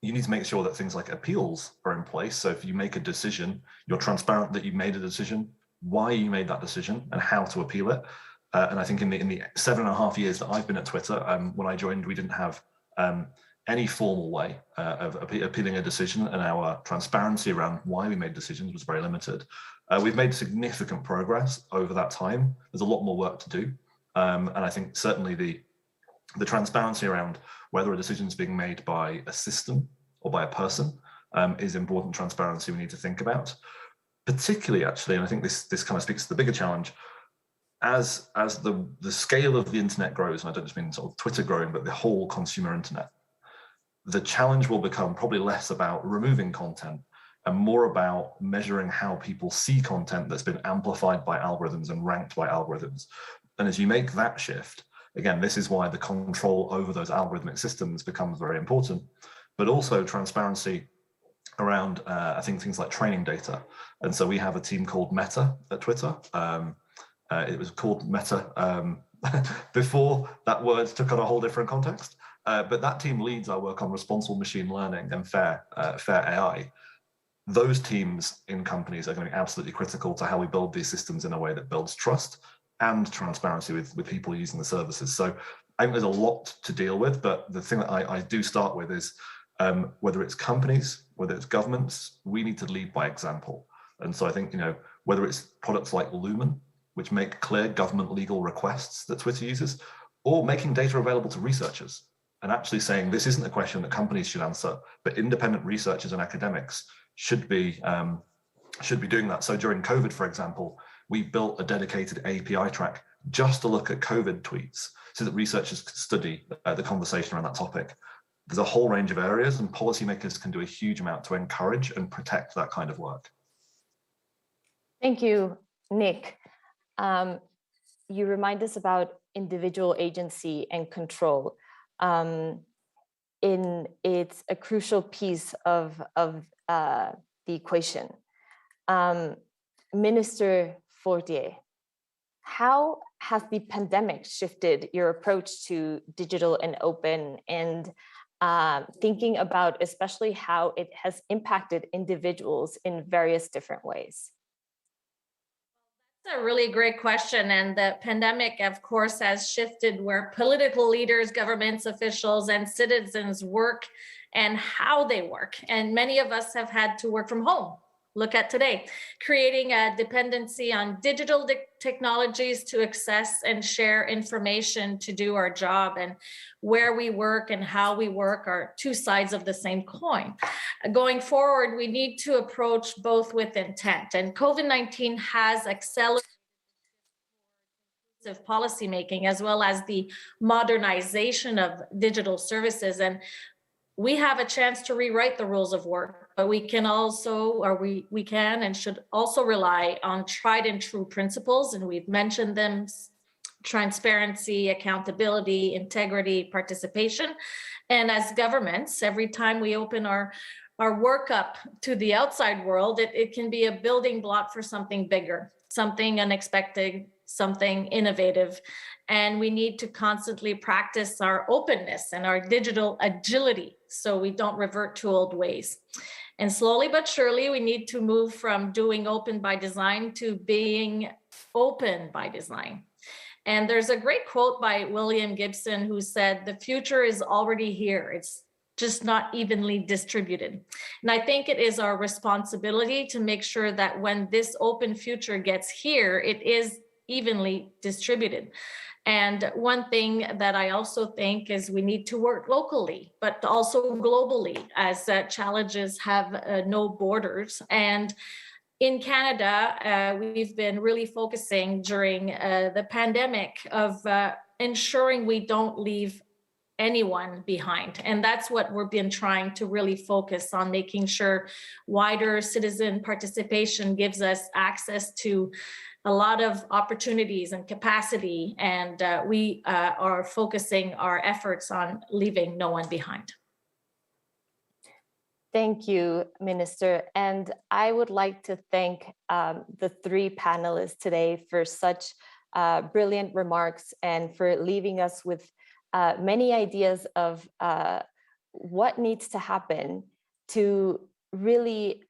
you need to make sure that things like appeals are in place. So if you make a decision, you're transparent that you made a decision, why you made that decision, and how to appeal it. And I think in the 7.5 years that I've been at Twitter, when I joined, we didn't have any formal way of appealing a decision, and our transparency around why we made decisions was very limited. We've made significant progress over that time. There's a lot more work to do. And I think certainly the transparency around whether a decision is being made by a system or by a person is important transparency we need to think about. Particularly, actually, and I think this kind of speaks to the bigger challenge, as the scale of the internet grows, and I don't just mean sort of Twitter growing, but the whole consumer internet, the challenge will become probably less about removing content and more about measuring how people see content that's been amplified by algorithms and ranked by algorithms. And as you make that shift, again, this is why the control over those algorithmic systems becomes very important, but also transparency around, I think, things like training data. And so we have a team called Meta at Twitter. It was called Meta before that word took on a whole different context. But that team leads our work on responsible machine learning and fair AI. Those teams in companies are going to be absolutely critical to how we build these systems in a way that builds trust and transparency with people using the services. So I think there's a lot to deal with, but the thing that I do start with is whether it's companies, whether it's governments, we need to lead by example. And so I think, whether it's products like Lumen, which make clear government legal requests that Twitter uses, or making data available to researchers and actually saying this isn't a question that companies should answer, but independent researchers and academics should be doing that. So during COVID, for example, we built a dedicated API track just to look at COVID tweets so that researchers could study the conversation around that topic. There's a whole range of areas, and policymakers can do a huge amount to encourage and protect that kind of work. Thank you, Nick. You remind us about individual agency and control. It's a crucial piece of the equation. Minister Fortier, how has the pandemic shifted your approach to digital and open, and thinking about especially how it has impacted individuals in various different ways? That's a really great question. And the pandemic, of course, has shifted where political leaders, governments, officials, and citizens work and how they work. And many of us have had to work from home. Look at today, creating a dependency on digital technologies to access and share information to do our job. And where we work and how we work are two sides of the same coin. Going forward, we need to approach both with intent. And COVID-19 has accelerated policymaking as well as the modernization of digital services. And we have a chance to rewrite the rules of work, but we can also, or we can and should also rely on tried and true principles. And we've mentioned them: transparency, accountability, integrity, participation. And as governments, every time we open our work up to the outside world, it can be a building block for something bigger, something unexpected, something innovative. And we need to constantly practice our openness and our digital agility so we don't revert to old ways. And slowly but surely, we need to move from doing open by design to being open by design. And there's a great quote by William Gibson who said, "The future is already here. It's just not evenly distributed." And I think it is our responsibility to make sure that when this open future gets here, it is evenly distributed. And one thing that I also think is we need to work locally, but also globally, as challenges have no borders. And in Canada, we've been really focusing during the pandemic of ensuring we don't leave anyone behind. And that's what we've been trying to really focus on, making sure wider citizen participation gives us access to a lot of opportunities and capacity. And we are focusing our efforts on leaving no one behind. Thank you, Minister. And I would like to thank the three panelists today for such brilliant remarks and for leaving us with many ideas of what needs to happen to really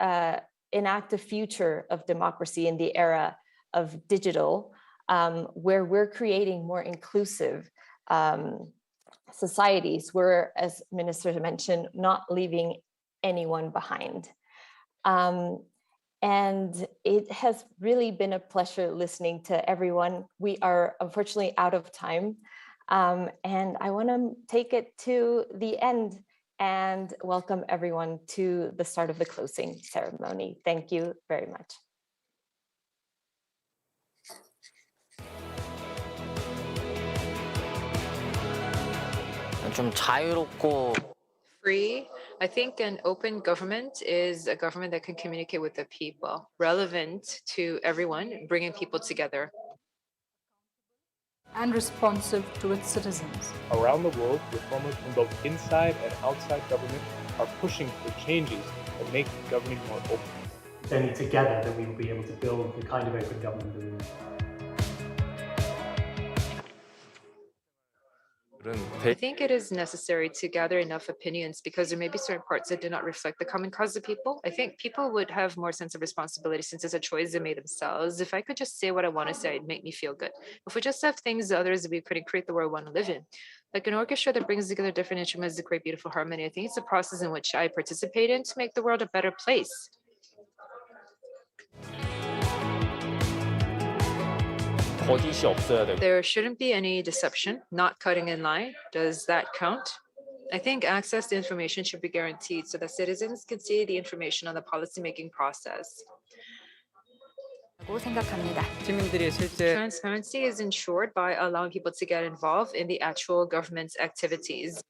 enact a future of democracy in the era of digital, where we're creating more inclusive societies. We're, as Minister mentioned, not leaving anyone behind. And it has really been a pleasure listening to everyone. We are unfortunately out of time. And I want to take it to the end and welcome everyone to the start of the closing ceremony. Thank you very much. 좀 자유롭고 Free. I think an open government is a government that can communicate with the people, relevant to everyone, bringing people together. And responsive to its citizens. Around the world, reformers from both inside and outside government are pushing for changes that make governing more open. It's only together that we will be able to build the kind of open government that we need. I think it is necessary to gather enough opinions because there may be certain parts that do not reflect the common cause of people. I think people would have more sense of responsibility since it's a choice they made themselves. If I could just say what I want to say, it'd make me feel good. If we just have things that others we couldn't create the world we want to live in. Like an orchestra that brings together different instruments to create beautiful harmony. I think it's a process in which I participate in to make the world a better place. There shouldn't be any deception, not cutting in line. Does that count? I think access to information should be guaranteed so that citizens can see the information on the policymaking process. Transparency is ensured by allowing people to get involved in the actual government's activities.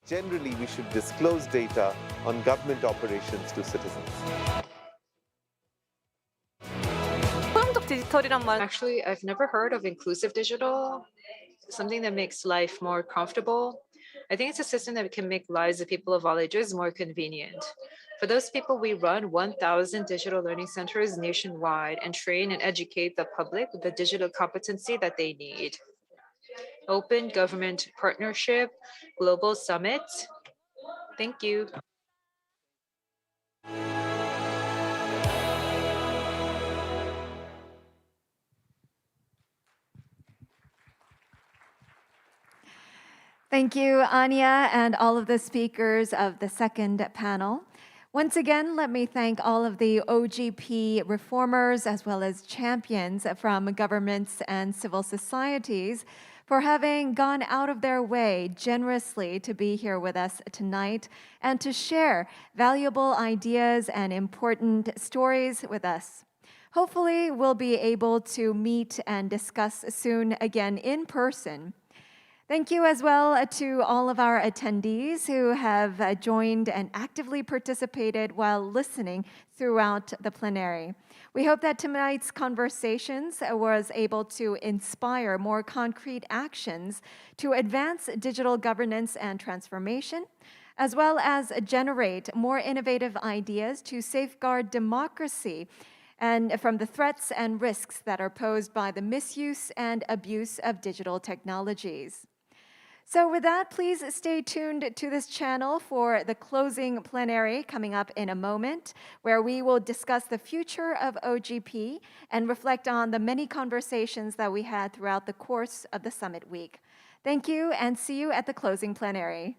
Generally, we should disclose data on government operations to citizens. Actually, I've never heard of inclusive digital, something that makes life more comfortable. I think it's a system that can make lives of people of all ages more convenient. For those people, we run 1,000 digital learning centers nationwide and train and educate the public with the digital competency that they need. Open Government Partnership Global Summit. Thank you. Thank you, Anya, and all of the speakers of the second panel. Once again, let me thank all of the OGP reformers as well as champions from governments and civil societies for having gone out of their way generously to be here with us tonight and to share valuable ideas and important stories with us. Hopefully, we'll be able to meet and discuss soon again in person. Thank you as well to all of our attendees who have joined and actively participated while listening throughout the plenary. We hope that tonight's conversations was able to inspire more concrete actions to advance digital governance and transformation, as well as generate more innovative ideas to safeguard democracy and from the threats and risks that are posed by the misuse and abuse of digital technologies. So with that, please stay tuned to this channel for the closing plenary coming up in a moment, where we will discuss the future of OGP and reflect on the many conversations that we had throughout the course of the summit week. Thank you, and see you at the closing plenary.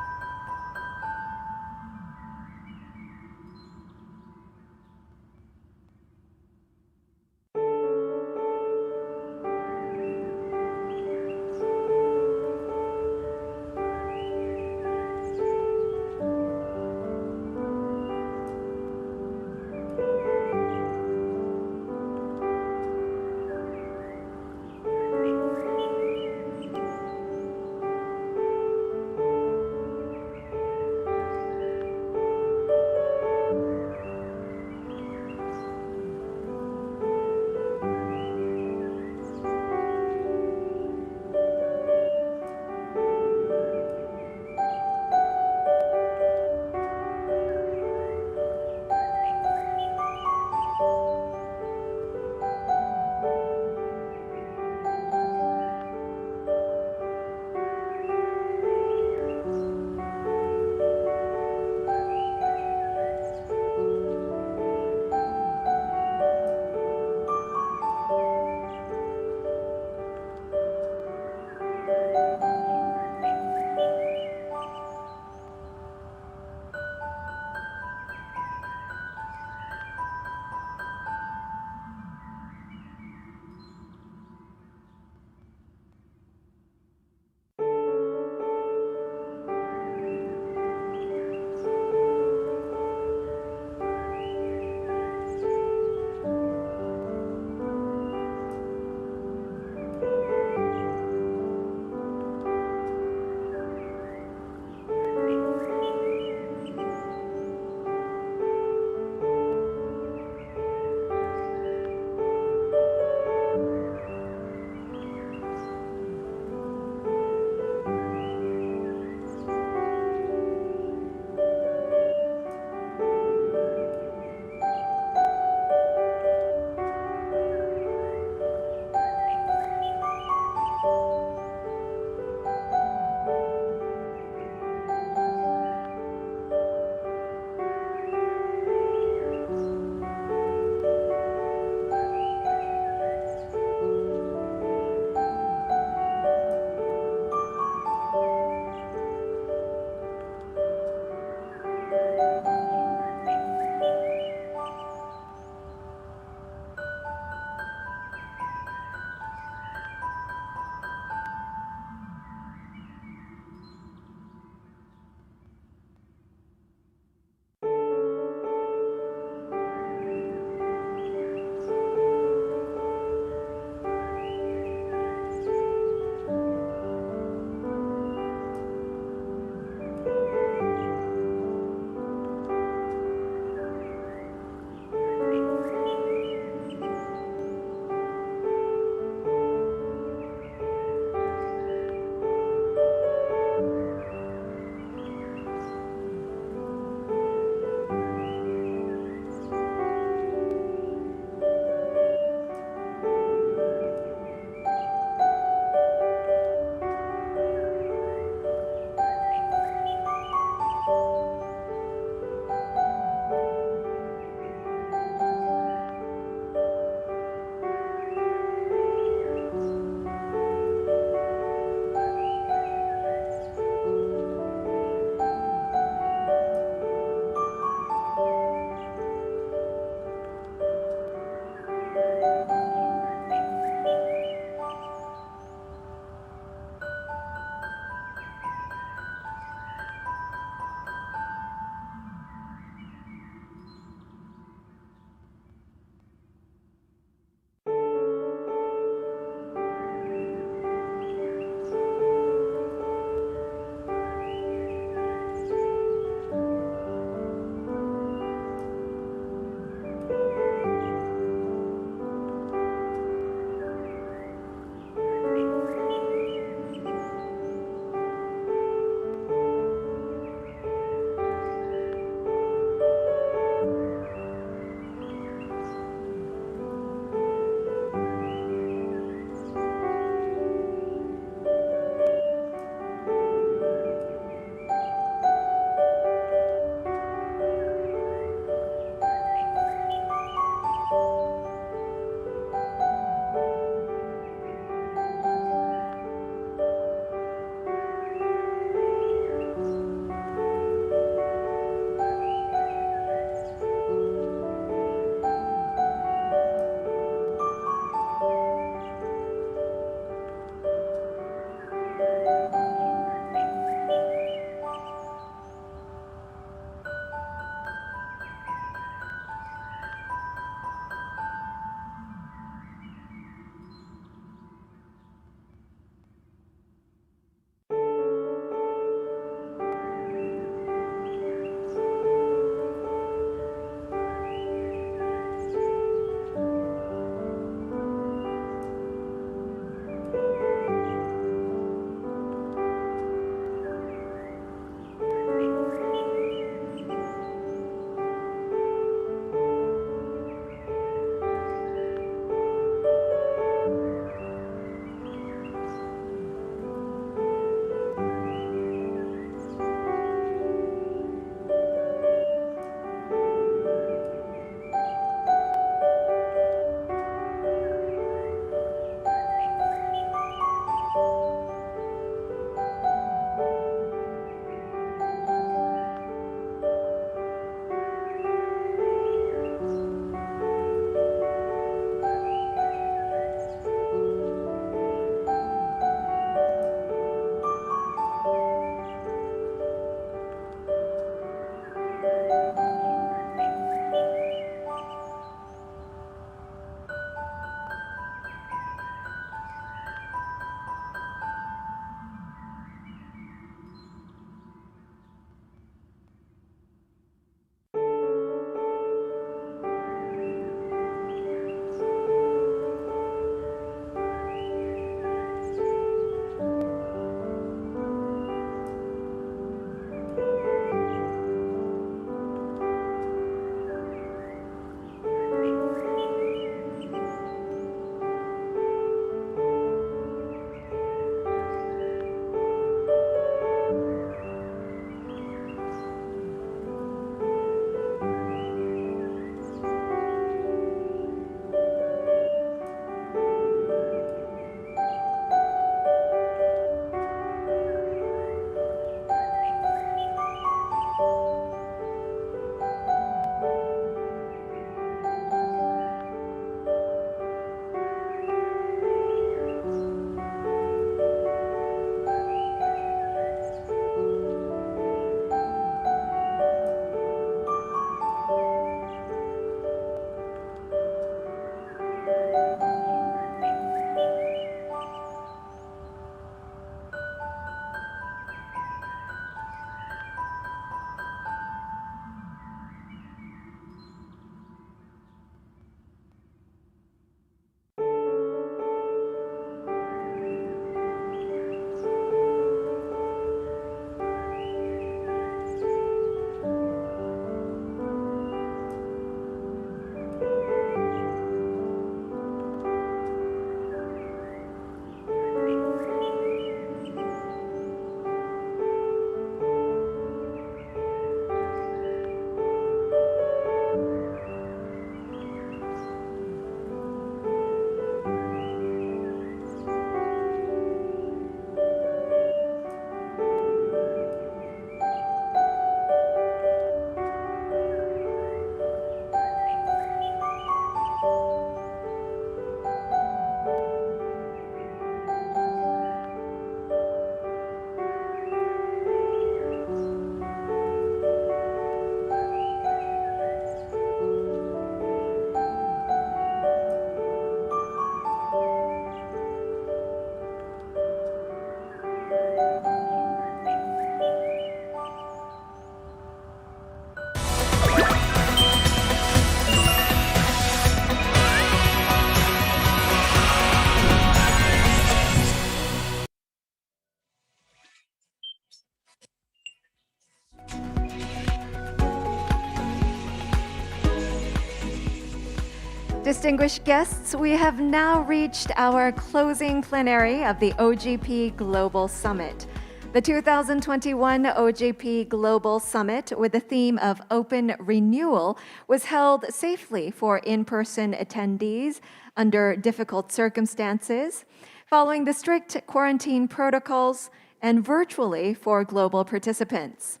Distinguished guests, we have now reached our closing plenary of the OGP Global Summit. The 2021 OGP Global Summit, with the theme of Open Renewal, was held safely for in-person attendees under difficult circumstances, following the strict quarantine protocols, and virtually for global participants.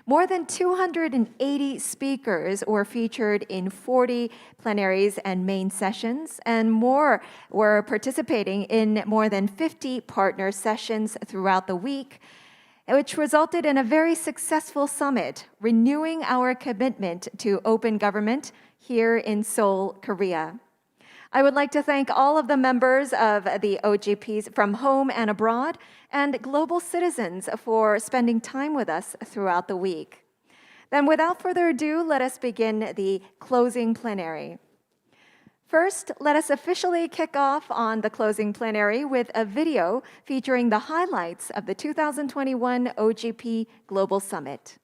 More than 280 speakers were featured in 40 plenaries and main sessions, and more were participating in more than 50 partner sessions throughout the week, which resulted in a very successful summit, renewing our commitment to open government here in Seoul, Korea. I would like to thank all of the members of the OGPs from home and abroad and global citizens for spending time with us throughout the week. Then without further ado, let us begin the closing plenary. First, let us officially kick off on the closing plenary with a video featuring the highlights of the 2021 OGP Global Summit.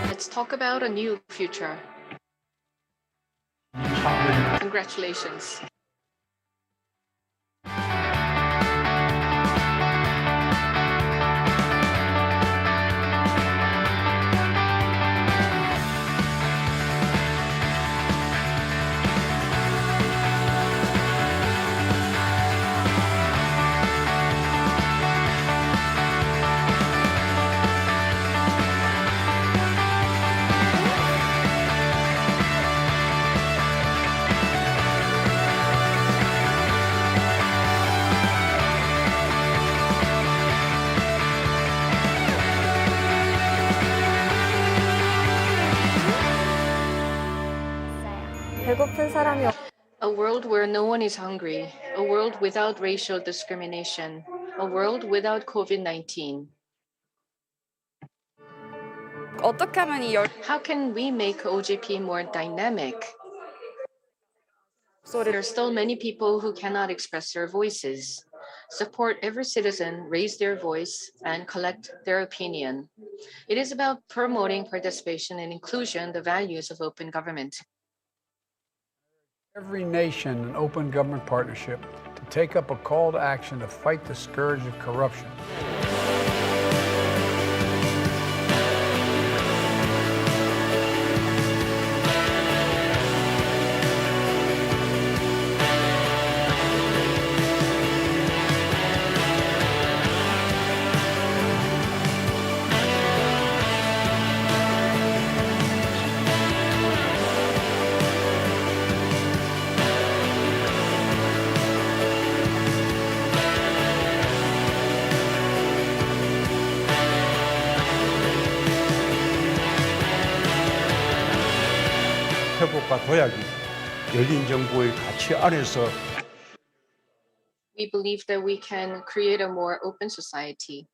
Let's talk about a new future. Congratulations. A world where no one is hungry, a world without racial discrimination, a world without COVID-19. How can we make OGP more dynamic? There are still many people who cannot express their voices. Support every citizen, raise their voice, and collect their opinion. It is about promoting participation and inclusion, the values of open government. Every nation an open government partnership to take up a call to action to fight the scourge of corruption. 회복과 도약이 열린 정부의 가치 안에서 We believe that we can create a more open society.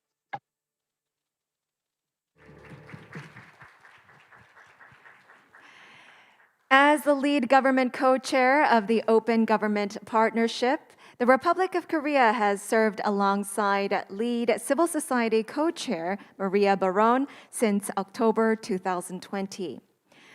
As the lead government co-chair of the Open Government Partnership, the Republic of Korea has served alongside lead civil society co-chair Maria Baron since October 2020.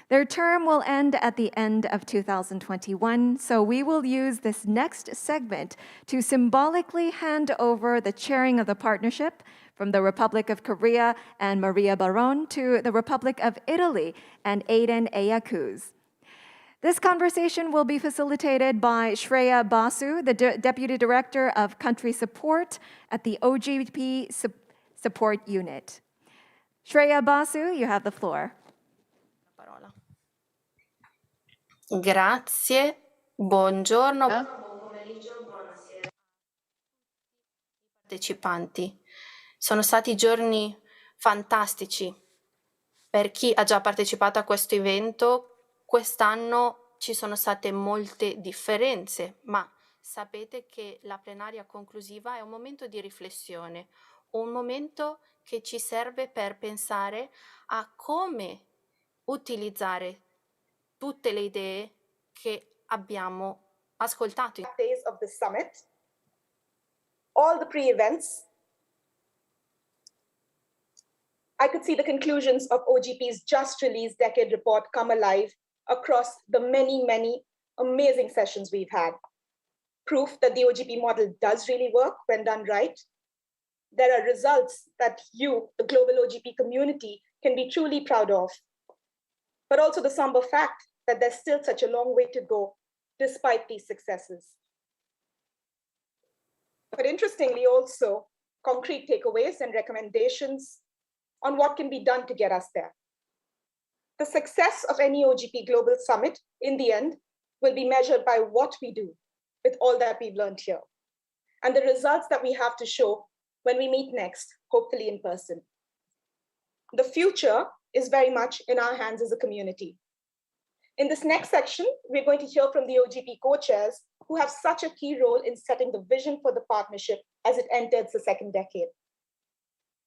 Their term will end at the end of 2021, so we will use this next segment to symbolically hand over the chairing of the partnership from the Republic of Korea and Maria Baron to the Republic of Italy and Aiden Eyakuz. This conversation will be facilitated by Shreya Basu, the Deputy Director of Country Support at the OGP Support Unit. Shreya Basu, you have the floor. Grazie, buongiorno partecipanti. Sono stati giorni fantastici. Per chi ha già partecipato a questo evento, quest'anno ci sono state molte differenze, ma sapete che la plenaria conclusiva è un momento di riflessione, un momento che ci serve per pensare a come utilizzare tutte le idee che abbiamo ascoltato. Days of the summit, all the pre-events, I could see the conclusions of OGP's just released decade report come alive across the many, many amazing sessions we've had. Proof that the OGP model does really work when done right. there are results that you, the global OGP community, can be truly proud of, but also the somber fact that there's still such a long way to go despite these successes. But interestingly also, concrete takeaways and recommendations on what can be done to get us there. The success of any OGP Global Summit, in the end, will be measured by what we do with all that we've learned here, and the results that we have to show when we meet next, hopefully in person. The future is very much in our hands as a community. In this next section, we're going to hear from the OGP co-chairs who have such a key role in setting the vision for the partnership as it enters the second decade.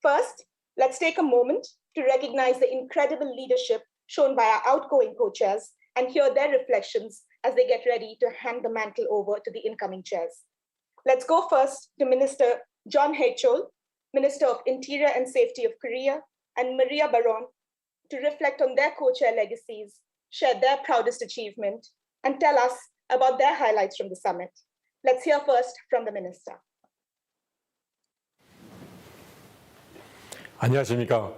First, let's take a moment to recognize the incredible leadership shown by our outgoing co-chairs and hear their reflections as they get ready to hand the mantle over to the incoming chairs. Let's go first to Minister John Hae-chol, Minister of Interior and Safety of Korea, and Maria Baron, to reflect on their co-chair legacies, share their proudest achievement, and tell us about their highlights from the summit. Let's hear first from the Minister. 안녕하십니까.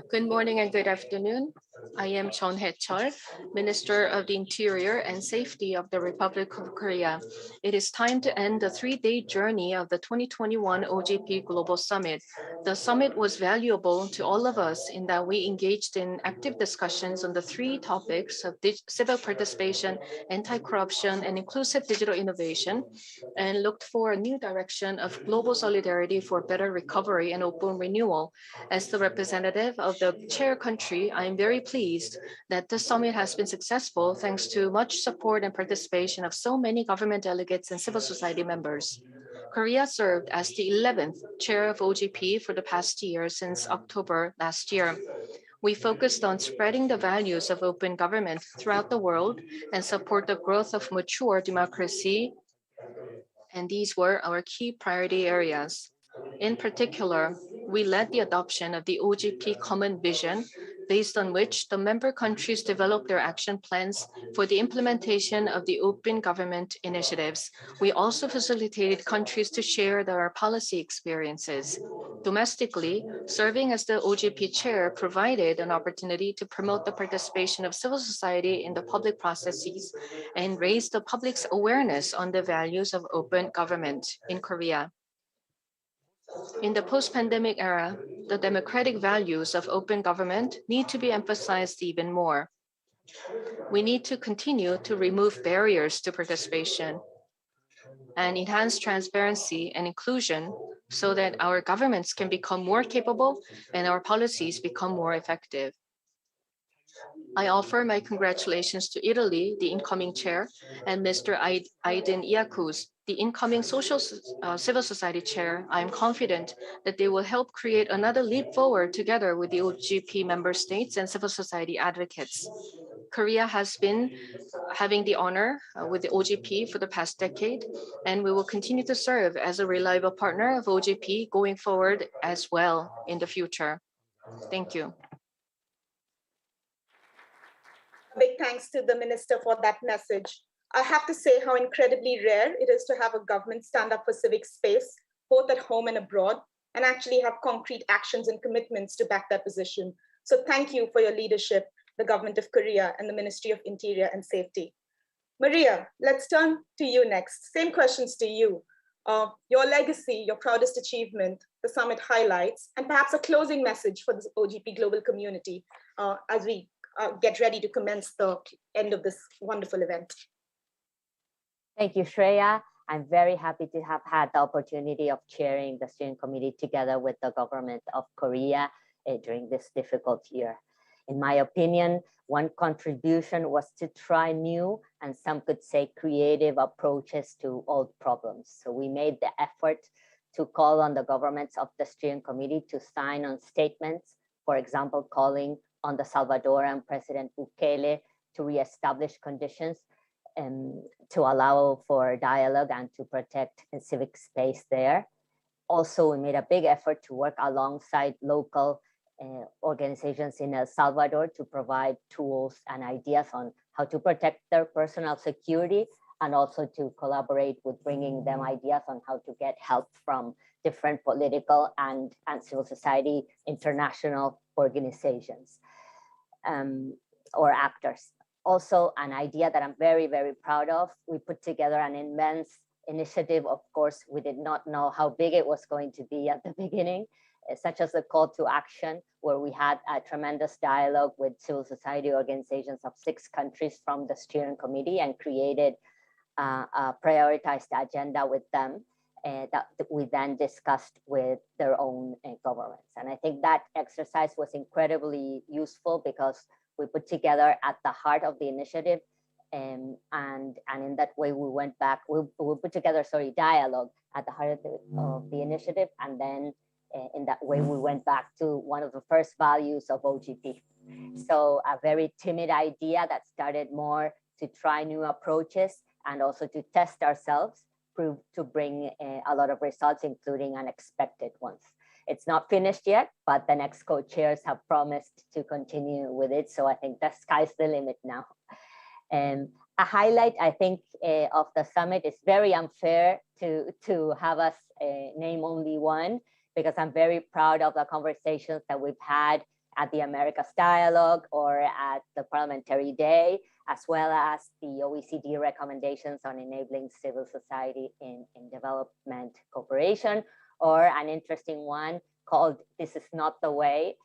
Good morning and good afternoon. I am John Hae-chol, Minister of the Interior and Safety of the Republic of Korea. It is time to end the three-day journey of the 2021 OGP Global Summit. The summit was valuable to all of us in that we engaged in active discussions on the three topics of civic participation, anti-corruption, and inclusive digital innovation, and looked for a new direction of global solidarity for better recovery and open renewal. As the representative of the chair country, I am very pleased that the summit has been successful thanks to much support and participation of so many government delegates and civil society members. Korea served as the 11th chair of OGP for the past year since October last year. We focused on spreading the values of open government throughout the world and support the growth of mature democracy, and these were our key priority areas. In particular, we led the adoption of the OGP Common Vision, based on which the member countries developed their action plans for the implementation of the open government initiatives. We also facilitated countries to share their policy experiences. Domestically, serving as the OGP chair provided an opportunity to promote the participation of civil society in the public processes and raise the public's awareness on the values of open government in Korea. In the post-pandemic era, the democratic values of open government need to be emphasized even more. We need to continue to remove barriers to participation and enhance transparency and inclusion so that our governments can become more capable and our policies become more effective. I offer my congratulations to Italy, the incoming chair, and Mr. Aydin Iakus, the incoming civil society chair. I am confident that they will help create another leap forward together with the OGP member states and civil society advocates. Korea has been having the honor with the OGP for the past decade, and we will continue to serve as a reliable partner of OGP going forward as well in the future. Thank you. Big thanks to the minister for that message. I have to say how incredibly rare it is to have a government stand up for civic space, both at home and abroad, and actually have concrete actions and commitments to back that position. So thank you for your leadership, the government of Korea and the Ministry of Interior and Safety. Maria, let's turn to you next. Same questions to you. Your legacy, your proudest achievement, the summit highlights, and perhaps a closing message for the OGP global community as we get ready to commence the end of this wonderful event. Thank you, Shreya. I'm very happy to have had the opportunity of chairing the steering committee together with the government of Korea during this difficult year. In my opinion, one contribution was to try new and some could say creative approaches to old problems. So we made the effort to call on the governments of the steering committee to sign on statements, for example, calling on the Salvadoran President Bukele to reestablish conditions to allow for dialogue and to protect the civic space there. Also, we made a big effort to work alongside local organizations in El Salvador to provide tools and ideas on how to protect their personal security and also to collaborate with bringing them ideas on how to get help from different political and civil society international organizations or actors. Also, an idea that I'm very, very proud of, we put together an immense initiative. Of course, we did not know how big it was going to be at the beginning, such as a call to action, where we had a tremendous dialogue with civil society organizations of 6 countries from the steering committee and created a prioritized agenda with them that we then discussed with their own governments. And I think that exercise was incredibly useful because we put together at the heart of the initiative and in that way we went back, we put together, dialogue at the heart of the initiative, and then in that way we went back to one of the first values of OGP. So a very timid idea that started more to try new approaches and also to test ourselves, proved to bring a lot of results, including unexpected ones. It's not finished yet, but the next co-chairs have promised to continue with it. So I think the sky's the limit now. A highlight, I think, of the summit is very unfair to have us name only one, because I'm very proud of the conversations that we've had at the Americas Dialogue or at the Parliamentary Day, as well as the OECD recommendations on enabling civil society in development cooperation, or an interesting one called "This is not the way,"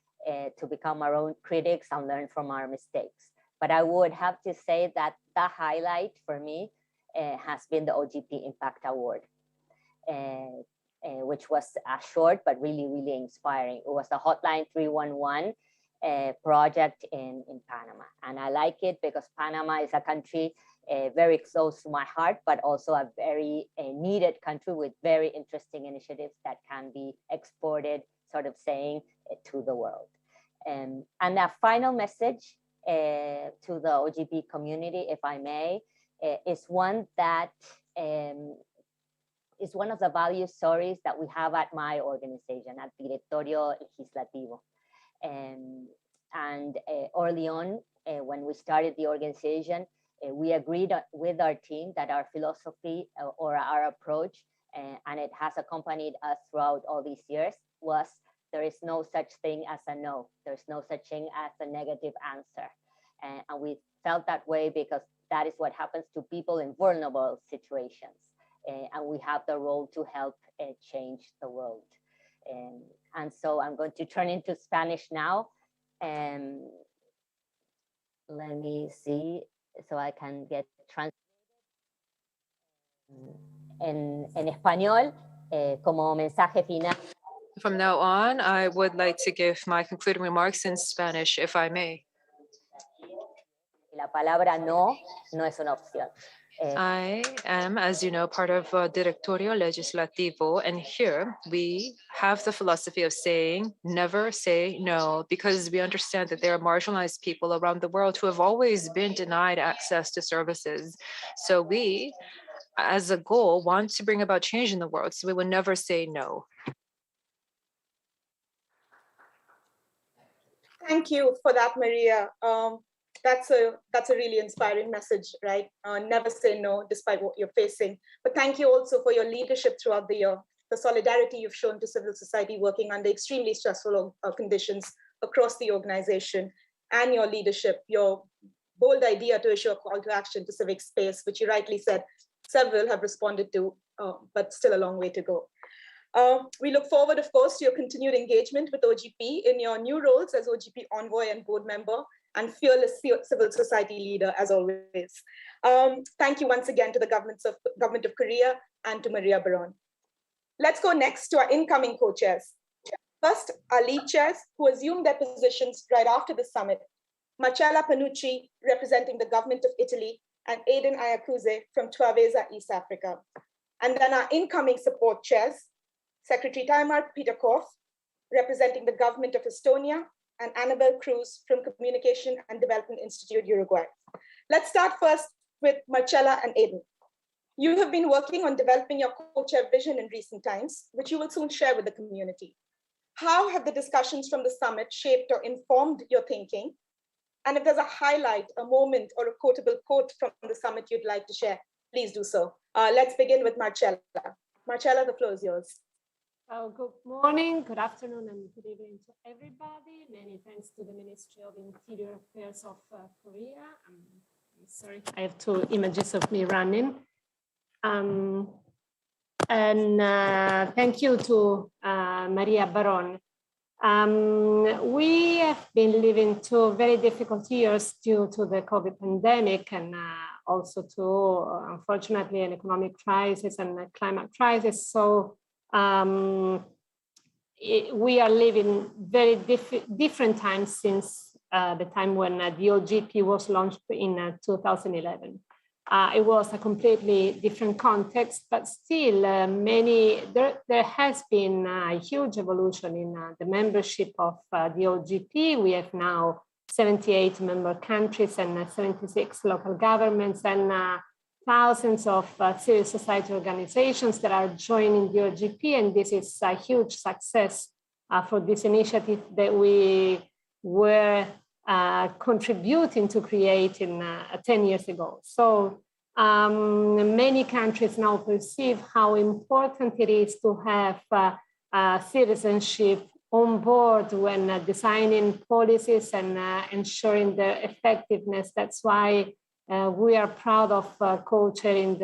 to become our own critics and learn from our mistakes. But I would have to say that the highlight for me has been the OGP Impact Award, which was short but really, really inspiring. It was the Hotline 311 project in Panama. And I like it because Panama is a country very close to my heart, but also a very needed country with very interesting initiatives that can be exported, to the world. And a final message to the OGP community, if I may, is one that is one of the value stories that we have at my organization, at Directorio Legislativo. And early on, when we started the organization, we agreed with our team that our philosophy or our approach, and it has accompanied us throughout all these years, was there is no such thing as a no. There's no such thing as a negative answer. And we felt that way because that is what happens to people in vulnerable situations. And we have the role to help change the world. And so I'm going to turn into Spanish now. Let me see, so I can get translated en español como mensaje final. From now on, I would like to give my concluding remarks in Spanish, if I may. La palabra no es una opción. I am, as you know, part of Directorio Legislativo, and here we have the philosophy of saying never say no, because we understand that there are marginalized people around the world who have always been denied access to services. So we, as a goal, want to bring about change in the world, so we will never say no. Thank you for that, Maria. That's a really inspiring message, right? Never say no, despite what you're facing. But thank you also for your leadership throughout the year, the solidarity you've shown to civil society working under extremely stressful conditions across the organization, and your leadership, your bold idea to issue a call to action to civic space, which you rightly said, several have responded to, but still a long way to go. We look forward, of course, to your continued engagement with OGP in your new roles as OGP envoy and board member, and fearless civil society leader, as always. Thank you once again to the Government of Korea and to Maria Baron. Let's go next to our incoming co-chairs. First, our lead chairs, who assumed their positions right after the summit: Marcella Panucci, representing the Government of Italy, and Aiden Ayakuze from Twaveza, East Africa. And then our incoming support chairs, Secretary Taimar Peterkoff, representing the Government of Estonia, and Annabelle Cruz from Communication and Development Institute, Uruguay. Let's start first with Marcella and Aiden. You have been working on developing your co-chair vision in recent times, which you will soon share with the community. How have the discussions from the summit shaped or informed your thinking? And if there's a highlight, a moment, or a quotable quote from the summit you'd like to share, please do so. Let's begin with Marcella. Marcella, the floor is yours. Good morning, good afternoon, and good evening to everybody. Many thanks to the Ministry of Interior Affairs of Korea. I'm sorry, I have two images of me running. Thank you to Maria Baron. We have been living two very difficult years due to the COVID pandemic and also to, unfortunately, an economic crisis and a climate crisis. So we are living very different times since the time when the OGP was launched in 2011. It was a completely different context, but still there has been a huge evolution in the membership of the OGP. We have now 78 member countries and 76 local governments and thousands of civil society organizations that are joining the OGP, and this is a huge success for this initiative that we were contributing to creating 10 years ago. So many countries now perceive how important it is to have citizenship on board when designing policies and ensuring their effectiveness. That's why we are proud of co-chairing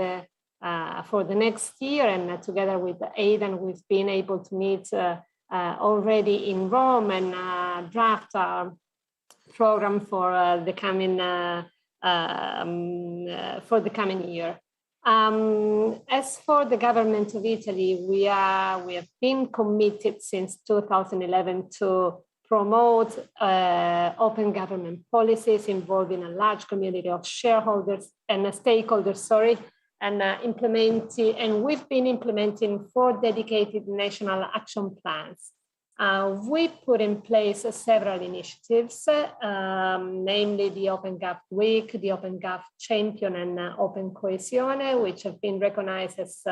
for the next year, and together with Aidan, we've been able to meet already in Rome and draft our program for the coming year. As for the government of Italy, we have been committed since 2011 to promote open government policies involving a large community of shareholders and stakeholders, and we've been implementing 4 dedicated national action plans. We put in place several initiatives, namely the Open Gov Week, the Open Gov Champion, and Open Coesione, which have been recognized as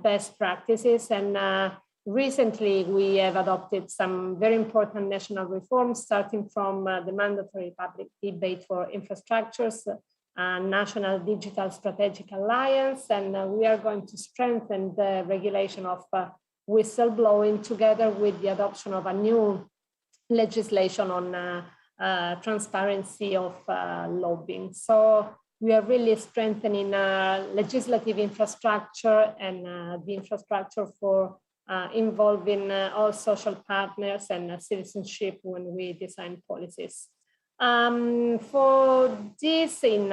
best practices. And recently, we have adopted some very important national reforms, starting from the mandatory public debate for infrastructures, National Digital Strategic Alliance, and we are going to strengthen the regulation of whistleblowing together with the adoption of a new legislation on transparency of lobbying. So we are really strengthening legislative infrastructure and the infrastructure for involving all social partners and citizenship when we design policies. For this, in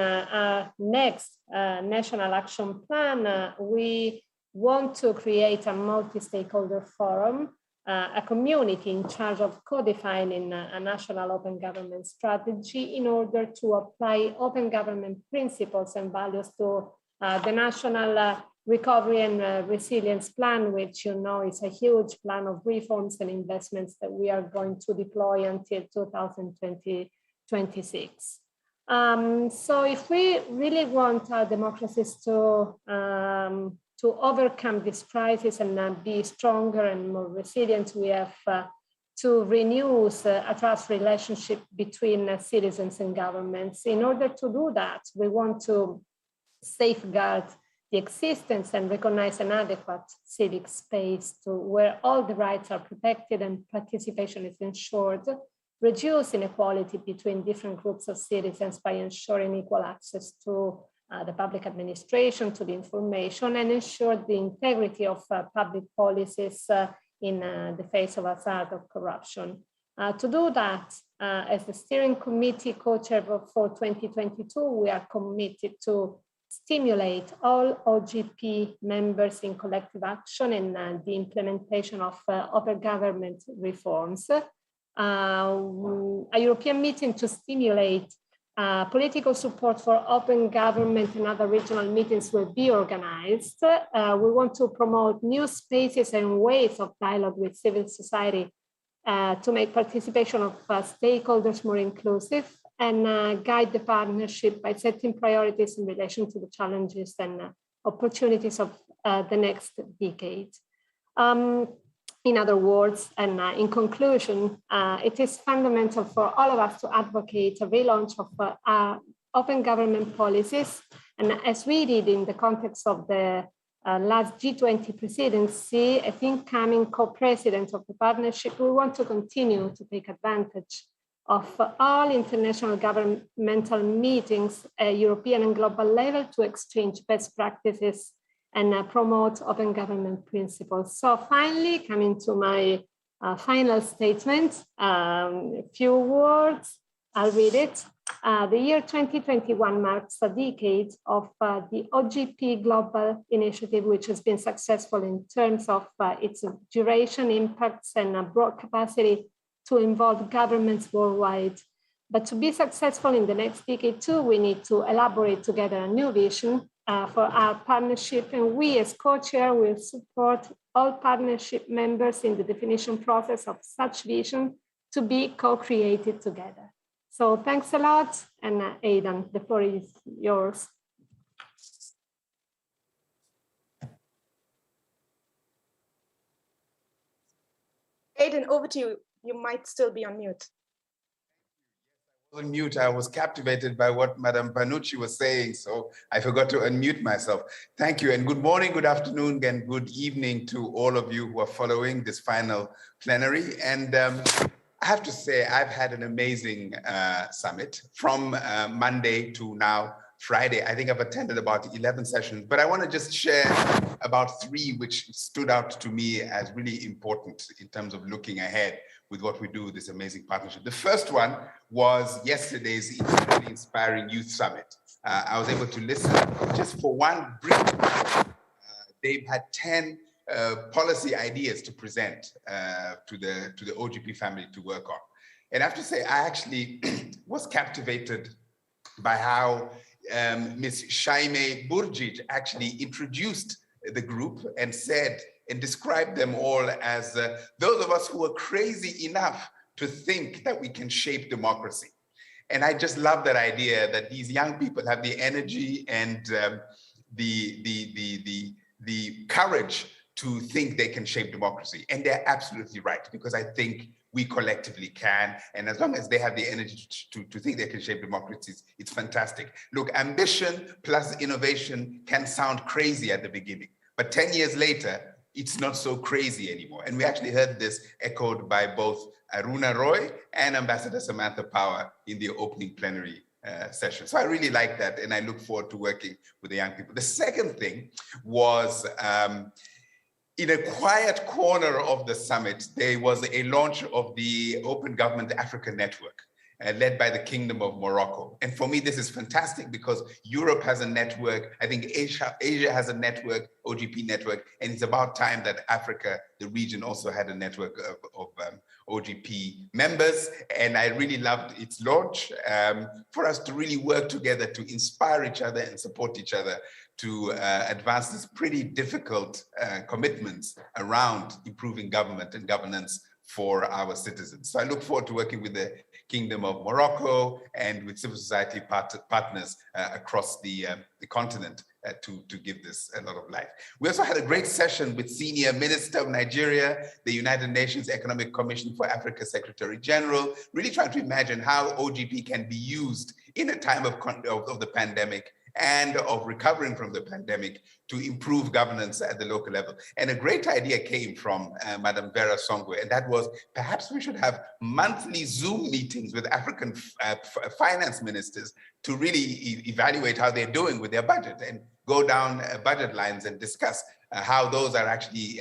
next National Action Plan, we want to create a multi-stakeholder forum, a community in charge of co-defining a national open government strategy in order to apply open government principles and values to the National Recovery and Resilience Plan, which you know is a huge plan of reforms and investments that we are going to deploy until 2026. So if we really want our democracies to overcome this crisis and be stronger and more resilient, we have to renew a trust relationship between citizens and governments. In order to do that, we want to safeguard the existence and recognize an adequate civic space where all the rights are protected and participation is ensured, reduce inequality between different groups of citizens by ensuring equal access to the public administration, to the information, and ensure the integrity of public policies in the face of hazard of corruption. To do that, as the steering committee co-chair for 2022, we are committed to stimulate all OGP members in collective action and the implementation of open government reforms. A European meeting to stimulate political support for open government and other regional meetings will be organized. We want to promote new spaces and ways of dialogue with civil society to make participation of stakeholders more inclusive and guide the partnership by setting priorities in relation to the challenges and opportunities of the next decade. In other words, and in conclusion, it is fundamental for all of us to advocate a relaunch of open government policies. And as we did in the context of the last G20 presidency, I think coming co-president of the partnership, we want to continue to take advantage of all international governmental meetings at European and global level to exchange best practices and promote open government principles. So finally, coming to my final statement, a few words, I'll read it. The year 2021 marks a decade of the OGP Global Initiative, which has been successful in terms of its duration, impacts, and a broad capacity to involve governments worldwide. But to be successful in the next decade too, we need to elaborate together a new vision for our partnership, and we as co-chair will support all partnership members in the definition process of such vision to be co-created together. So thanks a lot, and Aidan, the floor is yours. Aidan, over to you. You might still be on mute. On mute, I was captivated by what Madame Panucci was saying, so I forgot to unmute myself. Thank you, and good morning, good afternoon, and good evening to all of you who are following this final plenary. And I have to say, I've had an amazing summit from Monday to now Friday. I think I've attended about 11 sessions, but I want to just share about 3 which stood out to me as really important in terms of looking ahead with what we do with this amazing partnership. The first one was yesterday's incredibly inspiring youth summit. I was able to listen just for one brief. They've had 10 policy ideas to present to the OGP family to work on. And I have to say, I actually was captivated by how Ms. Shaime Burjic actually introduced the group and said, and described them all as those of us who are crazy enough to think that we can shape democracy. And I just love that idea that these young people have the energy and the courage to think they can shape democracy. And they're absolutely right, because I think we collectively can. And as long as they have the energy to think they can shape democracies, it's fantastic. Look, ambition plus innovation can sound crazy at the beginning, but 10 years later, it's not so crazy anymore. And we actually heard this echoed by both Aruna Roy and Ambassador Samantha Power in the opening plenary session. So I really like that, and I look forward to working with the young people. The second thing was, in a quiet corner of the summit, there was a launch of the Open Government Africa Network, led by the Kingdom of Morocco. And for me, this is fantastic because Europe has a network. I think Asia has a network, OGP network, and it's about time that Africa, the region, also had a network of OGP members. And I really loved its launch for us to really work together to inspire each other and support each other to advance these pretty difficult commitments around improving government and governance for our citizens. So I look forward to working with the Kingdom of Morocco and with civil society partners across the continent to give this a lot of life. We also had a great session with Senior Minister of Nigeria, the United Nations Economic Commission for Africa Secretary General, really trying to imagine how OGP can be used in a time of the pandemic and of recovering from the pandemic to improve governance at the local level. And a great idea came from Madam Vera Songwe, and that was perhaps we should have monthly Zoom meetings with African finance ministers to really evaluate how they're doing with their budget and go down budget lines and discuss how those are actually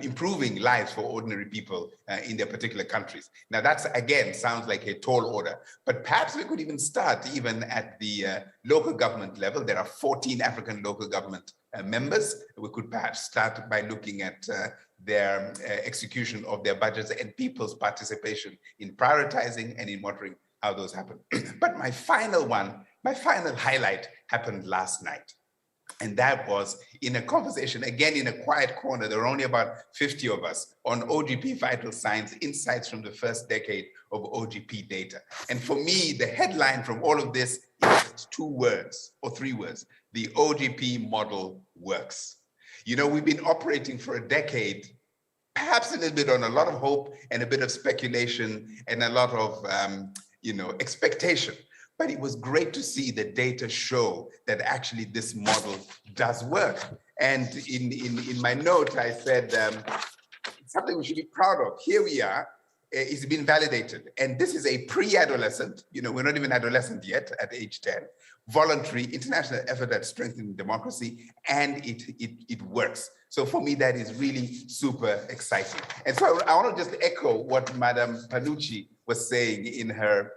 improving lives for ordinary people in their particular countries. Now that's, again, sounds like a tall order, but perhaps we could even start even at the local government level. There are 14 African local government members. We could perhaps start by looking at their execution of their budgets and people's participation in prioritizing and in monitoring how those happen. But my final highlight happened last night. And that was in a conversation, again, in a quiet corner. There were only about 50 of us on OGP Vital Signs, Insights from the First Decade of OGP Data. And for me, the headline from all of this is 2 words or 3 words. The OGP model works. You know, we've been operating for a decade, perhaps a little bit on a lot of hope and a bit of speculation and a lot of, expectation. but it was great to see the data show that actually this model does work. And in my note, I said, something we should be proud of. Here we are, it's been validated. And this is a pre-adolescent, we're not even adolescent yet at age 10, voluntary international effort at strengthening democracy, and it works. So for me, that is really super exciting. And so I want to just echo what Madam Panucci was saying in her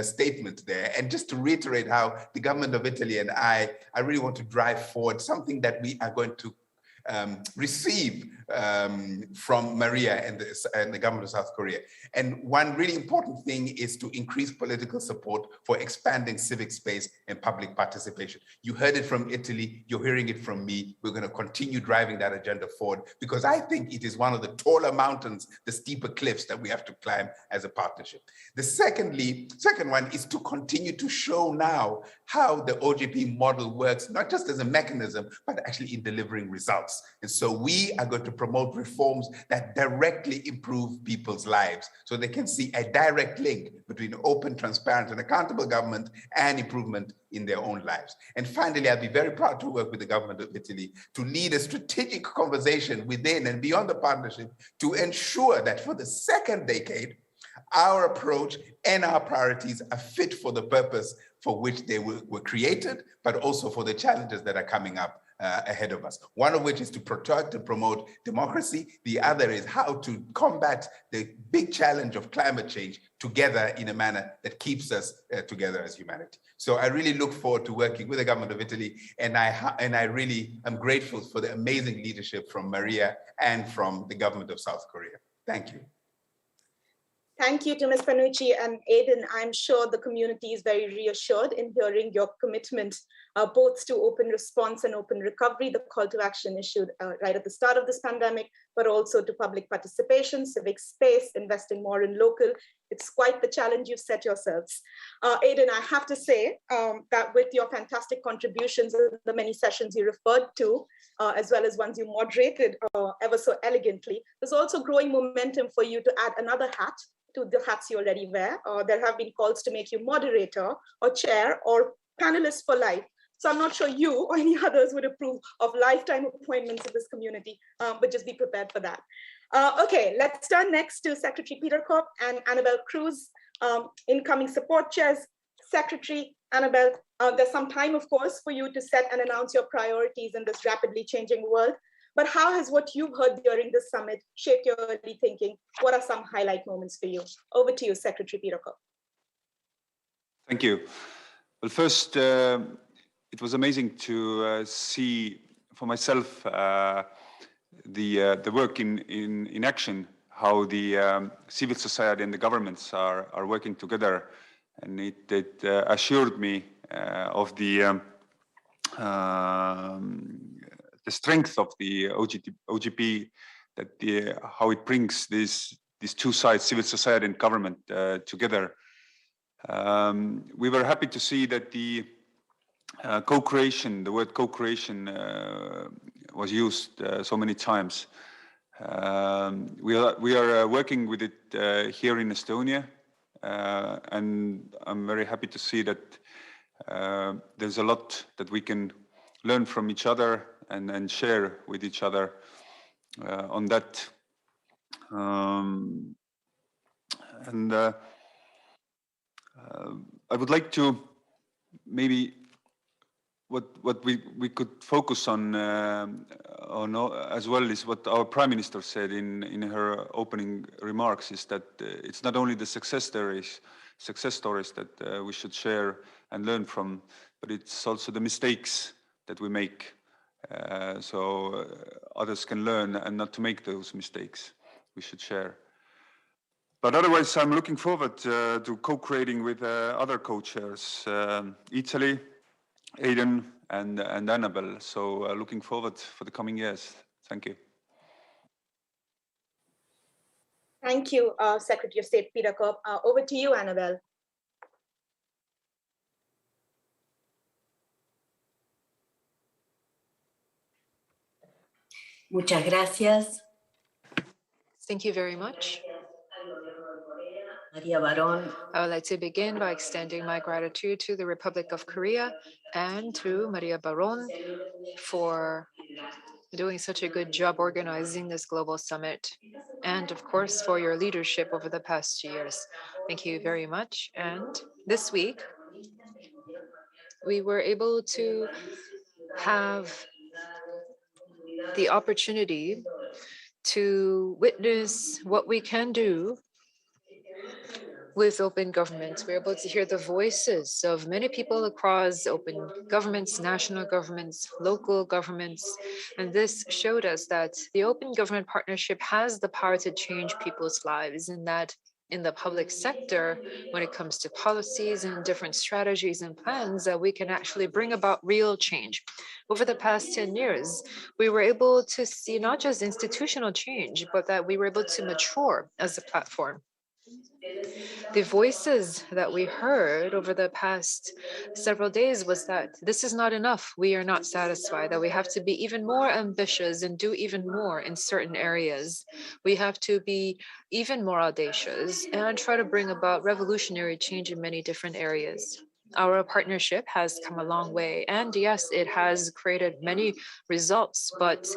statement there, and just to reiterate how the government of Italy and I really want to drive forward something that we are going to receive from Maria and the government of South Korea. And one really important thing is to increase political support for expanding civic space and public participation. You heard it from Italy, you're hearing it from me. We're going to continue driving that agenda forward because I think it is one of the taller mountains, the steeper cliffs that we have to climb as a partnership. The second one is to continue to show now how the OGP model works, not just as a mechanism, but actually in delivering results. And so we are going to promote reforms that directly improve people's lives so they can see a direct link between open, transparent, and accountable government and improvement in their own lives. And finally, I'll be very proud to work with the government of Italy to lead a strategic conversation within and beyond the partnership to ensure that for the second decade, our approach and our priorities are fit for the purpose for which they were created, but also for the challenges that are coming up ahead of us. One of which is to protect and promote democracy. The other is how to combat the big challenge of climate change together in a manner that keeps us together as humanity. So I really look forward to working with the government of Italy, and I really am grateful for the amazing leadership from Maria and from the government of South Korea. Thank you. Thank you to Ms. Panucci and Aidan. I'm sure the community is very reassured in hearing your commitment both to open response and open recovery, the call to action issued right at the start of this pandemic, but also to public participation, civic space, investing more in local. It's quite the challenge you've set yourselves. Aidan, I have to say that with your fantastic contributions in the many sessions you referred to, as well as ones you moderated ever so elegantly, there's also growing momentum for you to add another hat to the hats you already wear. There have been calls to make you moderator or chair or panelist for life. So I'm not sure you or any others would approve of lifetime appointments in this community, but just be prepared for that. Okay, let's turn next to Secretary Peter Kopp and Annabelle Cruz, incoming support chairs. Secretary Annabelle, there's some time, of course, for you to set and announce your priorities in this rapidly changing world. But how has what you've heard during this summit shaped your early thinking? What are some highlight moments for you? Over to you, Secretary Peter Kopp. Thank you. Well, first, it was amazing to see for myself the work in action, how the civil society and the governments are working together, and it assured me of the strength of the OGP, that how it brings these two sides, civil society and government, together. We were happy to see that the co-creation, the word co-creation was used so many times. We are working with it here in Estonia, and I'm very happy to see that there's a lot that we can learn from each other and share with each other on that. I would like to maybe what we could focus on as well is what our Prime Minister said in her opening remarks, is that it's not only the success stories that we should share and learn from, but it's also the mistakes that we make, so others can learn and not to make those mistakes. We should share. But otherwise, I'm looking forward to co-creating with other co-chairs, Italy, Aidan, and Annabelle. So looking forward for the coming years. Thank you. Thank you, Secretary of State Peter Kopp. Over to you, Annabelle. Muchas gracias. Thank you very much. I would like to begin by extending my gratitude to the Republic of Korea and to Maria Baron for doing such a good job organizing this global summit, and of course for your leadership over the past 2 years. Thank you very much. And this week, we were able to have the opportunity to witness what we can do with open government. We're able to hear the voices of many people across open governments, national governments, local governments. And this showed us that the open government partnership has the power to change people's lives, and that in the public sector, when it comes to policies and different strategies and plans, that we can actually bring about real change. Over the past 10 years, we were able to see not just institutional change, but that we were able to mature as a platform. The voices that we heard over the past several days was that this is not enough. We are not satisfied, that we have to be even more ambitious and do even more in certain areas. We have to be even more audacious and try to bring about revolutionary change in many different areas. Our partnership has come a long way, and yes, it has created many results, but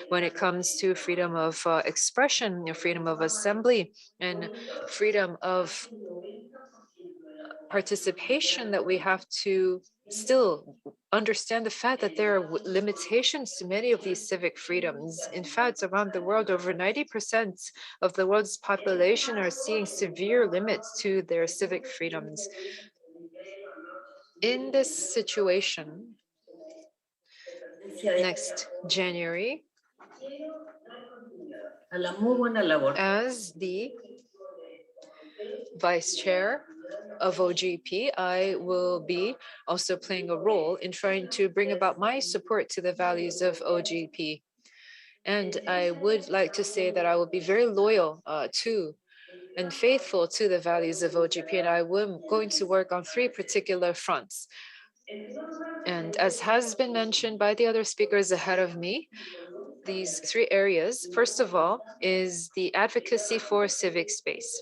when it comes to freedom of expression, freedom of assembly, and freedom of participation, that we have to still understand the fact that there are limitations to many of these civic freedoms. In fact, around the world, over 90% of the world's population are seeing severe limits to their civic freedoms. In this situation, next January, as the vice chair of OGP, I will be also playing a role in trying to bring about my support to the values of OGP. And I would like to say that I will be very loyal to and faithful to the values of OGP, and I am going to work on 3 particular fronts. And as has been mentioned by the other speakers ahead of me, these 3 areas, first of all, is the advocacy for civic space.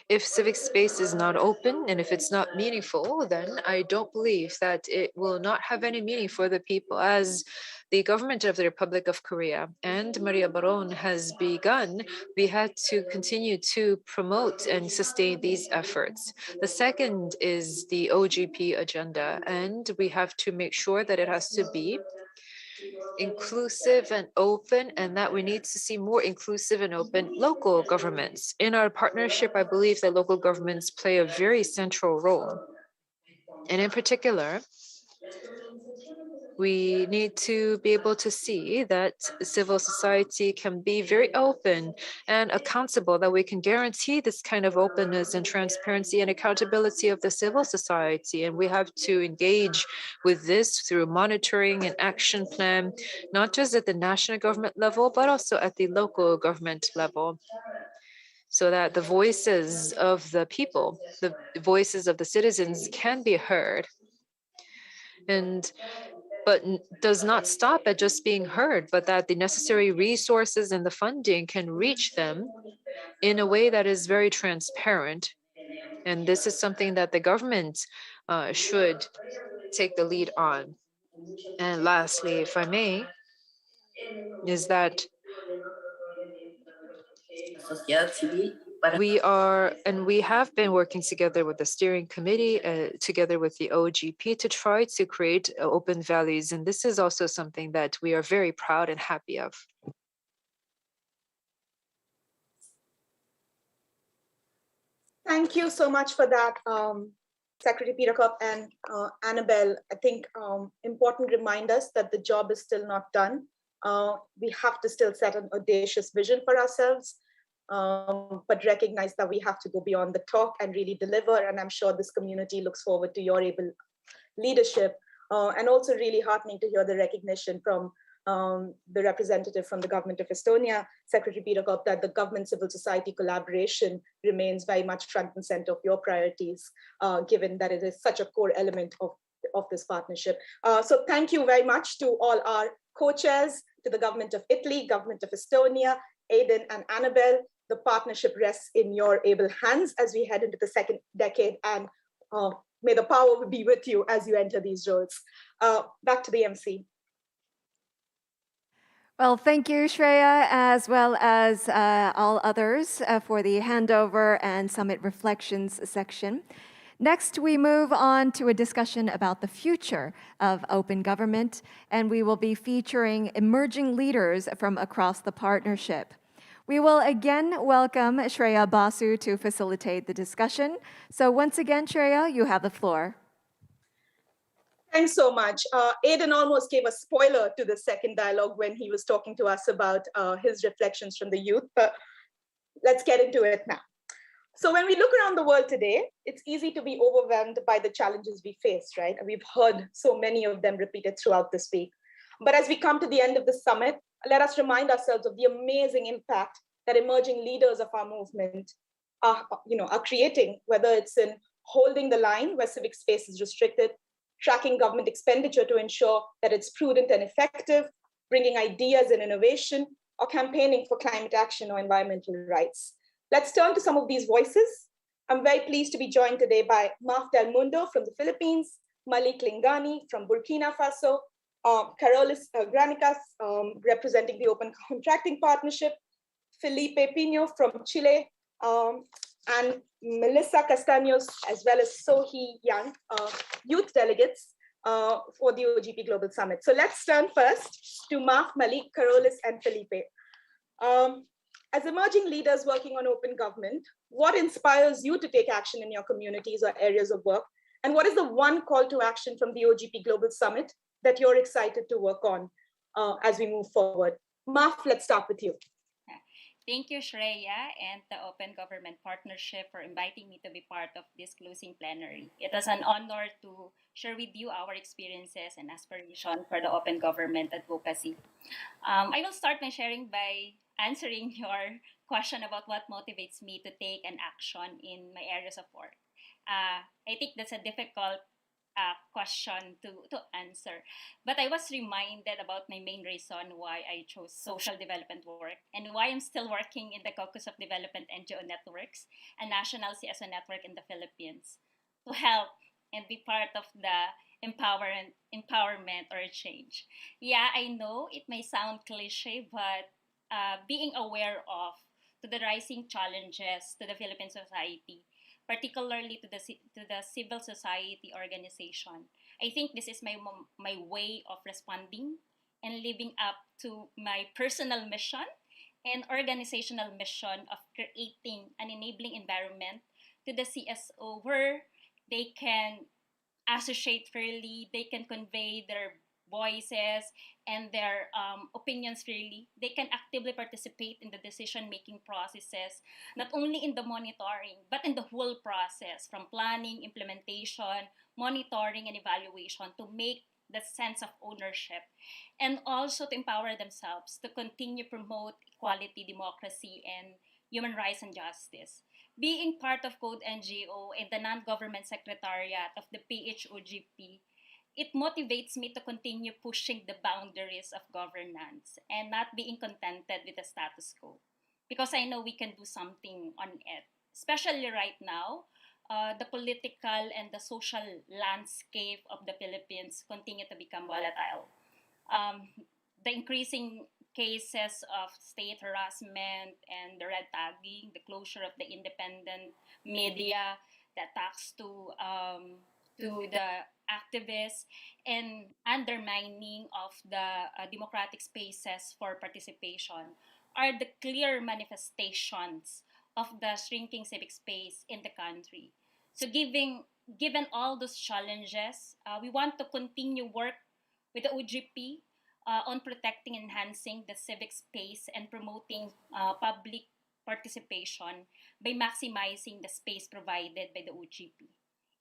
If civic space is not open and if it's not meaningful, then I don't believe that it will not have any meaning for the people. As the government of the Republic of Korea and Maria Baron has begun, we had to continue to promote and sustain these efforts. The second is the OGP agenda, and we have to make sure that it has to be inclusive and open, and that we need to see more inclusive and open local governments. In our partnership, I believe that local governments play a very central role. And in particular, we need to be able to see that civil society can be very open and accountable, that we can guarantee this kind of openness and transparency and accountability of the civil society. And we have to engage with this through monitoring and action plan, not just at the national government level, but also at the local government level, so that the voices of the people, the voices of the citizens can be heard. But does not stop at just being heard, but that the necessary resources and the funding can reach them in a way that is very transparent. And this is something that the government should take the lead on. And lastly, if I may, is that we have been working together with the steering committee, together with the OGP, to try to create open values. And this is also something that we are very proud and happy of. Thank you so much for that, Secretary Peterkop and Annabelle. I think important reminders that the job is still not done. We have to still set an audacious vision for ourselves, but recognize that we have to go beyond the talk and really deliver. And I'm sure this community looks forward to your able leadership, and also really heartening to hear the recognition from the representative from the government of Estonia, Secretary Peterkop, that the government civil society collaboration remains very much front and center of your priorities, given that it is such a core element of this partnership. So thank you very much to all our co-chairs, to the government of Italy, government of Estonia, Aidan and Annabelle, the partnership rests in your able hands as we head into the second decade, and may the power be with you as you enter these roles. Back to the MC. Well, thank you, Shreya, as well as all others for the handover and summit reflections section. Next, we move on to a discussion about the future of open government, and we will be featuring emerging leaders from across the partnership. We will again welcome Shreya Basu to facilitate the discussion. So once again, Shreya, you have the floor. Thanks so much. Aidan almost gave a spoiler to the second dialogue when he was talking to us about his reflections from the youth, but let's get into it now. So when we look around the world today, it's easy to be overwhelmed by the challenges we face, right? And we've heard so many of them repeated throughout this week. But as we come to the end of the summit, let us remind ourselves of the amazing impact that emerging leaders of our movement are creating, whether it's in holding the line where civic space is restricted, tracking government expenditure to ensure that it's prudent and effective, bringing ideas and innovation, or campaigning for climate action or environmental rights. Let's turn to some of these voices. I'm very pleased to be joined today by Maf Del Mundo from the Philippines, Malik Lingani from Burkina Faso, Carolus Granicas representing the Open Contracting Partnership, Felipe Pino from Chile, and Melissa Castaños, as well as So-Hee Yang, youth delegates for the OGP Global Summit. So let's turn first to Maf, Malik, Carolus, and Felipe. As emerging leaders working on open government, what inspires you to take action in your communities or areas of work? And what is the one call to action from the OGP Global Summit that you're excited to work on as we move forward? Maf, let's start with you. Thank you, Shreya, and the Open Government Partnership for inviting me to be part of this closing plenary. It is an honor to share with you our experiences and aspiration for the open government advocacy. I will start my sharing by answering your question about what motivates me to take an action in my areas of work. I think that's a difficult question to answer. But I was reminded about my main reason why I chose social development work and why I'm still working in the Caucus of Development NGO Networks, a national CSO network in the Philippines, to help and be part of the empowerment or change. Yeah, I know it may sound cliche, but being aware of the rising challenges to the Philippine society, particularly to the civil society organization. I think this is my way of responding and living up to my personal mission and organizational mission of creating an enabling environment to the CSO where they can associate freely, they can convey their voices and their opinions freely. They can actively participate in the decision-making processes, not only in the monitoring, but in the whole process, from planning, implementation, monitoring, and evaluation, to make the sense of ownership, and also to empower themselves to continue promote equality, democracy, and human rights and justice. Being part of Code NGO and the non-government secretariat of the PHOGP, it motivates me to continue pushing the boundaries of governance and not being contented with the status quo, because I know we can do something on it. Especially right now, the political and the social landscape of the Philippines continue to become volatile. The increasing cases of state harassment and the red tagging, the closure of the independent media, the attacks to the activists, and undermining of the democratic spaces for participation are the clear manifestations of the shrinking civic space in the country. So given all those challenges, we want to continue work with the OGP on protecting and enhancing the civic space and promoting public participation by maximizing the space provided by the OGP.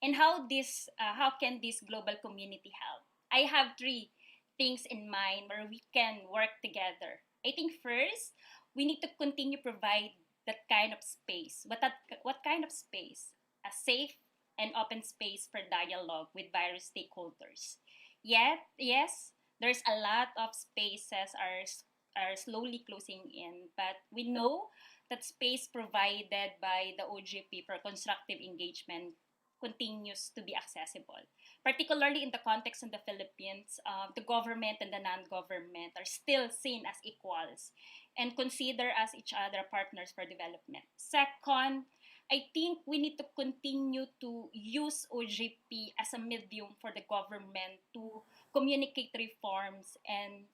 And how can this global community help? I have three things in mind where we can work together. I think first, we need to continue provide that kind of space. What kind of space? A safe and open space for dialogue with various stakeholders. Yet, yes, there's a lot of spaces are slowly closing in, but we know that space provided by the OGP for constructive engagement continues to be accessible. Particularly in the context in the Philippines, the government and the non-government are still seen as equals and consider as each other partners for development. Second, I think we need to continue to use OGP as a medium for the government to communicate reforms and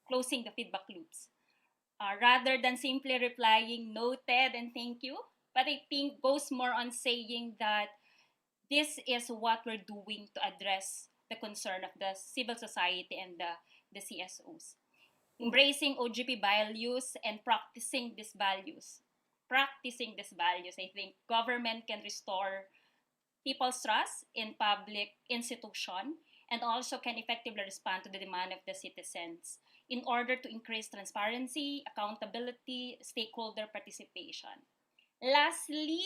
closing the feedback loops. Rather than simply replying noted and thank you, but I think goes more on saying that this is what we're doing to address the concern of the civil society and the CSOs. Embracing OGP values and practicing these values. I think government can restore people's trust in public institution and also can effectively respond to the demand of the citizens in order to increase transparency, accountability, stakeholder participation. Lastly,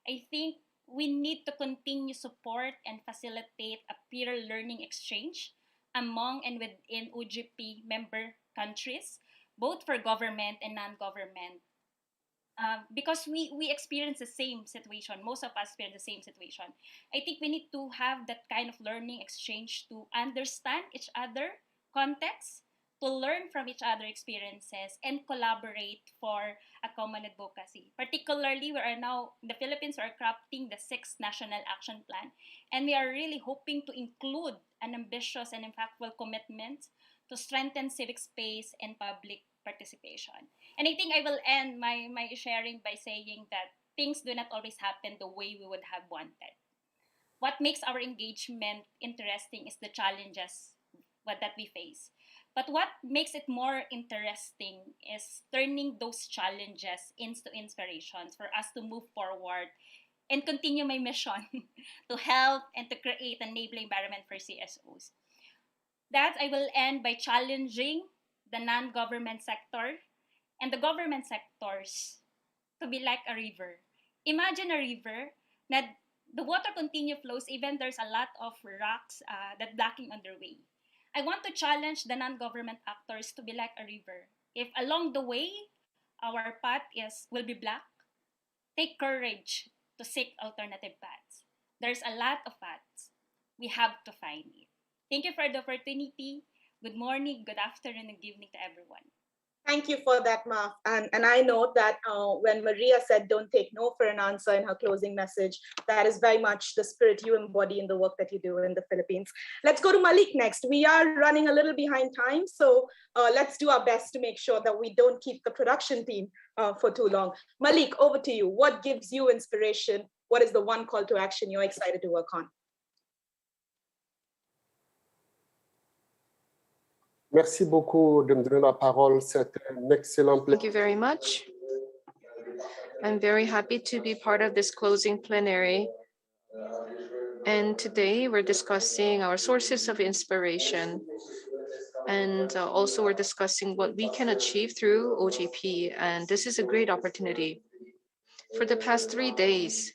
I think we need to continue support and facilitate a peer learning exchange among and within OGP member countries, both for government and non-government. Because we experience the same situation, most of us experience the same situation. I think we need to have that kind of learning exchange to understand each other context, to learn from each other experiences and collaborate for a common advocacy. Particularly, we are now, in the Philippines, we are crafting the 6th National Action Plan, and we are really hoping to include an ambitious and impactful commitment to strengthen civic space and public participation. And I think I will end my sharing by saying that things do not always happen the way we would have wanted. What makes our engagement interesting is the challenges that we face. But what makes it more interesting is turning those challenges into inspirations for us to move forward and continue my mission to help and to create an enabling environment for CSOs. That I will end by challenging the non-government sector and the government sectors to be like a river. Imagine a river that the water continue flows even there's a lot of rocks that blocking on their way. I want to challenge the non-government actors to be like a river. If along the way our path will be black, take courage to seek alternative paths. There's a lot of paths. We have to find it. Thank you for the opportunity. Good morning, good afternoon, and good evening to everyone. Thank you for that, Mark. And I know that when Maria said don't take no for an answer in her closing message, that is very much the spirit you embody in the work that you do in the Philippines. Let's go to Malik next. We are running a little behind time, so let's do our best to make sure that we don't keep the production team for too long. Malik, over to you. What gives you inspiration? What is the one call to action you're excited to work on? Merci beaucoup de me donner la parole. C'est un excellent plaisir. Thank you very much. I'm very happy to be part of this closing plenary. And today we're discussing our sources of inspiration. And also we're discussing what we can achieve through OGP. And this is a great opportunity. For the past 3 days,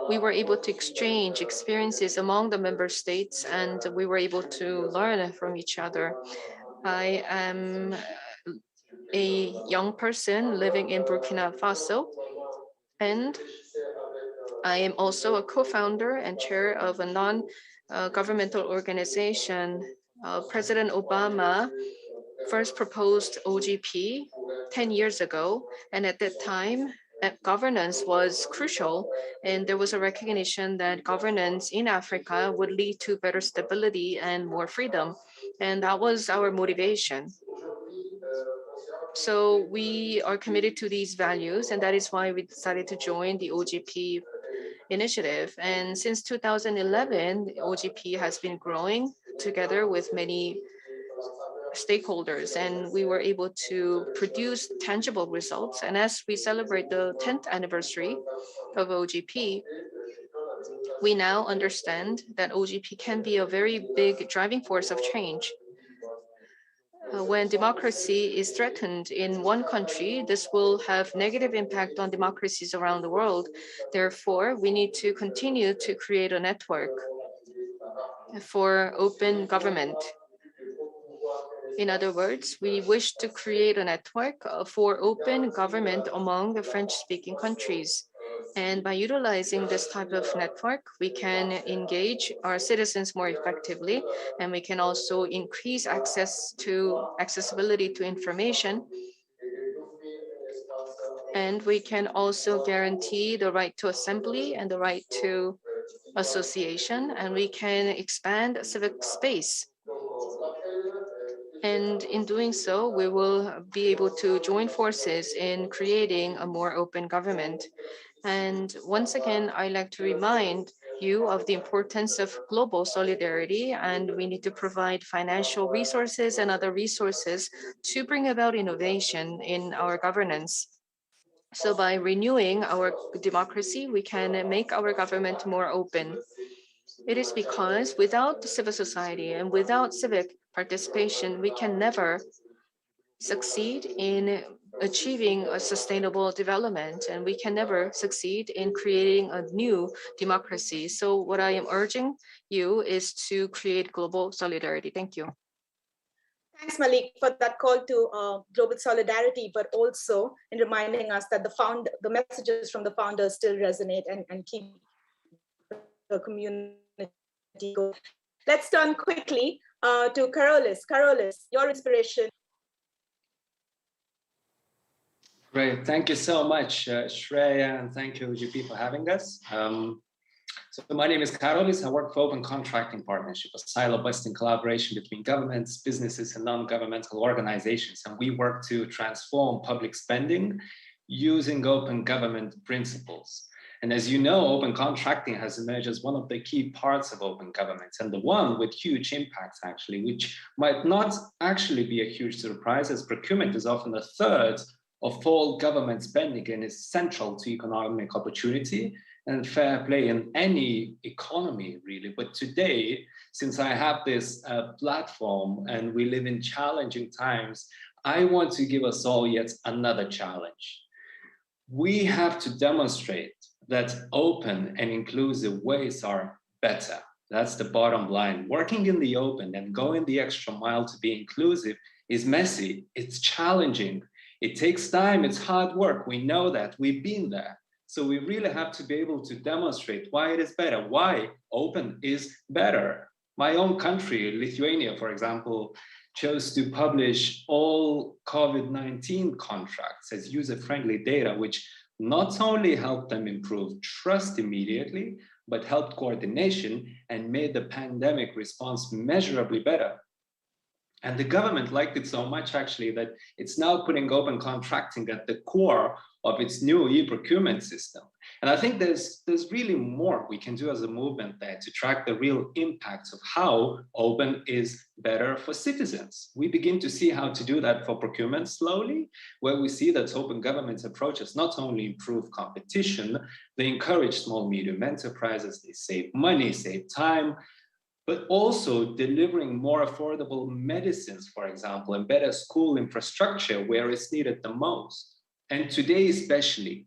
we were able to exchange experiences among the member states, and we were able to learn from each other. I am a young person living in Burkina Faso, and I am also a co-founder and chair of a non-governmental organization. President Obama first proposed OGP 10 years ago, and at that time, governance was crucial, and there was a recognition that governance in Africa would lead to better stability and more freedom, and that was our motivation. So we are committed to these values, and that is why we decided to join the OGP initiative. And since 2011, the OGP has been growing together with many stakeholders, and we were able to produce tangible results. And as we celebrate the 10th anniversary of OGP, we now understand that OGP can be a very big driving force of change. When democracy is threatened in one country, this will have negative impact on democracies around the world. Therefore, we need to continue to create a network for open government. In other words, we wish to create a network for open government among the French-speaking countries. And by utilizing this type of network, we can engage our citizens more effectively, and we can also increase accessibility to information. And we can also guarantee the right to assembly and the right to association, and we can expand civic space. And in doing so, we will be able to join forces in creating a more open government. And once again, I'd like to remind you of the importance of global solidarity, and we need to provide financial resources and other resources to bring about innovation in our governance. So by renewing our democracy, we can make our government more open. It is because without civil society and without civic participation, we can never succeed in achieving a sustainable development, and we can never succeed in creating a new democracy. So what I am urging you is to create global solidarity. Thank you. Thanks, Malik, for that call to global solidarity, but also in reminding us that the messages from the founders still resonate and keep the community going. Let's turn quickly to Carolis. Carolis, your inspiration. Great, thank you so much, Shreya, and thank you, OGP, for having us. So my name is Carolis. I work for Open Contracting Partnership, a silo-busting collaboration between governments, businesses, and non-governmental organizations. And we work to transform public spending using open government principles. And as you know, open contracting has emerged as one of the key parts of open governments, and the one with huge impacts, actually, which might not actually be a huge surprise, as procurement is often a third of all government spending and is central to economic opportunity and fair play in any economy, really. But today, since I have this platform and we live in challenging times, I want to give us all yet another challenge. We have to demonstrate that open and inclusive ways are better. That's the bottom line. Working in the open and going the extra mile to be inclusive is messy, it's challenging, it takes time, it's hard work. We know that, we've been there. So we really have to be able to demonstrate why it is better, why open is better. My own country, Lithuania, for example, chose to publish all COVID-19 contracts as user-friendly data, which not only helped them improve trust immediately, but helped coordination and made the pandemic response measurably better. And the government liked it so much, actually, that it's now putting open contracting at the core of its new e-procurement system. And I think there's really more we can do as a movement there to track the real impacts of how open is better for citizens. We begin to see how to do that for procurement slowly, where we see that open government's approaches not only improve competition, they encourage small, medium enterprises, they save money, save time, but also delivering more affordable medicines, for example, and better school infrastructure where it's needed the most. And today especially,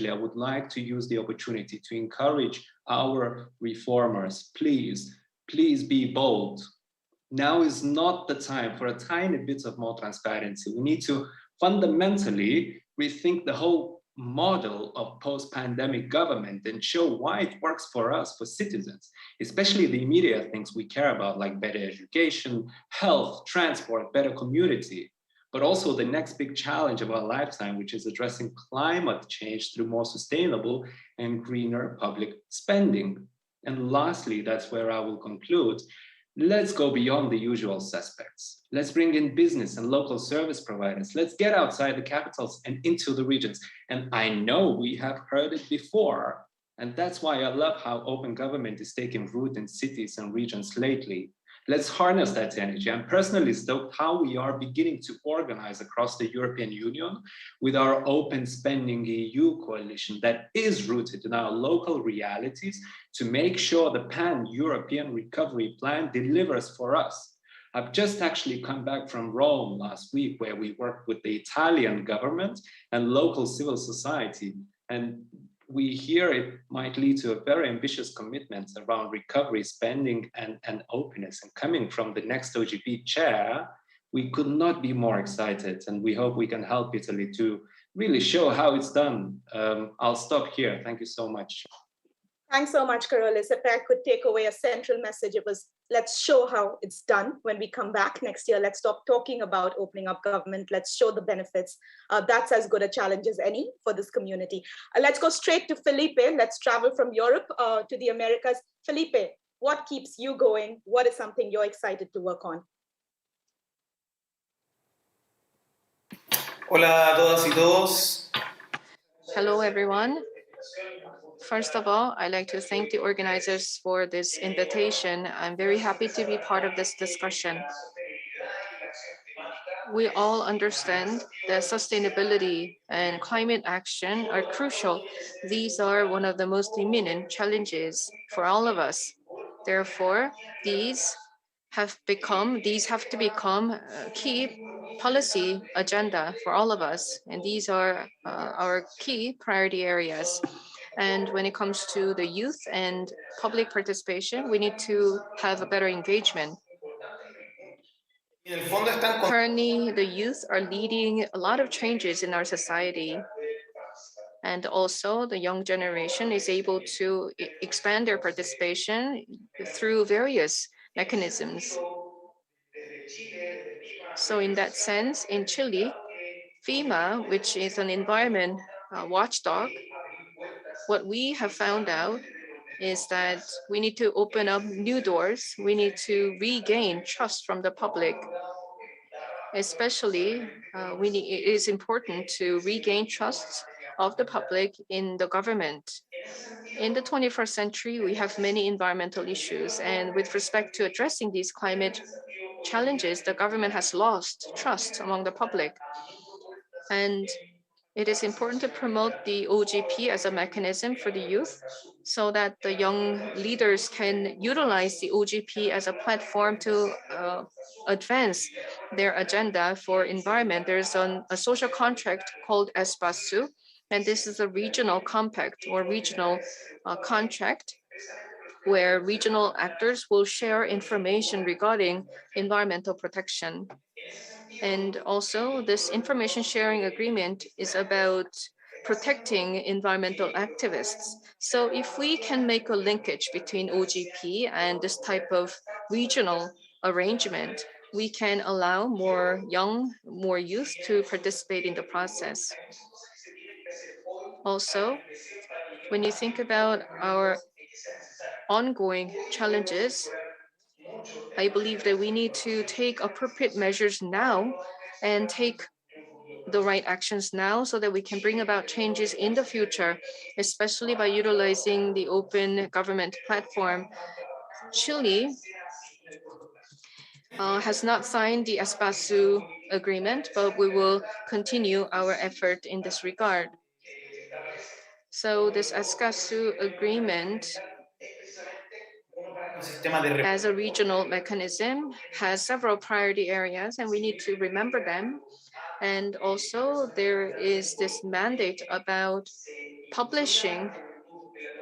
I would like to use the opportunity to encourage our reformers, please be bold. Now is not the time for a tiny bit of more transparency. We need to fundamentally rethink the whole model of post-pandemic government and show why it works for us, for citizens, especially the immediate things we care about, like better education, health, transport, better community, but also the next big challenge of our lifetime, which is addressing climate change through more sustainable and greener public spending. And lastly, that's where I will conclude, let's go beyond the usual suspects. Let's bring in business and local service providers. Let's get outside the capitals and into the regions. And I know we have heard it before, and that's why I love how open government is taking root in cities and regions lately. Let's harness that energy. I'm personally stoked how we are beginning to organize across the European Union with our Open Spending EU coalition that is rooted in our local realities to make sure the pan-European recovery plan delivers for us. I've just actually come back from Rome last week, where we worked with the Italian government and local civil society. And we hear it might lead to a very ambitious commitment around recovery spending and openness. And coming from the next OGP chair, we could not be more excited, and we hope we can help Italy to really show how it's done. I'll stop here. Thank you so much. Thanks so much, Carolus. If I could take away a central message, it was let's show how it's done when we come back next year. Let's stop talking about opening up government. Let's show the benefits. That's as good a challenge as any for this community. Let's go straight to Felipe. Let's travel from Europe to the Americas. Felipe, what keeps you going? What is something you're excited to work on? Hola a todas y todos. Hello, everyone. First of all, I'd like to thank the organizers for this invitation. I'm very happy to be part of this discussion. We all understand that sustainability and climate action are crucial. These are one of the most imminent challenges for all of us. Therefore, these have to become a key policy agenda for all of us. And these are our key priority areas. And when it comes to the youth and public participation, we need to have a better engagement. Currently, the youth are leading a lot of changes in our society. And also the young generation is able to expand their participation through various mechanisms. So in that sense, in Chile, FEMA, which is an environment watchdog, what we have found out is that we need to open up new doors. We need to regain trust from the public. Especially, it is important to regain trust of the public in the government. In the 21st century, we have many environmental issues, and with respect to addressing these climate challenges, the government has lost trust among the public. And it is important to promote the OGP as a mechanism for the youth so that the young leaders can utilize the OGP as a platform to advance their agenda for environment. There's a social contract called Espasu, and this is a regional compact or regional contract where regional actors will share information regarding environmental protection. And also this information sharing agreement is about protecting environmental activists. So if we can make a linkage between OGP and this type of regional arrangement, we can allow more youth to participate in the process. Also, when you think about our ongoing challenges, I believe that we need to take appropriate measures now and take the right actions now so that we can bring about changes in the future, especially by utilizing the open government platform. Chile has not signed the Espasu agreement, but we will continue our effort in this regard. So this Espasu agreement as a regional mechanism has several priority areas, and we need to remember them. And also there is this mandate about publishing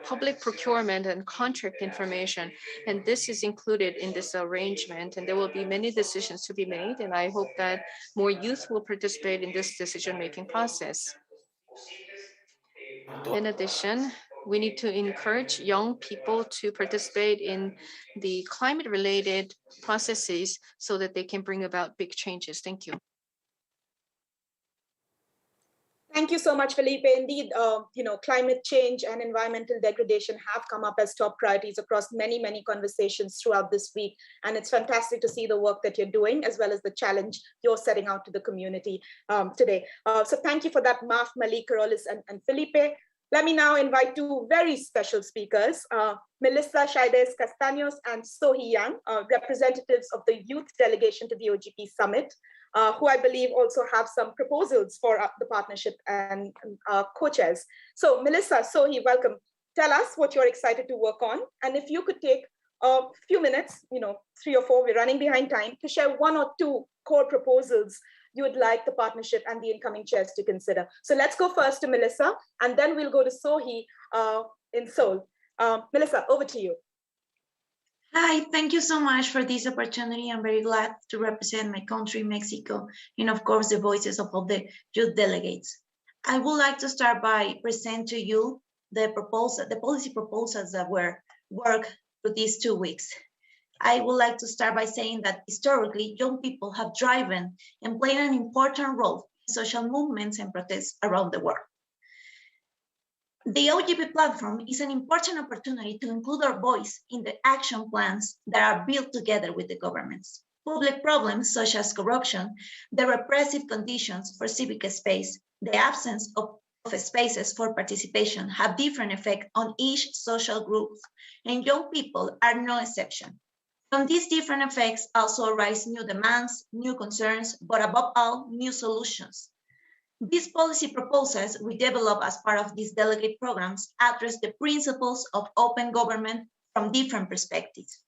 public procurement and contract information. And this is included in this arrangement, and there will be many decisions to be made. And I hope that more youth will participate in this decision-making process. In addition, we need to encourage young people to participate in the climate-related processes so that they can bring about big changes. Thank you. Thank you so much, Felipe. Indeed, climate change and environmental degradation have come up as top priorities across many, many conversations throughout this week. And it's fantastic to see the work that you're doing, as well as the challenge you're setting out to the community today. So thank you for that, Maf, Malik, Carolus, and Felipe. Let me now invite two very special speakers, Melissa Shaides Castaños and Sohee Yang, representatives of the youth delegation to the OGP Summit, who I believe also have some proposals for the partnership and co-chairs. So Melissa, Sohee, welcome. Tell us what you're excited to work on. And if you could take a few minutes, 3 or 4, we're running behind time, to share 1 or 2 core proposals you would like the partnership and the incoming chairs to consider. So let's go first to Melissa, and then we'll go to Sohi in Seoul. Melissa, over to you. Hi, thank you so much for this opportunity. I'm very glad to represent my country, Mexico, and of course, the voices of all the youth delegates. I would like to start by presenting to you the policy proposals that were worked for these 2 weeks. I would like to start by saying that historically, young people have driven and played an important role in social movements and protests around the world. The OGP platform is an important opportunity to include our voice in the action plans that are built together with the governments. Public problems such as corruption, the repressive conditions for civic space, the absence of spaces for participation have different effects on each social group, and young people are no exception. From these different effects also arise new demands, new concerns, but above all, new solutions. These policy proposals we develop as part of these delegate programs address the principles of open government from different perspectives.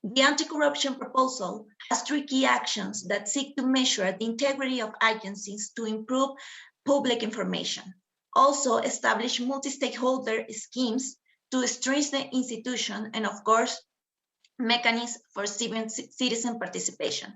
The anti-corruption proposal has 3 key actions that seek to measure the integrity of agencies to improve public information. Also establish multi-stakeholder schemes to strengthen the institution and of course, mechanisms for citizen participation.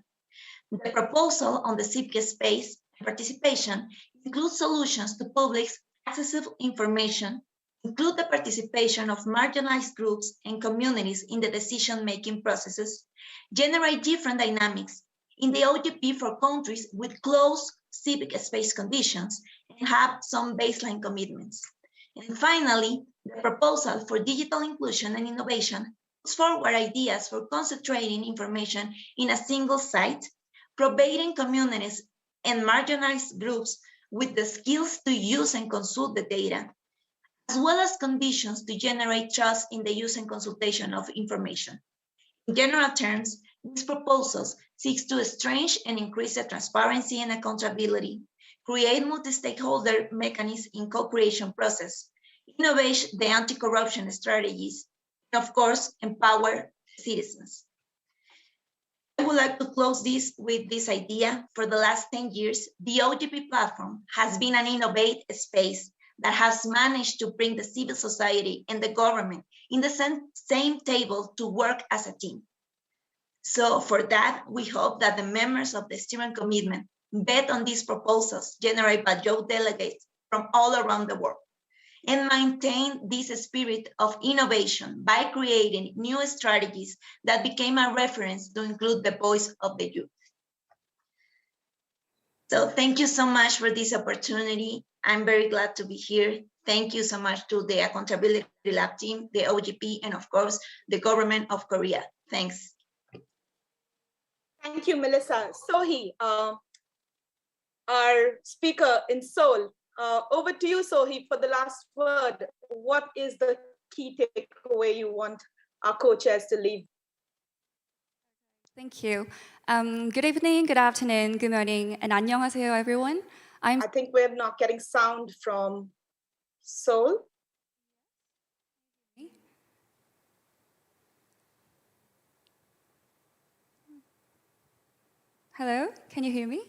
The proposal on the civic space and participation includes solutions to public's accessible information, include the participation of marginalized groups and communities in the decision-making processes, generate different dynamics in the OGP for countries with close civic space conditions, and have some baseline commitments. And finally, the proposal for digital inclusion and innovation puts forward ideas for concentrating information in a single site, providing communities and marginalized groups with the skills to use and consult the data, as well as conditions to generate trust in the use and consultation of information. In general terms, these proposals seek to strengthen and increase the transparency and accountability, create multi-stakeholder mechanisms in co-creation process, innovate the anti-corruption strategies, and of course, empower citizens. I would like to close this with this idea. For the last 10 years, the OGP platform has been an innovative space that has managed to bring the civil society and the government in the same table to work as a team. So for that, we hope that the members of the steering committee bet on these proposals generated by youth delegates from all around the world and maintain this spirit of innovation by creating new strategies that became a reference to include the voice of the youth. So thank you so much for this opportunity. I'm very glad to be here. Thank you so much to the Accountability Lab team, the OGP, and of course, the government of Korea. Thanks. Thank you, Melissa. Sohi, our speaker in Seoul. Over to you, Sohi, for the last word. What is the key takeaway you want our co-chairs to leave? Thank you. Good evening, good afternoon, good morning, and 안녕하세요, everyone. I think we're not getting sound from Seoul. Hello, can you hear me?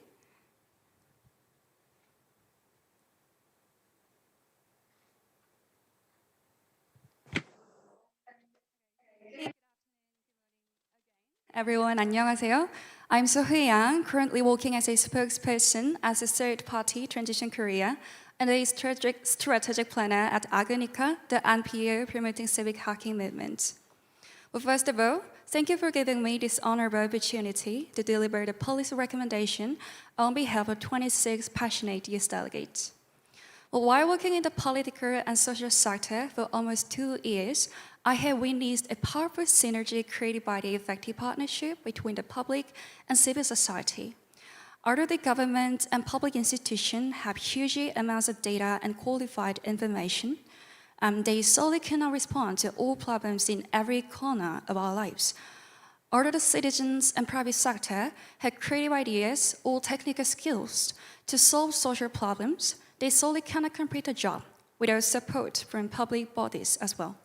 Everyone, 안녕하세요. I'm So Hee-yang, currently working as a spokesperson as a third-party Transition Korea and a strategic planner at Agonica, the NPO promoting civic hacking movement. Well, first of all, thank you for giving me this honorable opportunity to deliver the policy recommendation on behalf of 26 passionate youth delegates. Well, while working in the political and social sector for almost 2 years, I have witnessed a powerful synergy created by the effective partnership between the public and civil society. Although the government and public institutions have huge amounts of data and qualified information, they solely cannot respond to all problems in every corner of our lives. Although the citizens and private sector have creative ideas or technical skills to solve social problems, they solely cannot complete the job without support from public bodies as well.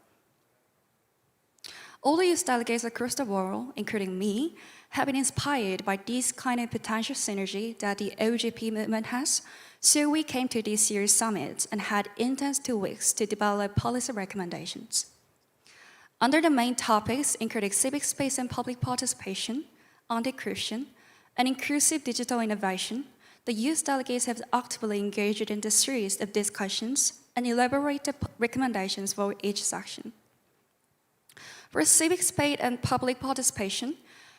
All the youth delegates across the world, including me, have been inspired by this kind of potential synergy that the OGP movement has. So we came to this year's summit and had intense 2 weeks to develop policy recommendations. Under the main topics including civic space and public participation, anti-corruption, and inclusive digital innovation, the youth delegates have actively engaged in the series of discussions and elaborated recommendations for each section. For civic space and public participation,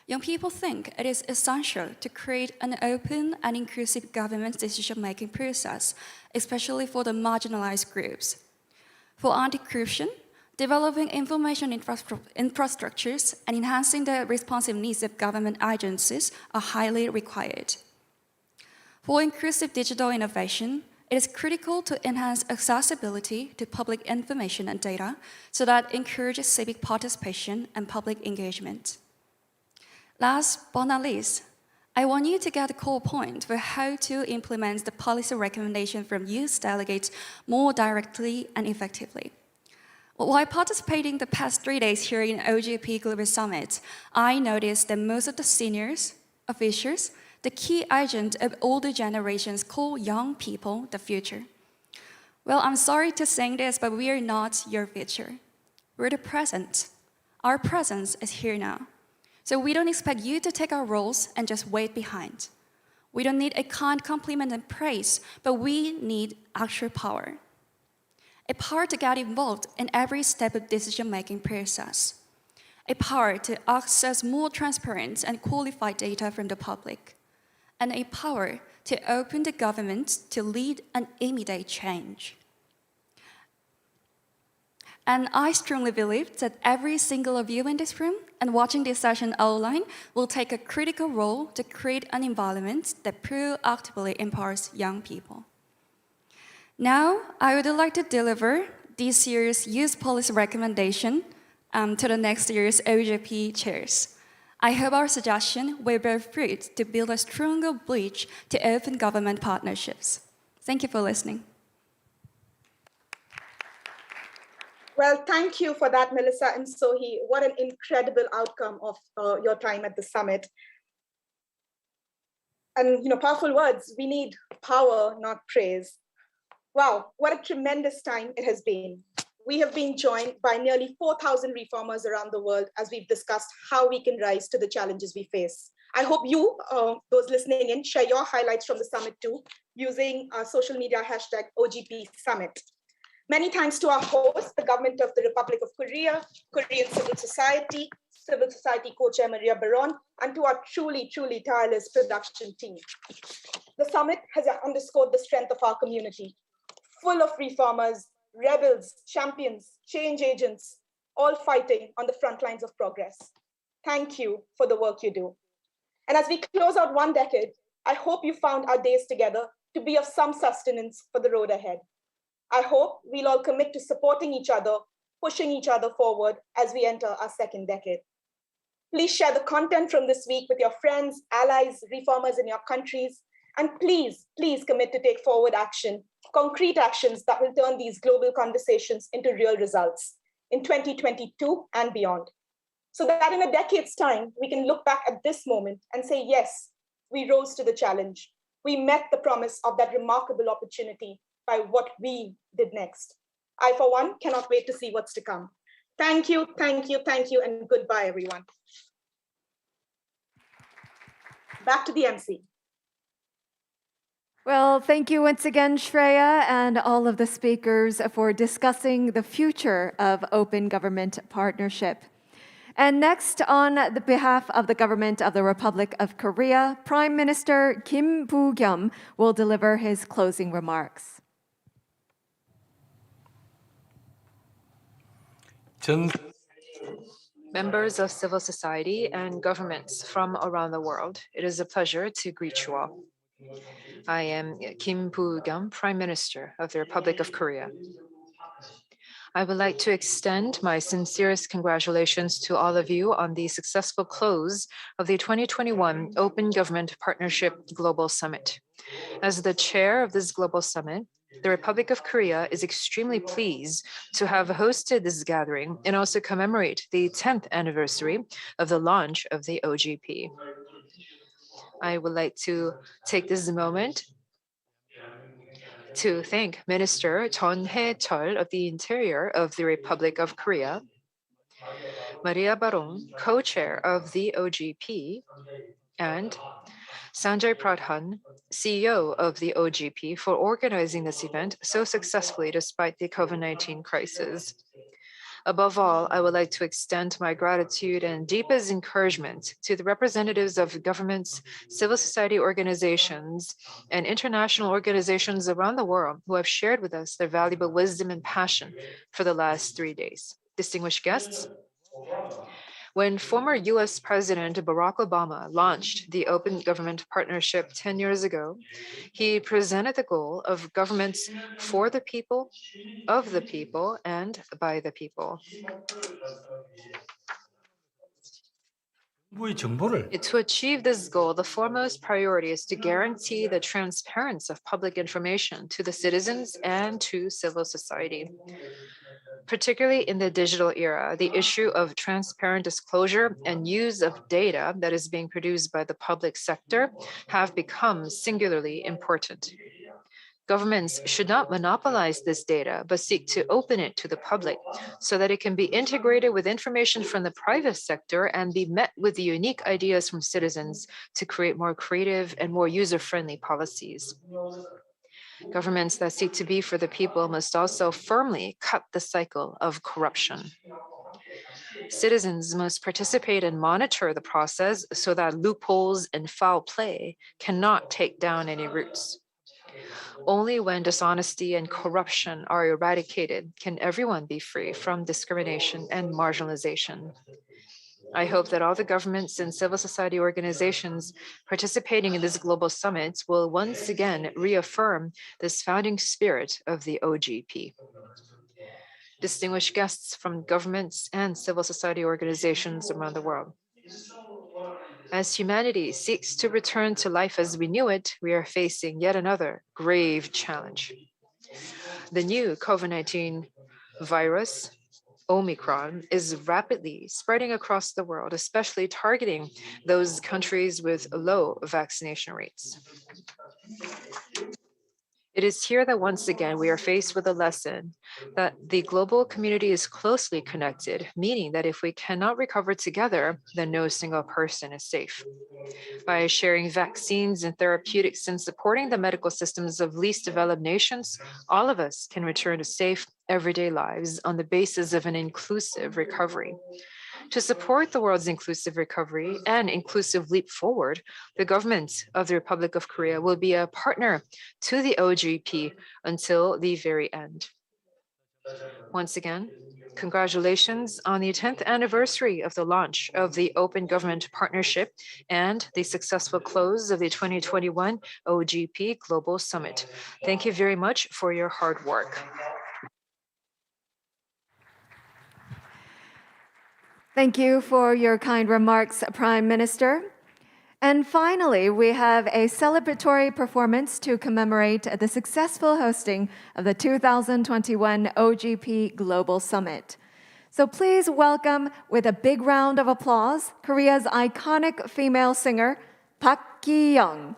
young people think it is essential to create an open and inclusive government decision-making process, especially for the marginalized groups. For anti-corruption, developing information infrastructures and enhancing the responsive needs of government agencies are highly required. For inclusive digital innovation, it is critical to enhance accessibility to public information and data so that it encourages civic participation and public engagement. Last but not least, I want you to get a core point for how to implement the policy recommendation from youth delegates more directly and effectively. While participating the past 3 days here in OGP Global Summit, I noticed that most of the seniors, officials, the key agent of older generations call young people the future. Well, I'm sorry to say this, but we are not your future. We're the present. Our presence is here now. So we don't expect you to take our roles and just wait behind. We don't need a kind compliment and praise, but we need actual power. A power to get involved in every step of decision-making process. A power to access more transparent and qualified data from the public. And a power to open the government to lead an immediate change. And I strongly believe that every single of you in this room and watching this session online will take a critical role to create an environment that proactively empowers young people. Now, I would like to deliver this year's youth policy recommendation to the next year's OGP chairs. I hope our suggestion will bear fruit to build a stronger bridge to open government partnerships. Thank you for listening. Well, thank you for that, Melissa and Sohee. What an incredible outcome of your time at the summit. And powerful words, we need power, not praise. Wow, what a tremendous time it has been. We have been joined by nearly 4,000 reformers around the world as we've discussed how we can rise to the challenges we face. I hope you, those listening in, share your highlights from the summit too, using our social media hashtag OGP Summit. Many thanks to our host, the government of the Republic of Korea, Korean civil society co-chair Maria Baron, and to our truly, truly tireless production team. The summit has underscored the strength of our community, full of reformers, rebels, champions, change agents, all fighting on the front lines of progress. Thank you for the work you do. And as we close out 1 decade, I hope you found our days together to be of some sustenance for the road ahead. I hope we'll all commit to supporting each other, pushing each other forward as we enter our 2nd decade. Please share the content from this week with your friends, allies, reformers in your countries, and please, please commit to take forward action, concrete actions that will turn these global conversations into real results in 2022 and beyond. So that in a decade's time, we can look back at this moment and say, yes, we rose to the challenge. We met the promise of that remarkable opportunity by what we did next. I, for one, cannot wait to see what's to come. Thank you, thank you, thank you, and goodbye, everyone. Back to the MC. Well, thank you once again, Shreya, and all of the speakers for discussing the future of open government partnership. And next, on the behalf of the government of the Republic of Korea, Prime Minister Kim Bu-kyum will deliver his closing remarks. Members of civil society and governments from around the world, it is a pleasure to greet you all. I am Kim Bu-kyum, Prime Minister of the Republic of Korea. I would like to extend my sincerest congratulations to all of you on the successful close of the 2021 Open Government Partnership Global Summit. As the chair of this Global Summit, The Republic of Korea is extremely pleased to have hosted this gathering and also commemorate the 10th anniversary of the launch of the OGP. I would like to take this moment to thank Minister Jeon Hae-chul of the Interior of the Republic of Korea, Maria Barong, co-chair of the OGP, and Sanjay Pradhan, CEO of the OGP, for organizing this event so successfully despite the COVID-19 crisis. Above all, I would like to extend my gratitude and deepest encouragement to the representatives of governments, civil society organizations, and international organizations around the world who have shared with us their valuable wisdom and passion for the last 3 days. Distinguished guests, when former US President Barack Obama launched the Open Government Partnership 10 years ago, he presented the goal of governments for the people, of the people, and by the people. To achieve this goal, the foremost priority is to guarantee the transparency of public information to the citizens and to civil society. Particularly in the digital era, the issue of transparent disclosure and use of data that is being produced by the public sector have become singularly important. Governments should not monopolize this data, but seek to open it to the public so that it can be integrated with information from the private sector and be met with the unique ideas from citizens to create more creative and more user-friendly policies. Governments that seek to be for the people must also firmly cut the cycle of corruption. Citizens must participate and monitor the process so that loopholes and foul play cannot take down any roots. Only when dishonesty and corruption are eradicated can everyone be free from discrimination and marginalization. I hope that all the governments and civil society organizations participating in this global summit will once again reaffirm this founding spirit of the OGP. Distinguished guests from governments and civil society organizations around the world. As humanity seeks to return to life as we knew it, we are facing yet another grave challenge. The new COVID-19 virus, Omicron, is rapidly spreading across the world, especially targeting those countries with low vaccination rates. It is here that once again we are faced with a lesson that the global community is closely connected, meaning that if we cannot recover together, then no single person is safe. By sharing vaccines and therapeutics and supporting the medical systems of least developed nations, all of us can return to safe, everyday lives on the basis of an inclusive recovery. To support the world's inclusive recovery and inclusive leap forward, the government of the Republic of Korea will be a partner to the OGP until the very end. Once again, congratulations on the 10th anniversary of the launch of the Open Government Partnership and the successful close of the 2021 OGP Global Summit. Thank you very much for your hard work. Thank you for your kind remarks, Prime Minister. And finally, we have a celebratory performance to commemorate the successful hosting of the 2021 OGP Global Summit. So please welcome, with a big round of applause, Korea's iconic female singer, Park Ki-young.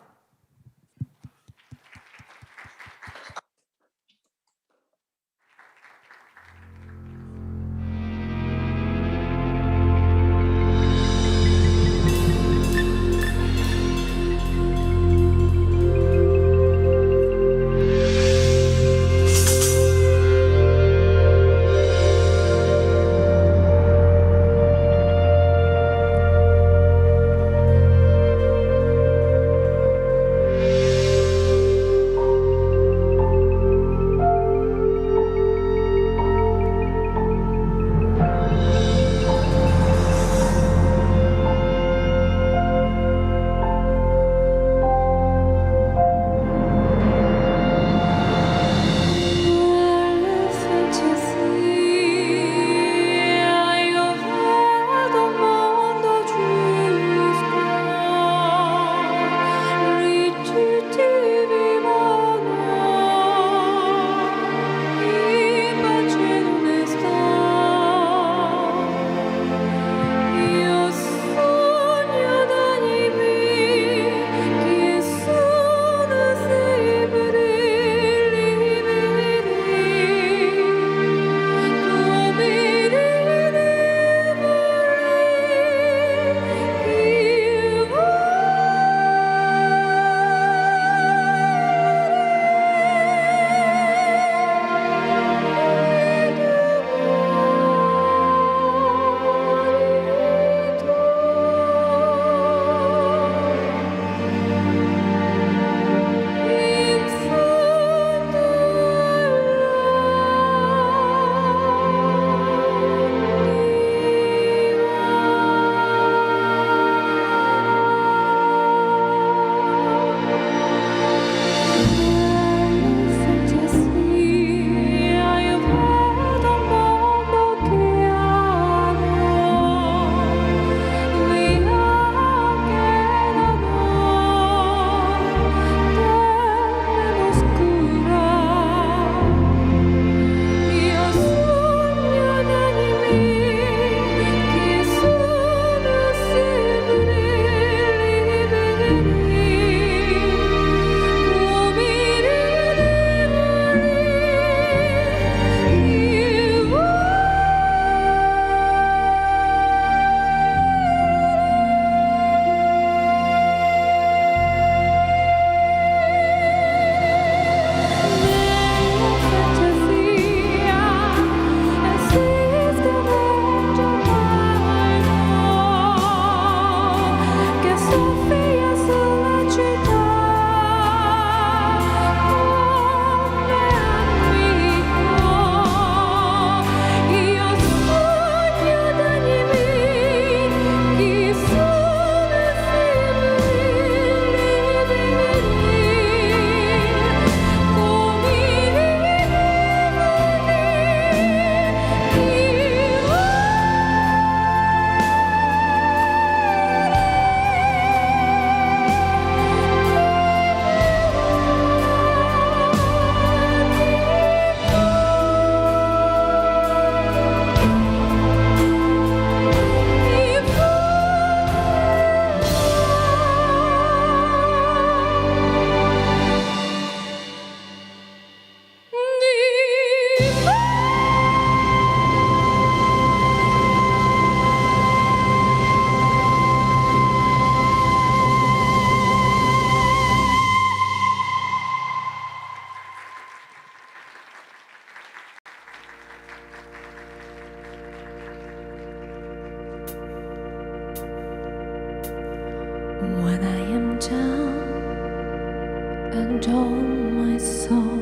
and all my soul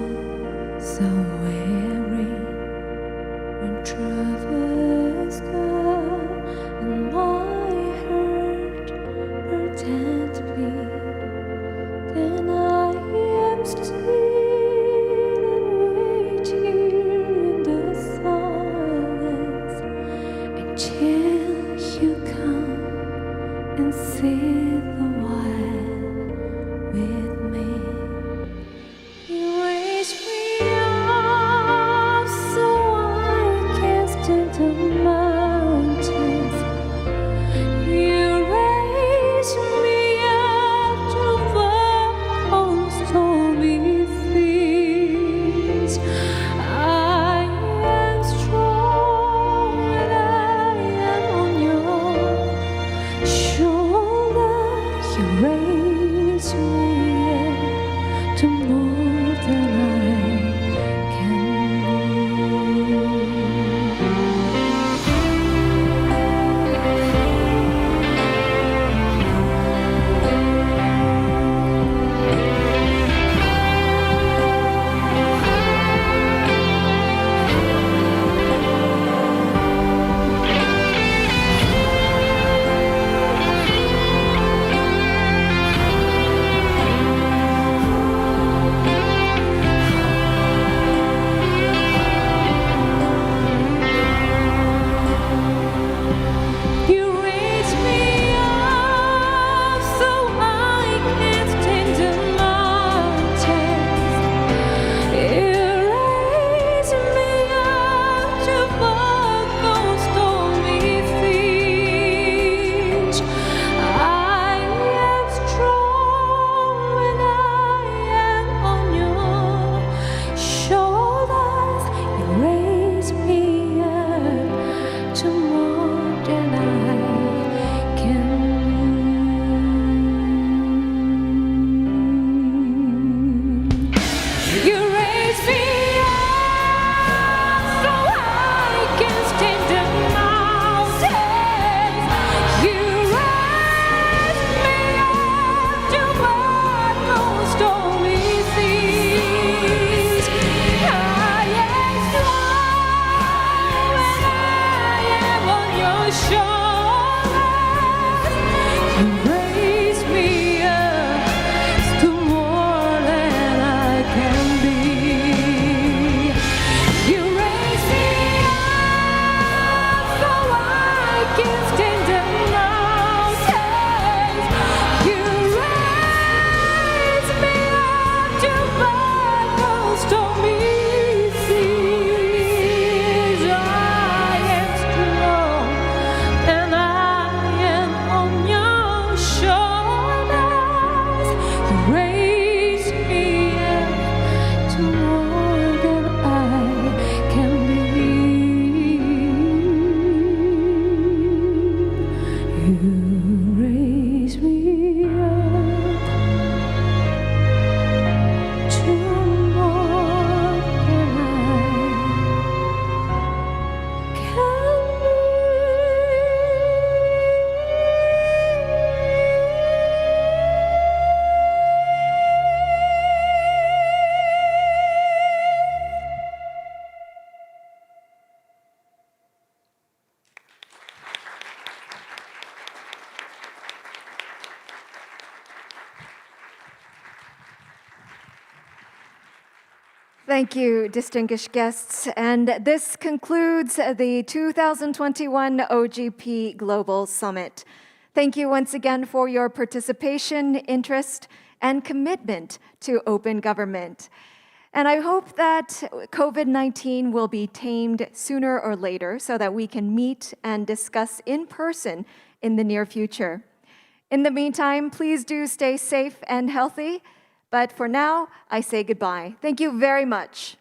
so weary when troubles come and my heart pretend be, then I am still and wait here in the silence until you come and sit a while with me. You raise me up so I can stand the mountains. You raise me up to walk on stormy seas. I am strong when I am on your shoulder. You raise me up to more than I can You raise me up so I can stand the mountains. You raise me up to walk on stormy seas. I am strong when I am on your shoulders. You raise me up to more than I can You raise me up so I can stand the mountains. You raise me up to walk on stormy seas. I am strong when I am on your shoulders. You raise me up to more than I can be. You raise me up so I can stand the mountains. You raise me up to walk on stormy seas. I am strong and I am on your shoulders. You raise me up to more than I can be. You raise me up to more than I can Thank you, distinguished guests. And this concludes the 2021 OGP Global Summit. Thank you once again for your participation, interest, and commitment to open government. And I hope that COVID-19 will be tamed sooner or later so that we can meet and discuss in person in the near future. In the meantime, please do stay safe and healthy. But for now, I say goodbye. Thank you very much.